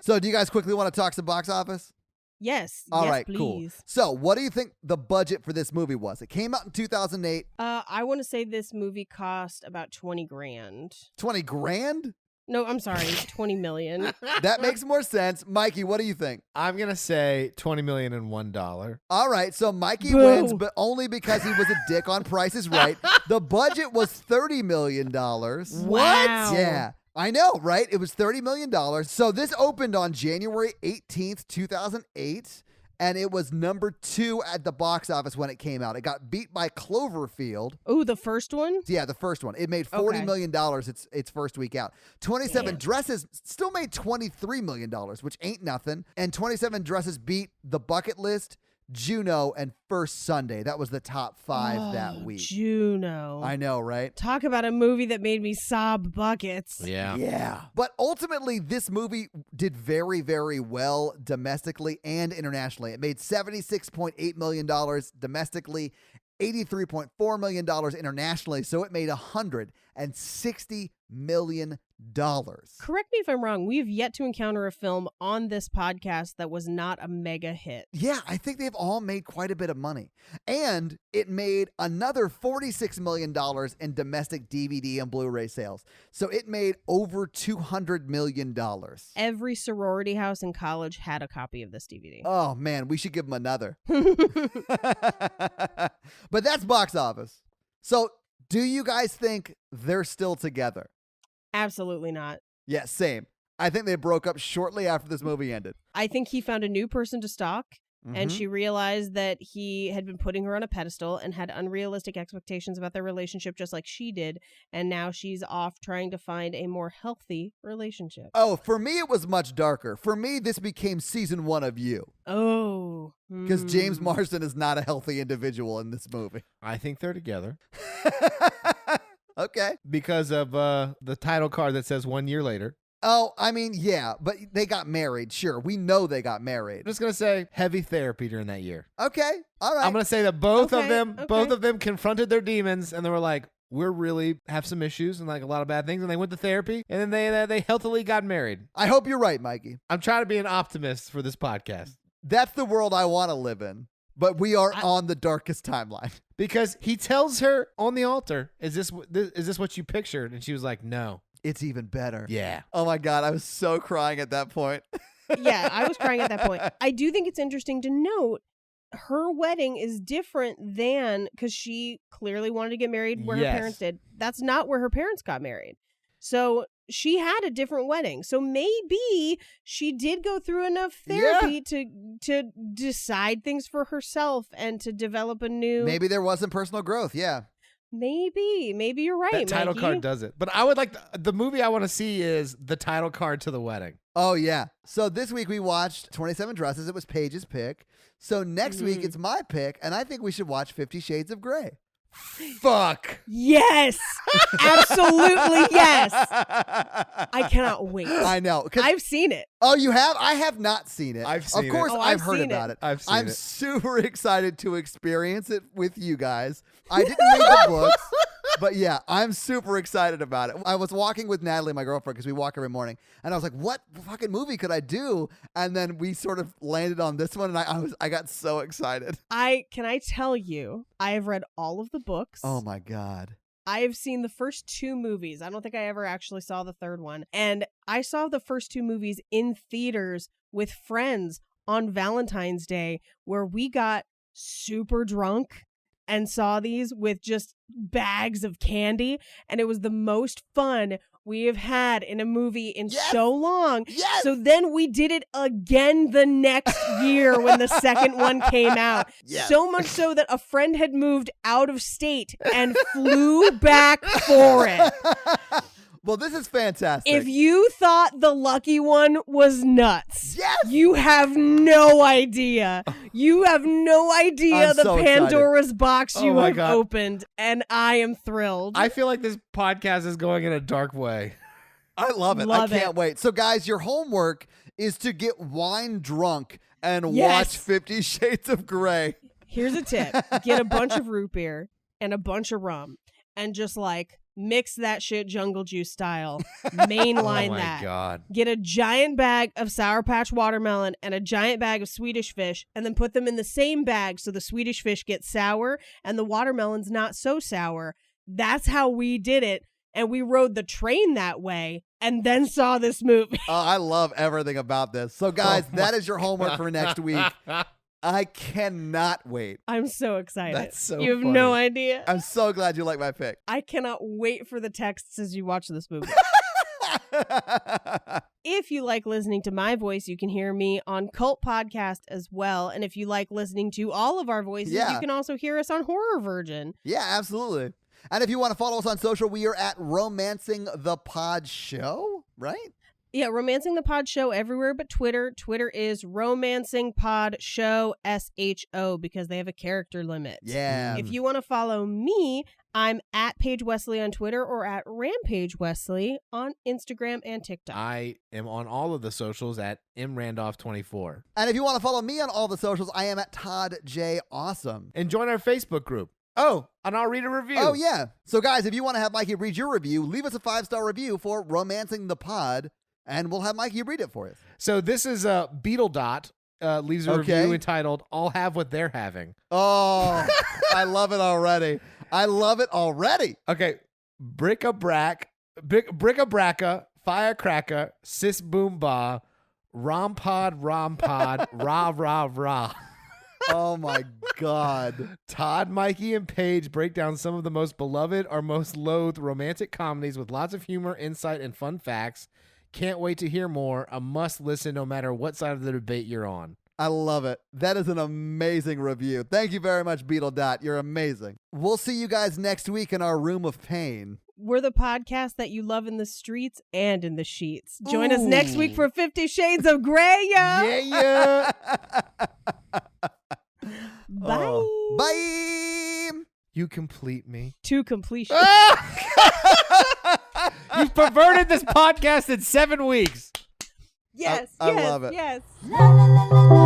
So do you guys quickly want to talk some box office? Yes. All yes, right, please. cool. So what do you think the budget for this movie was? It came out in 2008. I want to say this movie cost about 20 grand. 20 grand? No, I'm sorry, 20 million. That makes more sense. Mikey, what do you think? I'm gonna say $20,001,001. All right, so Mikey Boo. wins, but only because he was a dick on Price is Right. The budget was $30 million. Wow. Yeah. I know, right? It was $30 million. So this opened on January 18th, 2008, and it was number 2 at the box office when it came out. It got beat by Cloverfield. Oh, the first one? Yeah, the first one. It made $40 Okay. million its first week out. 27 Damn. Dresses still made $23 million, which ain't nothing. And 27 Dresses beat The Bucket List, Juno, and First Sunday. That was the top 5 that week. Juno. I know, right? Talk about a movie that made me sob buckets. Yeah. Yeah. But ultimately, this movie did very, very well domestically and internationally. It made $76.8 million domestically, $83.4 million internationally. So it made $160 million. Correct me if I'm wrong. We have yet to encounter a film on this podcast that was not a mega hit. Yeah, I think they've all made quite a bit of money. And it made another $46 million in domestic DVD and Blu-ray sales. So it made over $200 million. Every sorority house in college had a copy of this DVD. Oh, man, we should give them another. But that's box office. So do you guys think they're still together? Absolutely not. Yeah, same. I think they broke up shortly after this movie ended. I think he found a new person to stalk, and Mhm. she realized that he had been putting her on a pedestal and had unrealistic expectations about their relationship, just like she did. And now she's off trying to find a more healthy relationship. Oh, for me, it was much darker. For me, this became season 1 of You. Oh. Because James Hmm. Marsden is not a healthy individual in this movie. I think they're together Okay. because of the title card that says 1 year later. Oh, I mean, yeah, but they got married. Sure, we know they got I'm married. just gonna say heavy therapy during that year. Okay, all right. I'm gonna say that both Okay, of them confronted their demons and they were like, we're really have some issues and like a lot of bad things, and they went to therapy and then they healthily got married. I hope you're right, Mikey. I'm trying to be an optimist for this podcast That's the world I want to live in. But we are on the darkest timeline. because he tells her on the altar, "Is this what you pictured?" And she was like, "No." It's even better. Yeah. Oh my God, I was so crying at that point. Yeah, I was crying at that point. I do think it's interesting to note her wedding is different than, because she clearly wanted to get married where Yes. her parents did. That's not where her parents got married. So she had a different wedding. So maybe she did go through enough therapy to decide things for herself and to develop a new. Maybe there wasn't personal growth. Yeah. Maybe you're right. That title Mikey. card does it. But I would like the movie I want to see is the title card to the wedding. Oh, yeah. So this week we watched 27 Dresses. It was Paige's pick. So next week it's my pick, and I think we should watch 50 Shades of Grey. Fuck. Yes, absolutely yes. I cannot wait. I know. 'Cause- I've seen it. Oh, you have? I have not seen it. I've seen Of course, it. Oh, I've I've heard seen about it. it. I've seen I'm it. super excited to experience it with you guys. I didn't read the books, but yeah, I'm super excited about it. I was walking with Natalie, my girlfriend, because we walk every morning, and I was like, "What fucking movie could I do?" And then we sort of landed on this one, and I got so excited. Can I tell you, I have read all of the books. Oh my God. I have seen the first 2 movies. I don't think I ever actually saw the third one. And I saw the first 2 movies in theaters with friends on Valentine's Day, where we got super drunk and saw these with just bags of candy. And it was the most fun we have had in a movie in Yes! so long. Yes! So then we did it again the next year when the second one came out. Yes. So much so that a friend had moved out of state and flew back for it. Well, this is fantastic. If you thought the lucky one was nuts, Yes! you have no idea. You have no idea I'm the so excited. Pandora's box you Oh my have God. opened, and I am thrilled. I feel like this podcast is going in a dark way. I love it. Love I can't it. wait. So, guys, your homework is to get wine drunk and Yes. watch 50 Shades of Grey. Here's a tip. Get a bunch of root beer and a bunch of rum and just like mix that shit jungle juice style. Mainline Oh my that. God. Get a giant bag of Sour Patch watermelon and a giant bag of Swedish fish and then put them in the same bag so the Swedish fish gets sour and the watermelon's not so sour. That's how we did it. And we rode the train that way and then saw this movie. Oh, I love everything about this. So, guys, that is your homework for next week. I cannot wait. I'm so excited. That's so You have no funny. idea. I'm so glad you like my pick. I cannot wait for the texts as you watch this movie. If you like listening to my voice, you can hear me on Cult Podcast as well. And if you like listening to all of our voices, Yeah. you can also hear us on Horror Virgin. Yeah, absolutely. And if you want to follow us on social, we are at Romancing the Pod Show, right? Yeah, Romancing the Pod Show everywhere but Twitter. Twitter is Romancing Pod Show, SHO, because they have a character limit. Yeah. If you want to follow me, I'm at Paige Wesley on Twitter or at Rampage Wesley on Instagram and TikTok. I am on all of the socials at mrandolph24. And if you want to follow me on all the socials, I am at Todd J. Awesome. And join our Facebook group. Oh, and I'll read a review. Oh, yeah. So, guys, if you want to have Mikey read your review, leave us a 5-star review for Romancing the Pod, and we'll have Mikey read it for us. So this is Beetle Dot leaves a Okay. review entitled "I'll Have What They're Having." Oh, I love it already. I love it already. Okay, brick-a-bracka, firecracker, sis boom ba, rompod, rah rah rah. Oh, my God. Todd, Mikey, and Paige break down some of the most beloved or most loathed romantic comedies with lots of humor, insight, and fun facts. Can't wait to hear more. A must listen no matter what side of the debate you're on. I love it. That is an amazing review. Thank you very much, Beetle Dot. You're amazing. We'll see you guys next week in our room of pain. We're the podcast that you love in the streets and in the sheets. Join us next week Ooh. for 50 Shades of Grey, yo! Yeah. Bye. Oh. Bye. You complete me. To completion. You've perverted this podcast in 7 weeks. Yes, I yes, love it. yes. La la la la la.